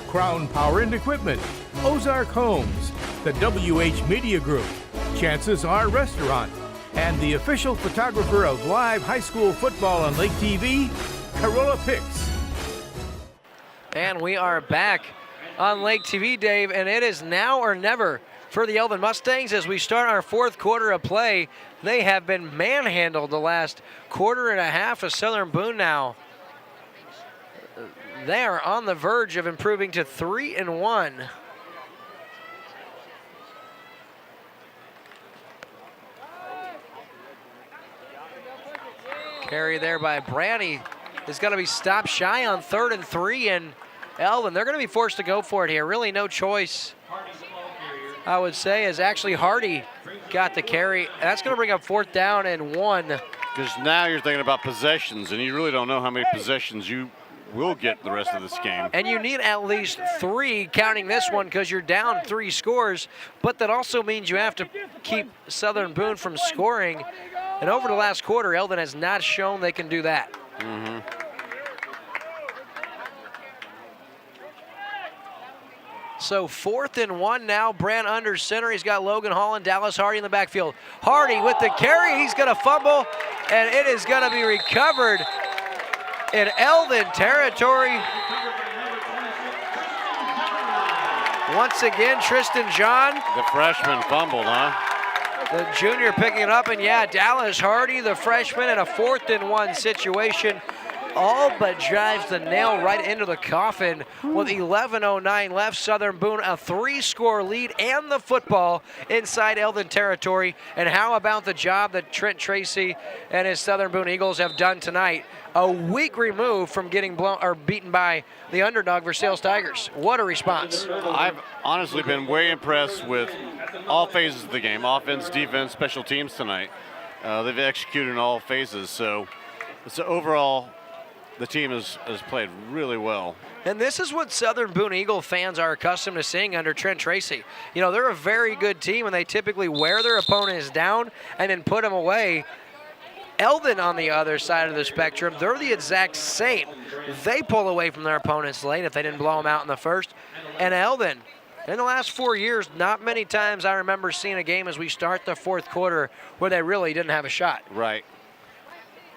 Crown Power and Equipment, Ozark Homes, the WH Media Group, Chances Are Restaurant, and the official photographer of live high school football on Lake TV, Carolla Picks. And we are back on Lake TV, Dave, and it is now or never for the Elven Mustangs as we start our 4th quarter of play. They have been manhandled the last quarter and a half of Southern Boone now. they are on the verge of improving to 3-1. Carry there by Branny is going to be stopped shy on 3rd and 3, and Eldon, they're going to be forced to go for it here. Really no choice, I would say, as actually Hardy got the carry. That's going to bring up 4th down and 1. Because now you're thinking about possessions, and you really don't know how many possessions you will get the rest of this game. And you need at least 3, counting this one, because you're down 3 scores. But that also means you have to keep Southern Boone from scoring. And over the last quarter, Eldon has not shown they can do that. Mm-hmm. So 4th and 1 now. Brand under center. He's got Logan Hall and Dallas Hardy in the backfield. Hardy with the carry. He's going to fumble, and it is going to be recovered in Eldon territory. Once again, Tristan John. The freshman fumbled, huh? The junior picking it up, and yeah, Dallas Hardy, the freshman, in a 4th and 1 situation, all but drives the nail right into the coffin with 11:09 left. Southern Boone a 3-score lead and the football inside Eldon territory. And how about the job that Trent Tracy and his Southern Boone Eagles have done tonight? A week removed from getting beaten by the underdog Versailles Tigers. What a response. I've honestly been way impressed with all phases of the game, offense, defense, special teams tonight. They've executed in all phases, so overall, the team has played really well. And this is what Southern Boone Eagle fans are accustomed to seeing under Trent Tracy. You know, they're a very good team, and they typically wear their opponents down and then put them away. Eldon on the other side of the spectrum, they're the exact same. They pull away from their opponents late if they didn't blow them out in the first. And Eldon, in the last 4 years, not many times I remember seeing a game as we start the 4th quarter where they really didn't have a shot. Right.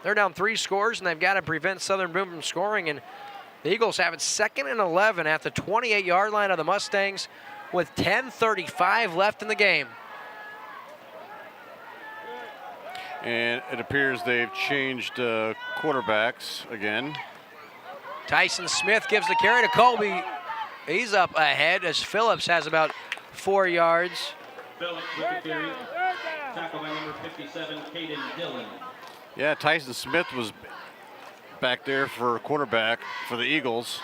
They're down 3 scores, and they've got to prevent Southern Boone from scoring. And the Eagles have it 2nd and 11 at the 28-yard line of the Mustangs with 10:35 left in the game. And it appears they've changed quarterbacks again. Tyson Smith gives the carry to Colby. He's up ahead as Phillips has about 4 yards. Phillips with the carry. Tackle by number 57, Caden Dillon. Yeah, Tyson Smith was back there for quarterback for the Eagles.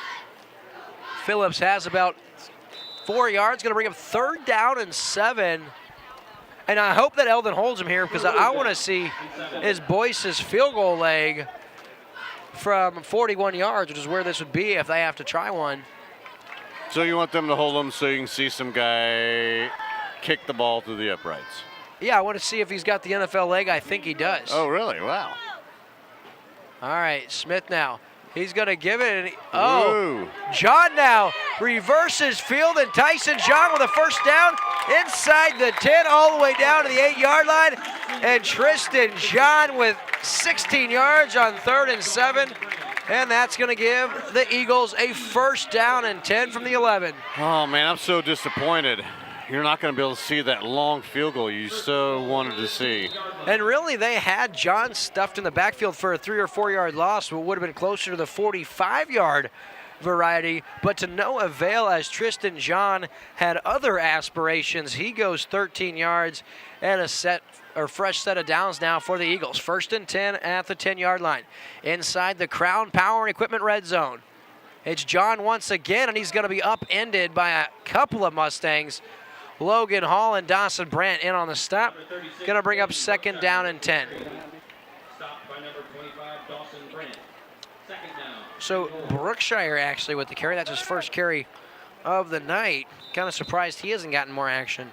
Phillips has about 4 yards, going to bring up 3rd down and 7. And I hope that Eldon holds him here because I want to see is Boyce's field goal leg from 41 yards, which is where this would be if they have to try one. So you want them to hold them so you can see some guy kick the ball through the uprights? Yeah, I want to see if he's got the NFL leg. I think he does. Oh, really? Wow. All right, Smith now. He's going to give it. Ooh. John now reverses field, and Tyson John with a 1st down inside the 10 all the way down to the 8-yard line. And Tristan John with 16 yards on 3rd and 7. And that's going to give the Eagles a 1st down and 10 from the 11. Oh, man, I'm so disappointed. You're not going to be able to see that long field goal you so wanted to see. And really, they had John stuffed in the backfield for a 3 or 4 yard loss, what would have been closer to the 45-yard variety, but to no avail as Tristan John had other aspirations. He goes 13 yards and a fresh set of downs now for the Eagles. 1st and 10 at the 10-yard line. Inside the Crown Power and Equipment red zone. It's John once again, and he's going to be upended by a couple of Mustangs. Logan Hall and Dawson Brandt in on the stop. Going to bring up 2nd down and 10. Stopped by number 25, Dawson Brandt. 2nd down. So Brookshire actually with the carry. That's his first carry of the night. Kind of surprised he hasn't gotten more action.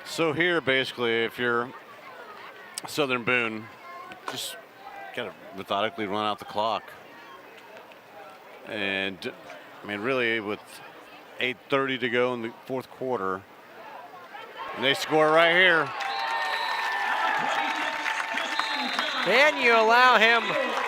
So here, basically, if you're Southern Boone, just got to methodically run out the clock. And, I mean, really, with 8:30 to go in the 4th quarter, and they score right here. And you allow him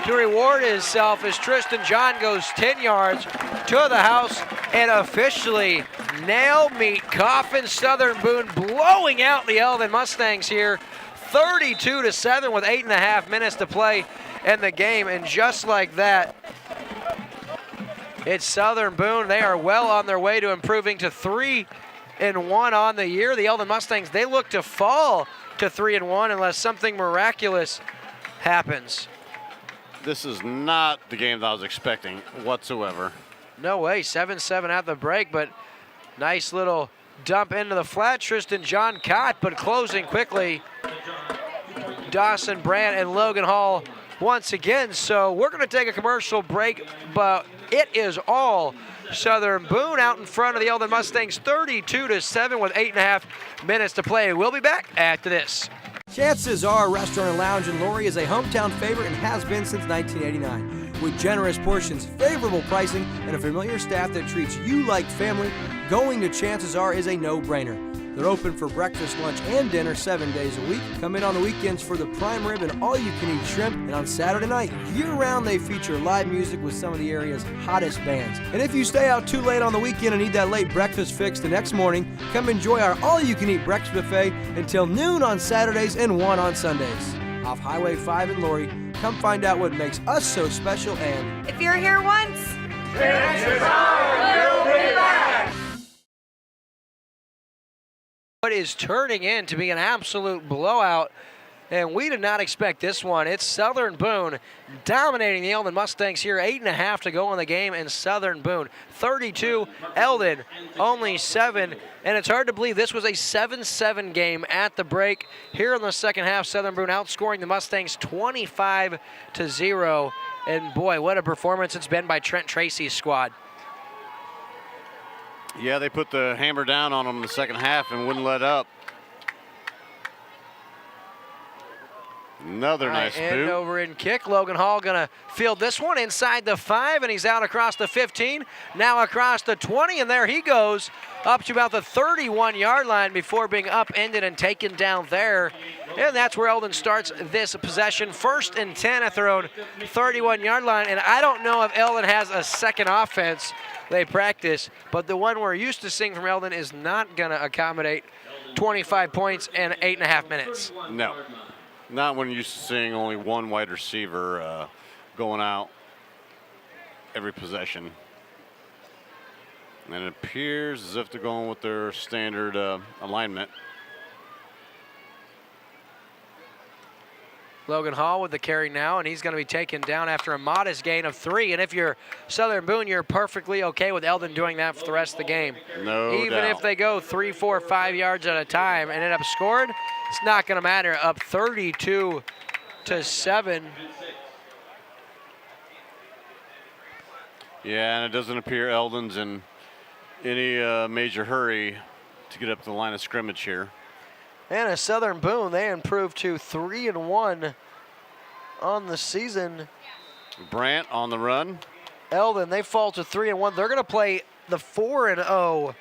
to reward himself as Tristan John goes 10 yards to the house and officially nail meat coffin. Southern Boone blowing out the Elven Mustangs here, 32-7 with 8.5 minutes to play in the game. And just like that, it's Southern Boone. They are well on their way to improving to 3-1 on the year. The Elven Mustangs, they look to fall to 3-1 unless something miraculous happens. This is not the game that I was expecting whatsoever. No way, 7-7 at the break, but nice little dump into the flat. Tristan John caught, but closing quickly. Dawson Brandt and Logan Hall once again. So we're going to take a commercial break, but it is all Southern Boone out in front of the Elden Mustangs, 32-7 with 8.5 minutes to play. We'll be back after this. Chances are Restaurant and Lounge in Laurie is a hometown favorite and has been since 1989. With generous portions, favorable pricing, and a familiar staff that treats you like family, going to Chances Are is a no-brainer. They're open for breakfast, lunch, and dinner 7 days a week. Come in on the weekends for the prime rib and all-you-can-eat shrimp. And on Saturday night, year-round, they feature live music with some of the area's hottest bands. And if you stay out too late on the weekend and need that late breakfast fix the next morning, come enjoy our all-you-can-eat breakfast buffet until noon on Saturdays and 1 on Sundays. Off Highway 5 in Laurie, come find out what makes us so special and... If you're here once, Chances are you'll be back. What is turning in to be an absolute blowout, and we did not expect this one. It's Southern Boone dominating the Elden Mustangs here, 8.5 to go in the game, and Southern Boone 32, Eldon only 7, and it's hard to believe this was a 7-7 game at the break. Here in the second half, Southern Boone outscoring the Mustangs 25-0, and boy, what a performance it's been by Trent Tracy's squad. Yeah, they put the hammer down on them in the second half and wouldn't let up. Another nice boot. End over in kick. Logan Hall gonna field this one inside the 5, and he's out across the 15, now across the 20, and there he goes up to about the 31-yard line before being upended and taken down there. And that's where Eldon starts this possession. 1st and 10 at their own 31-yard line, and I don't know if Eldon has a second offense they practice, but the one we're used to seeing from Eldon is not gonna accommodate 25 points in 8.5 minutes. No. Not when you're used to seeing only one wide receiver going out every possession. And it appears as if they're going with their standard alignment. Logan Hall with the carry now, and he's going to be taken down after a modest gain of 3. And if you're Southern Boone, you're perfectly okay with Eldon doing that for the rest of the game. No Even doubt. if they go 3, 4, 5 yards at a time and end up scored, it's not going to matter. Up 32-7. Yeah, and it doesn't appear Eldon's in any major hurry to get up to the line of scrimmage here. And a Southern Boone, they improved to 3-1 on the season. Brandt on the run. Eldon, they fall to 3-1. They're going to play the 4-0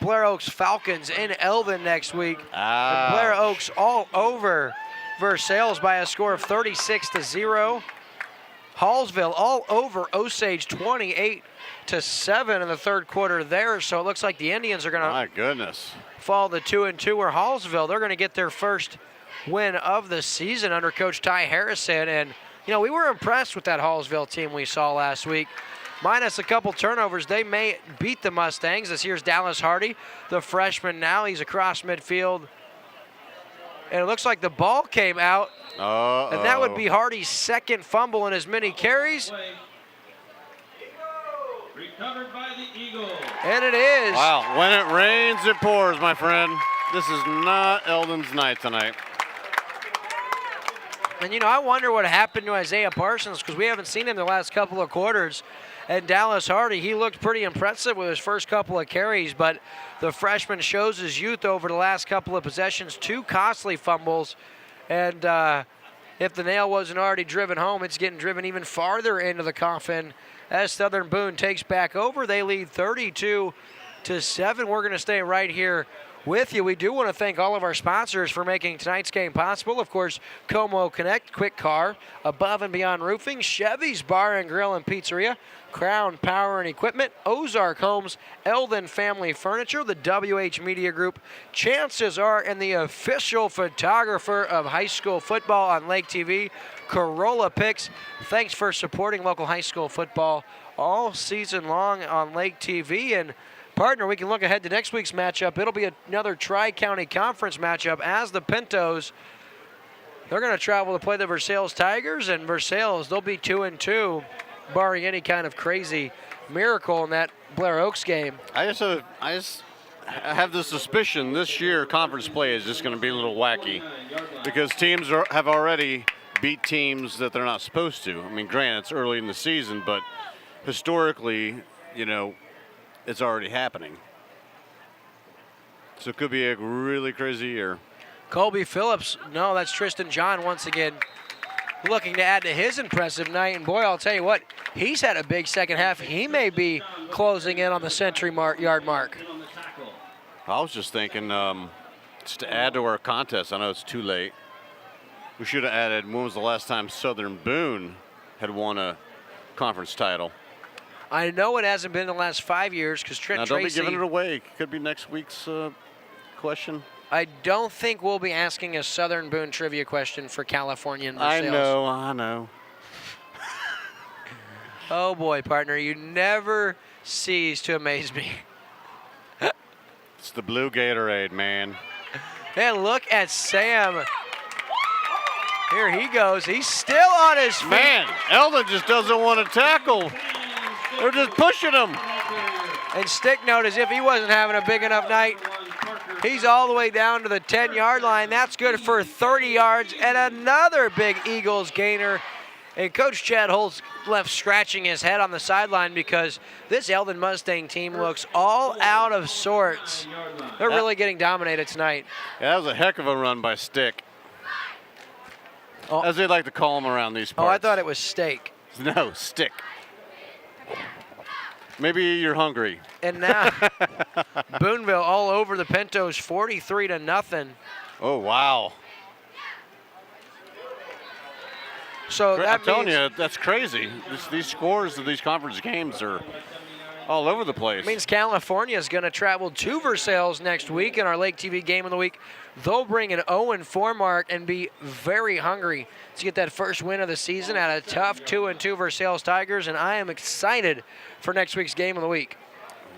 Blair Oaks Falcons in Eldon next week. And Blair Oaks all over Versailles by a score of 36-0. Hallsville all over Osage 28-7 in the third quarter there. So it looks like the Indians are going to My goodness. fall to 2-2, where Hallsville, they're going to get their first win of the season under Coach Ty Harrison. And, you know, we were impressed with that Hallsville team we saw last week. Minus a couple turnovers, they may beat the Mustangs. This here's Dallas Hardy, the freshman now. He's across midfield. And it looks like the ball came out. And that would be Hardy's second fumble in as many carries. Recovered by the Eagles. And it is. Wow, when it rains, it pours, my friend. This is not Eldon's night tonight. And, you know, I wonder what happened to Isiah Parsons, because we haven't seen him the last couple of quarters. And Dallas Hardy, he looked pretty impressive with his first couple of carries, but the freshman shows his youth over the last couple of possessions. 2 costly fumbles. And if the nail wasn't already driven home, it's getting driven even farther into the coffin as Southern Boone takes back over. They lead 32-7. We're going to stay right here with you. We do want to thank all of our sponsors for making tonight's game possible. Of course, Como Connect, Quick Car, Above and Beyond Roofing, Chevy's Bar and Grill and Pizzeria, Crown Power and Equipment, Ozark Homes, Eldon Family Furniture, the WH Media Group, Chances Are, and the official photographer of high school football on Lake TV, Corolla Picks. Thanks for supporting local high school football all season long on Lake TV. And partner, we can look ahead to next week's matchup. It'll be another Tri-County Conference matchup as the Pintos. They're going to travel to play the Versailles Tigers, and Versailles, they'll be 2-2, barring any kind of crazy miracle in that Blair Oaks game. I have the suspicion this year conference play is just going to be a little wacky because teams have already beat teams that they're not supposed to. I mean, granted, it's early in the season, but historically, you know, it's already happening. So it could be a really crazy year. Colby Phillips, no, that's Tristan John once again looking to add to his impressive night. And boy, I'll tell you what, he's had a big second half. He may be closing in on the century yard mark. I was just thinking, just to add to our contest, I know it's too late. We should have added, when was the last time Southern Boone had won a conference title? I know it hasn't been in the last 5 years because Trent Now, don't Tracy. be giving it away. Could be next week's question. I don't think we'll be asking a Southern Boone trivia question for California and Versailles. I know. Oh boy, partner, you never cease to amaze me. It's the blue Gatorade, man. And look at Sam. Here he goes. He's still on his feet. Man, Eldon just doesn't want to tackle. They're just pushing him. And stick note, as if he wasn't having a big enough night, he's all the way down to the 10-yard line. That's good for 30 yards and another big Eagles gainer. And Coach Chad Holt's left scratching his head on the sideline because this Elven Mustang team looks all out of sorts. They're really getting dominated tonight. Yeah, that was a heck of a run by Stick. As they like to call him around these parts. Oh, I thought it was Steak. No, Stick. Maybe you're hungry. And now Booneville all over the Pintos, 43-0. Oh, wow. So I'm telling you, that's crazy. These scores of these conference games are all over the place. Means California is going to travel to Versailles next week in our Lake TV Game of the Week. They'll bring an 0-4 mark and be very hungry to get that first win of the season at a tough 2-2 Versailles Tigers, and I am excited for next week's Game of the Week.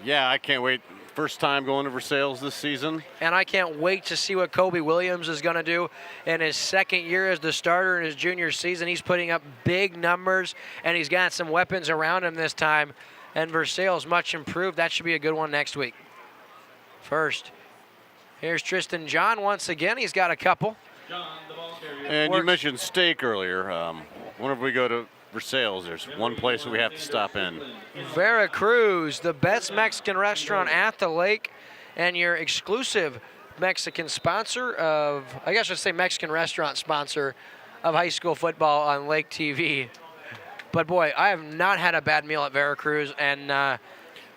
Yeah, I can't wait. First time going to Versailles this season. And I can't wait to see what Kobe Williams is going to do in his second year as the starter in his junior season. He's putting up big numbers, and he's got some weapons around him this time. And Versailles much improved. That should be a good one next week. First, here's Tristan John once again. He's got a couple. And you mentioned steak earlier. Whenever we go to Versailles, there's one place we have to stop in. Veracruz, the best Mexican restaurant at the lake, and your exclusive Mexican sponsor of, I guess I should say Mexican restaurant sponsor of high school football on Lake TV. But boy, I have not had a bad meal at Veracruz, and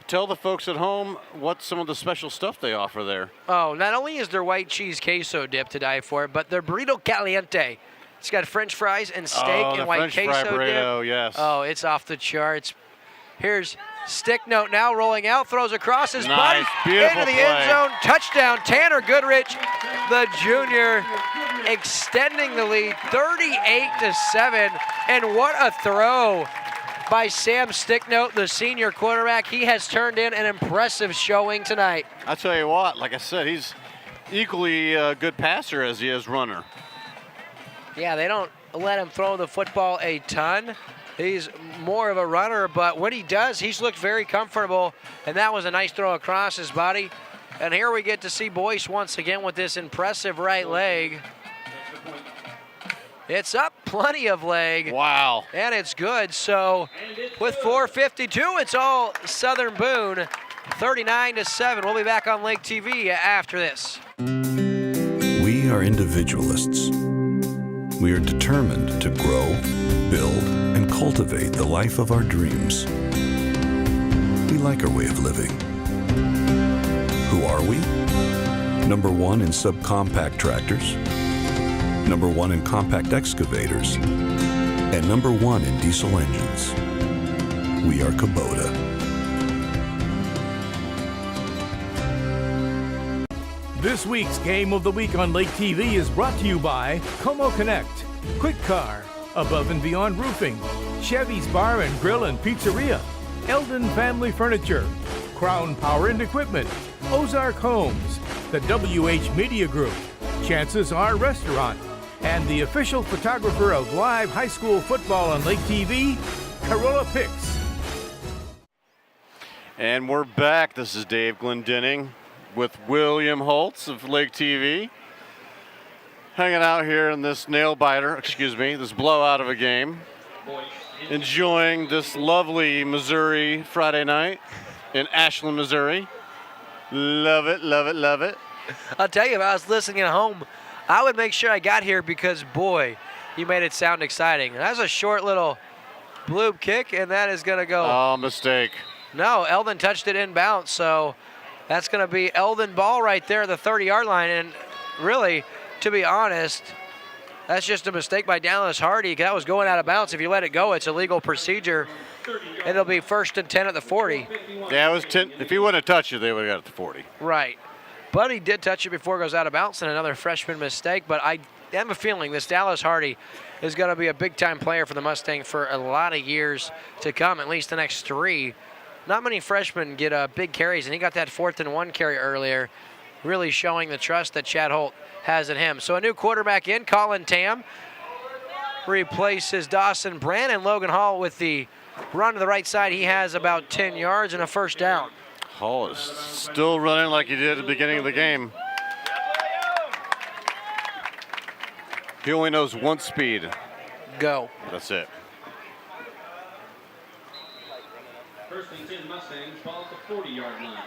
tell the folks at home what some of the special stuff they offer there. Oh, not only is their white cheese queso dip to die for, but their burrito caliente. It's got French fries and steak and white French queso fry burrito, dip. Yes. Oh, it's off the charts. Here's Stick Note now rolling out, throws across his body into the end zone. Touchdown, Tanner Goodrich, the junior, extending the lead 38-7. And what a throw by Sam Sticknote, the senior quarterback. He has turned in an impressive showing tonight. I tell you what, like I said, he's equally a good passer as he is runner. Yeah, they don't let him throw the football a ton. He's more of a runner, but when he does, he's looked very comfortable, and that was a nice throw across his body. And here we get to see Boyce once again with this impressive right leg. It's up, plenty of leg. Wow. And it's good. So with 4:52, it's all Southern Boone, 39-7. We'll be back on Lake TV after this. We are individualists. We are determined to grow, build, and cultivate the life of our dreams. We like our way of living. Who are we? Number 1 in subcompact tractors, number 1 in compact excavators, and number 1 in diesel engines. We are Kubota. This week's Game of the Week on Lake TV is brought to you by Como Connect, Quick Car, Above and Beyond Roofing, Chevy's Bar and Grill and Pizzeria, Eldon Family Furniture, Crown Power and Equipment, Ozark Homes, the WH Media Group, Chances Are Restaurant, and the official photographer of live high school football on Lake TV, Corolla Picks. And we're back. This is Dave Glendenning with William Holtz of Lake TV. Hanging out here in this this blowout of a game. Enjoying this lovely Missouri Friday night in Ashland, Missouri. Love it, love it, love it. I'll tell you, if I was listening at home, I would make sure I got here because, boy, you made it sound exciting. That's a short little bloop kick, and that is going to go. Oh, mistake. No, Eldon touched it inbounds, so that's going to be Eldon ball right there at the 30-yard line. And really, to be honest, that's just a mistake by Dallas Hardy. That was going out of bounds. If you let it go, it's a legal procedure. It'll be 1st and 10 at the 40. Yeah, it was 10. If he wouldn't have touched it, they would have got it to 40. Right. But he did touch it before it goes out of bounds, and another freshman mistake. But I have a feeling this Dallas Hardy is going to be a big-time player for the Mustangs for a lot of years to come, at least the next 3. Not many freshmen get big carries, and he got that 4th and 1 carry earlier, really showing the trust that Chad Holt has in him. So a new quarterback in, Colin Tam, replaces Dawson Brand, and Logan Hall with the run to the right side. He has about 10 yards and a first down. Hall is still running like he did at the beginning of the game. He only knows one speed. Go. That's it. 1st and 10 Mustangs, ball at the 40-yard line.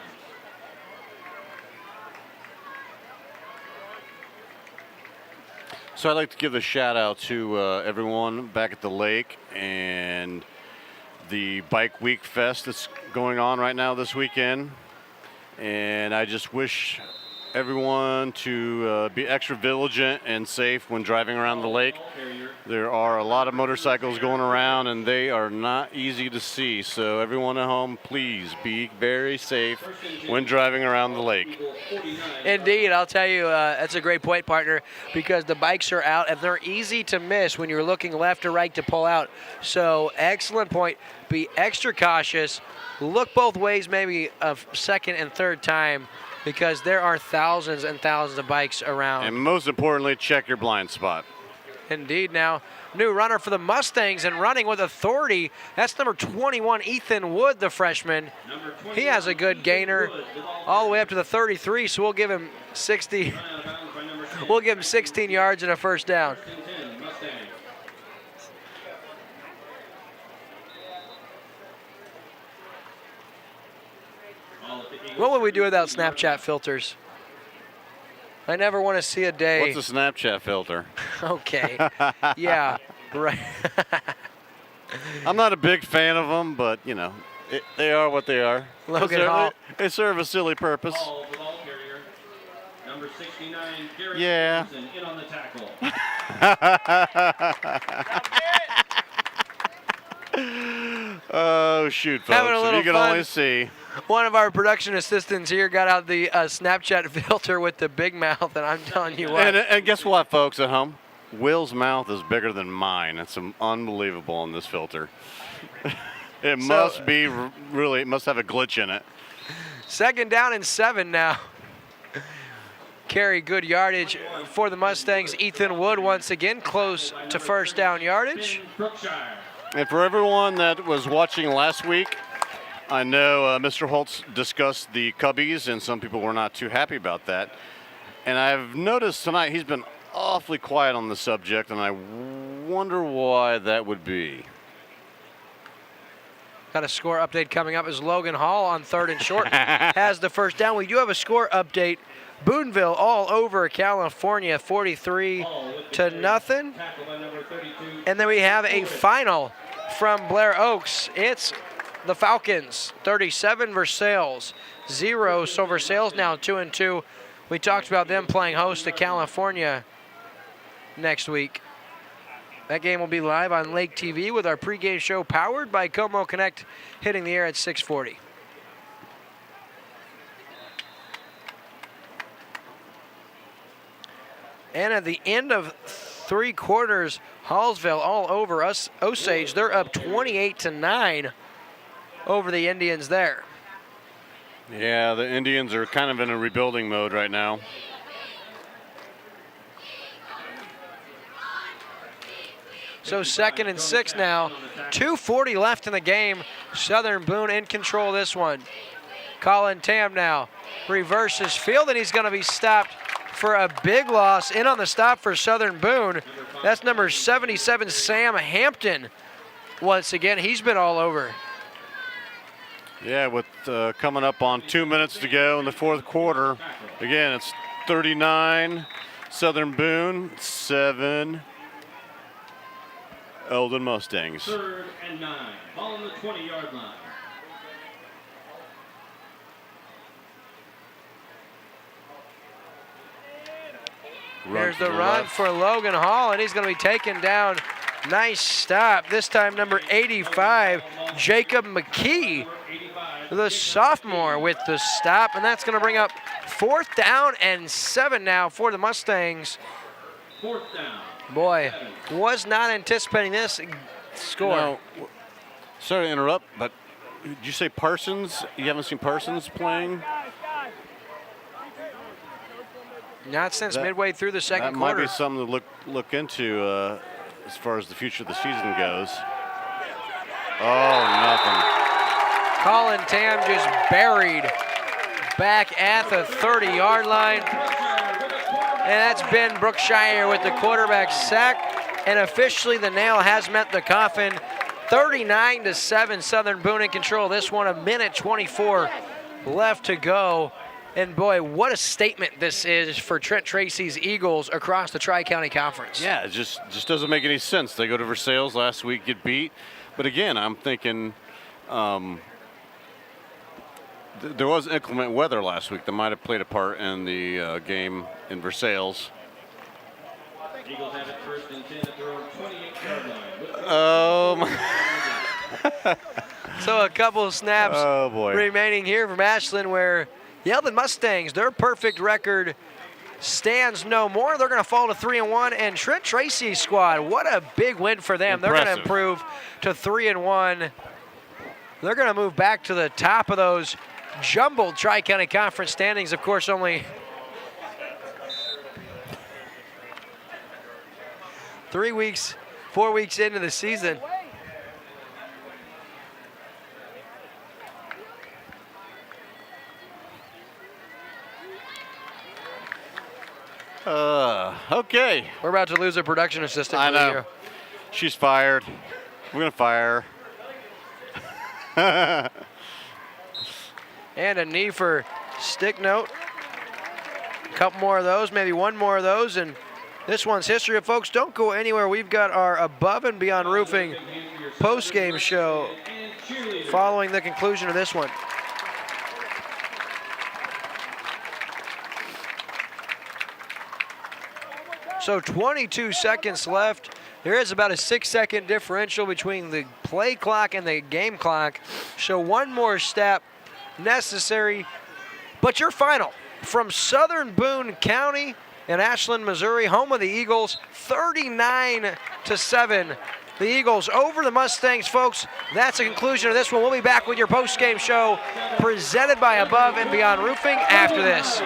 So I'd like to give a shout out to everyone back at the lake and the Bike Week Fest that's going on right now this weekend. And I just wish everyone to be extra vigilant and safe when driving around the lake. There are a lot of motorcycles going around, and they are not easy to see. So everyone at home, please be very safe when driving around the lake. Indeed, I'll tell you, that's a great point, partner, because the bikes are out, and they're easy to miss when you're looking left or right to pull out. So excellent point. Be extra cautious. Look both ways maybe a second and third time, because there are thousands and thousands of bikes around. And most importantly, check your blind spot. Indeed. Now, new runner for the Mustangs and running with authority. That's number 21, Ethan Wood, the freshman. He has a good gainer all the way up to the 33, so we'll give him 60. We'll give him 16 yards and a first down. What would we do without Snapchat filters? I never want to see a day. What's a Snapchat filter? Okay. Yeah, right. I'm not a big fan of them, but, you know, they are what they are. Logan Hall. They serve a silly purpose. Number 69, Garrett Yeah. Johnson, in on the tackle. Oh, shoot, folks. Having a little If you can fun. only see. One of our production assistants here got out the Snapchat filter with the big mouth, and I'm telling you what. And guess what, folks at home? Will's mouth is bigger than mine. It's unbelievable on this filter. It must be really, it must have a glitch in it. 2nd down and 7 now. Carry good yardage for the Mustangs. Ethan Wood once again close to first down yardage. And for everyone that was watching last week, I know Mr. Holtz discussed the Cubbies, and some people were not too happy about that. And I've noticed tonight he's been awfully quiet on the subject, and I wonder why that would be. Got a score update coming up as Logan Hall on 3rd and short has the first down. We do have a score update. Booneville all over California, 43-0. And then we have a final from Blair Oaks. It's the Falcons, 37 Versailles, 0. So Versailles now 2-2 We talked about them playing host to California next week. That game will be live on Lake TV with our pregame show powered by Como Connect, hitting the air at 6:40. And at the end of 3 quarters, Hallsville all over us. Osage, they're up 28-9 over the Indians there. Yeah, the Indians are kind of in a rebuilding mode right now. So 2nd and 6 now. 2:40 left in the game. Southern Boone in control of this one. Colin Tam now reverses field, and he's going to be stopped for a big loss. In on the stop for Southern Boone. That's number 77, Sam Hampton. Once again, he's been all over. Yeah, with coming up on 2 minutes to go in the 4th quarter. Again, it's 39, Southern Boone, 7, Elden Mustangs. 3rd and 9. Ball on the 20-yard line. Here's the run for Logan Hall, and he's going to be taken down. Nice stop. This time number 85, Jacob McKee, the sophomore, with the stop, and that's going to bring up 4th down and 7 now for the Mustangs. 4th down. Boy, was not anticipating this score. No, sorry to interrupt, but did you say Parsons? You haven't seen Parsons playing? Not since midway through the 2nd quarter. That might be something to look into as far as the future of the season goes. Oh, nothing. Colin Tam just buried back at the 30-yard line. And that's Ben Brookshire with the quarterback sack. And officially the nail has met the coffin. 39-7, Southern Boone in control. This one, 1:24 left to go. And boy, what a statement this is for Trent Tracy's Eagles across the Tri-County Conference. Yeah, it just doesn't make any sense. They go to Versailles last week, get beat. But again, I'm thinking there was inclement weather last week that might have played a part in the game in Versailles. Eagles have it 1st and 10 at their own 28-yard line. So a couple of snaps remaining here from Ashland, where the Elven Mustangs, their perfect record stands no more. They're going to fall to 3-1, and Trent Tracy's squad, what a big win for them. Impressive. They're going to improve to 3-1. They're going to move back to the top of those jumbled Tri-County Conference standings. Of course, only 4 weeks into the season. Okay. We're about to lose a production assistant. I for the know. year. She's fired. We're going to fire her. And a knee for Sticknote. A couple more of those, maybe one more of those, and this one's history. Folks, don't go anywhere. We've got our Above and Beyond Roofing post-game show following the conclusion of this one. So 22 seconds left. There is about a 6-second differential between the play clock and the game clock. So one more step necessary. But your final from Southern Boone County in Ashland, Missouri, home of the Eagles, 39-7. The Eagles over the Mustangs, folks. That's the conclusion of this one. We'll be back with your post-game show presented by Above and Beyond Roofing after this.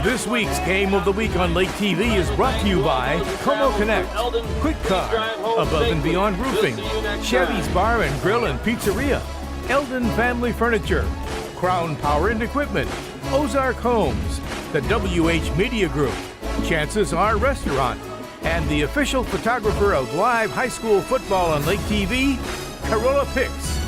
This week's Game of the Week on Lake TV is brought to you by Como Connect, Quick Car, Above and Beyond Roofing, Chevy's Bar and Grill and Pizzeria, Eldon Family Furniture, Crown Power and Equipment, Ozark Homes, the WH Media Group, Chances Are Restaurant, and the official photographer of live high school football on Lake TV, Carolla Picks.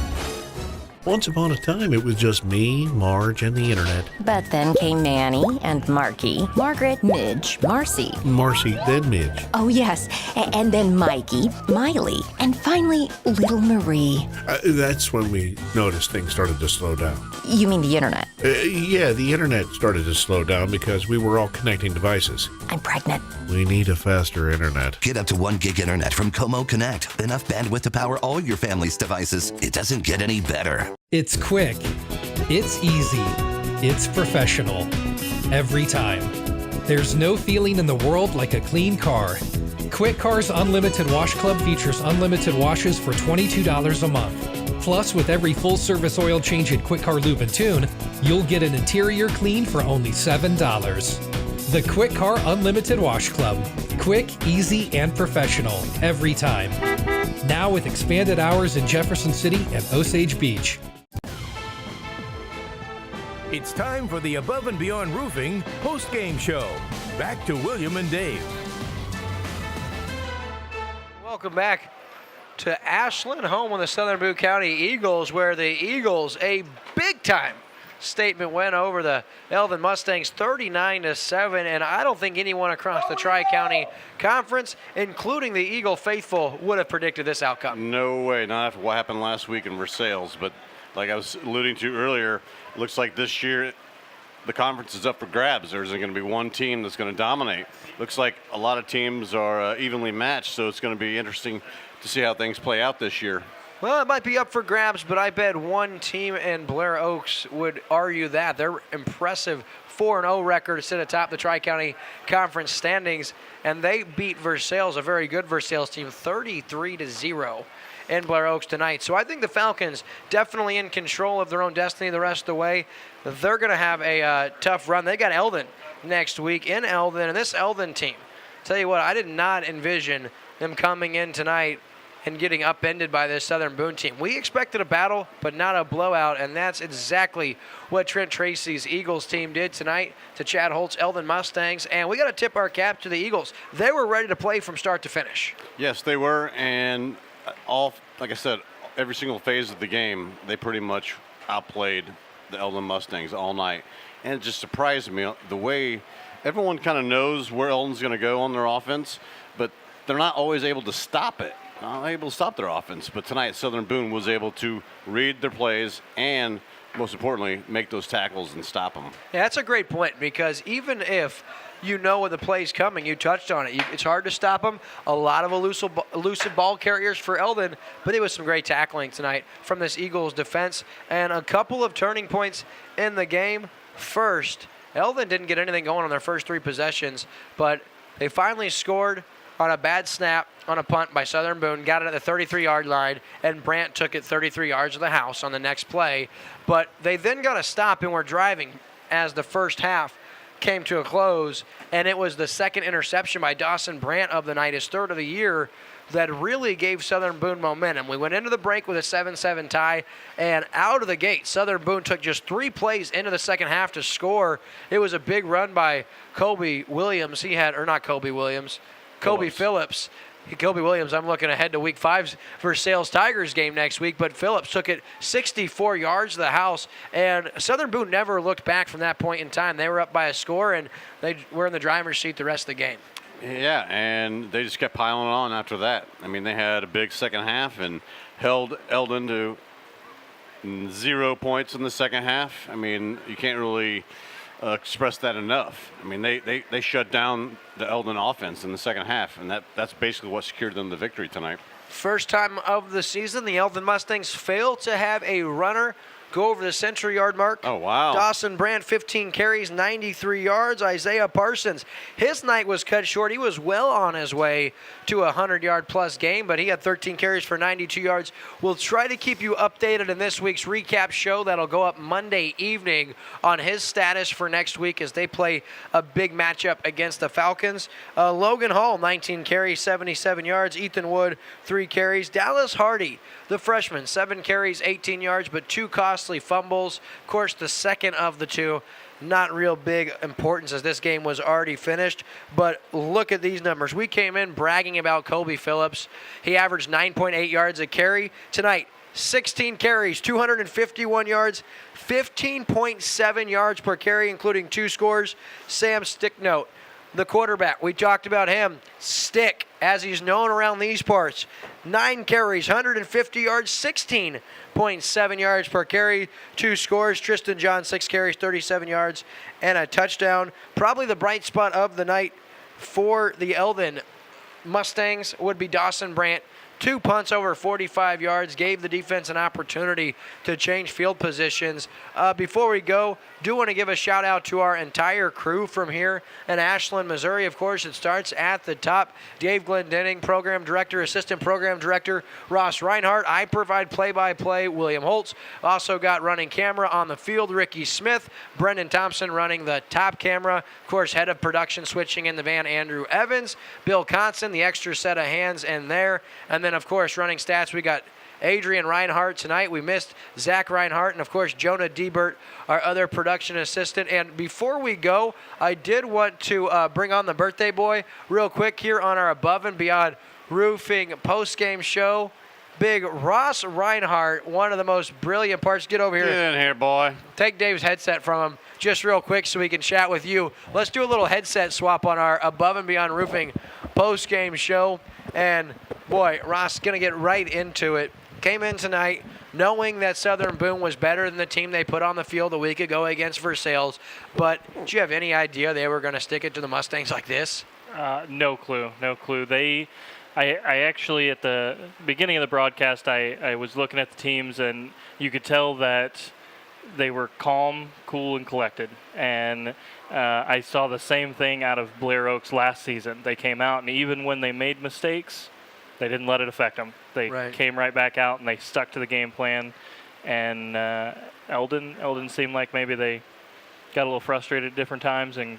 Once upon a time, it was just me, Marge, and the internet. But then came Nanny and Marky, Margaret, Midge, Marcy. Marcy, then Midge. Oh, yes. And then Mikey, Miley, and finally, little Marie. That's when we noticed things started to slow down. You mean the internet? Yeah, the internet started to slow down because we were all connecting devices. I'm pregnant. We need a faster internet. Get up to 1 gig internet from Como Connect. Enough bandwidth to power all your family's devices. It doesn't get any better. It's quick. It's easy. It's professional. Every time. There's no feeling in the world like a clean car. Quick Car's Unlimited Wash Club features unlimited washes for $22 a month. Plus, with every full-service oil change at Quick Car Lube and Tune, you'll get an interior clean for only $7. The Quick Car Unlimited Wash Club. Quick, easy, and professional. Every time. Now with expanded hours in Jefferson City and Osage Beach. It's time for the Above and Beyond Roofing post-game show. Back to William and Dave. Welcome back to Ashland, home of the Southern Boone County Eagles, where the Eagles, a big-time statement win over the Elven Mustangs 39-7, and I don't think anyone across the Tri-County Conference, including the Eagle faithful, would have predicted this outcome. No way, not after what happened last week in Versailles, but like I was alluding to earlier, looks like this year the conference is up for grabs. There's going to be one team that's going to dominate. Looks like a lot of teams are evenly matched, so it's going to be interesting to see how things play out this year. Well, it might be up for grabs, but I bet one team in Blair Oaks would argue that. Their impressive 4-0 record sit atop the Tri-County Conference standings, and they beat Versailles, a very good Versailles team, 33-0 in Blair Oaks tonight. So I think the Falcons definitely in control of their own destiny the rest of the way. They're going to have a tough run. They got Eldon next week in Eldon, and this Eldon team, tell you what, I did not envision them coming in tonight and getting upended by this Southern Boone team. We expected a battle, but not a blowout, and that's exactly what Trent Tracy's Eagles team did tonight to Chad Holt's Elven Mustangs, and we got to tip our cap to the Eagles. They were ready to play from start to finish. Yes, they were, and like I said, every single phase of the game, they pretty much outplayed the Elden Mustangs all night, and it just surprised me the way everyone kind of knows where Eldon's going to go on their offense, but they're not always able to stop it. Not able to stop their offense, but tonight Southern Boone was able to read their plays and, most importantly, make those tackles and stop them. Yeah, that's a great point, because even if you know when the play's coming, you touched on it, it's hard to stop them. A lot of elusive ball carriers for Eldon, but it was some great tackling tonight from this Eagles defense, and a couple of turning points in the game. First, Eldon didn't get anything going on their first 3 possessions, but they finally scored on a bad snap on a punt by Southern Boone, got it at the 33-yard line, and Brandt took it 33 yards of the house on the next play. But they then got a stop and were driving as the first half came to a close, and it was the second interception by Dawson Brandt of the night, his 3rd of the year, that really gave Southern Boone momentum. We went into the break with a 7-7 tie, and out of the gate, Southern Boone took just 3 plays into the second half to score. It was a big run by Kobe Williams. Kobe Phillips. Kobe Williams, I'm looking ahead to Week 5's Versailles Tigers game next week, but Phillips took it 64 yards to the house, and Southern Boone never looked back from that point in time. They were up by a score, and they were in the driver's seat the rest of the game. Yeah, and they just kept piling on after that. I mean, they had a big second half and held Eldon to 0 points in the second half. I mean, you can't really express that enough. I mean, they shut down the Eldon offense in the second half, and that's basically what secured them the victory tonight. First time of the season, the Elven Mustangs failed to have a runner go over the century-yard mark. Oh, wow. Dawson Brandt, 15 carries, 93 yards. Isiah Parsons, his night was cut short. He was well on his way to a 100-yard-plus game, but he had 13 carries for 92 yards. We'll try to keep you updated in this week's recap show that'll go up Monday evening on his status for next week as they play a big matchup against the Falcons. Logan Hall, 19 carries, 77 yards. Ethan Wood, 3 carries. Dallas Hardy, the freshman, 7 carries, 18 yards, but 2 costly fumbles. Of course, the second of the 2, not real big importance as this game was already finished. But look at these numbers. We came in bragging about Kobe Phillips. He averaged 9.8 yards a carry. Tonight, 16 carries, 251 yards, 15.7 yards per carry, including 2 scores. Sam Sticknote, the quarterback, we talked about him. Stick, as he's known around these parts, 9 carries, 150 yards, 16.7 yards per carry, 2 scores. Tristan John, 6 carries, 37 yards, and a touchdown. Probably the bright spot of the night for the Elven Mustangs would be Dawson Brandt. 2 punts over 45 yards, gave the defense an opportunity to change field positions. Before we go, do want to give a shout out to our entire crew from here in Ashland, Missouri. Of course, it starts at the top. Dave Glendenning, Program Director, Assistant Program Director, Ross Reinhardt. I provide play-by-play, William Holtz. Also got running camera on the field, Ricky Smith. Brendan Thompson running the top camera. Of course, head of production switching in the van, Andrew Evans. Bill Conson, the extra set of hands in there. And then, of course, running stats, we got Adrian Reinhardt tonight. We missed Zach Reinhardt, and of course Jonah Diebert, our other production assistant. And before we go, I did want to bring on the birthday boy real quick here on our Above and Beyond Roofing post-game show. Big Ross Reinhardt, one of the most brilliant parts. Get over here. Get in here, boy. Take Dave's headset from him just real quick so we can chat with you. Let's do a little headset swap on our Above and Beyond Roofing post-game show. And boy, Ross, going to get right into it. Came in tonight knowing that Southern Boone was better than the team they put on the field a week ago against Versailles. But did you have any idea they were going to stick it to the Mustangs like this? No clue. I actually, at the beginning of the broadcast, I was looking at the teams, and you could tell that they were calm, cool, and collected. And I saw the same thing out of Blair Oaks last season. They came out, and even when they made mistakes, they didn't let it affect them. They came right back out, and they stuck to the game plan. And Eldon seemed like maybe they got a little frustrated at different times, and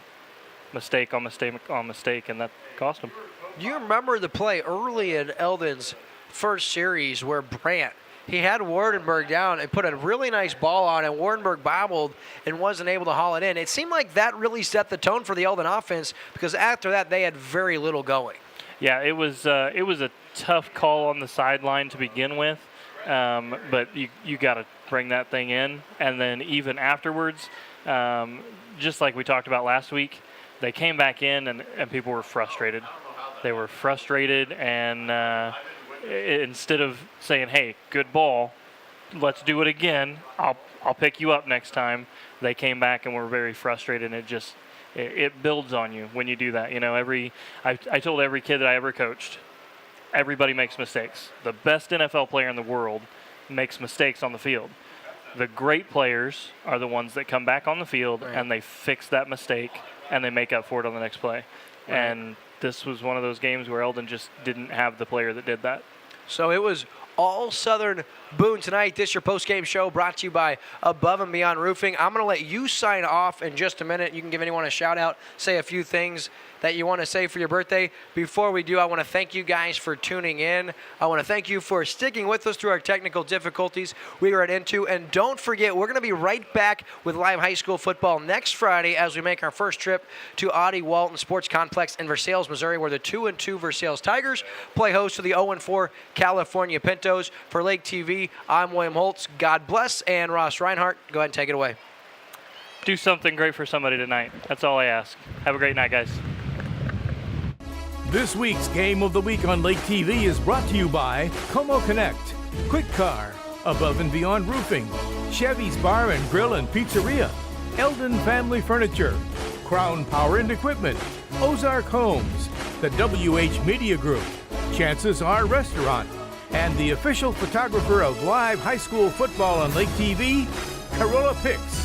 mistake on mistake on mistake, and that cost them. Do you remember the play early in Eldon's first series where Brandt, he had Wardenberg down and put a really nice ball on, and Wardenberg bobbled and wasn't able to haul it in? It seemed like that really set the tone for the Eldon offense, because after that they had very little going. Yeah, it was a tough call on the sideline to begin with, but you got to bring that thing in. And then even afterwards, just like we talked about last week, they came back in and people were frustrated. They were frustrated, and instead of saying, hey, good ball, let's do it again, I'll pick you up next time, they came back and were very frustrated, and it builds on you when you do that. You know, I told every kid that I ever coached, everybody makes mistakes. The best NFL player in the world makes mistakes on the field. The great players are the ones that come back on the field and they fix that mistake and they make up for it on the next play. Right. And this was one of those games where Eldon just didn't have the player that did that. So it was all Southern Boone tonight. This is your post-game show brought to you by Above and Beyond Roofing. I'm going to let you sign off in just a minute. You can give anyone a shout-out, say a few things that you want to say for your birthday. Before we do, I want to thank you guys for tuning in. I want to thank you for sticking with us through our technical difficulties we were into. And don't forget, we're going to be right back with live high school football next Friday as we make our first trip to Audie Walton Sports Complex in Versailles, Missouri, where the 2-2 Versailles Tigers play host to the 0-4 California Pintos. For Lake TV, I'm William Holtz. God bless. And Ross Reinhardt, go ahead and take it away. Do something great for somebody tonight. That's all I ask. Have a great night, guys. This week's Game of the Week on Lake TV is brought to you by Como Connect, Quick Car, Above and Beyond Roofing, Chevy's Bar and Grill and Pizzeria, Eldon Family Furniture, Crown Power and Equipment, Ozark Homes, the WH Media Group, Chances Are Restaurant, and the official photographer of live high school football on Lake TV, Carolla Picks.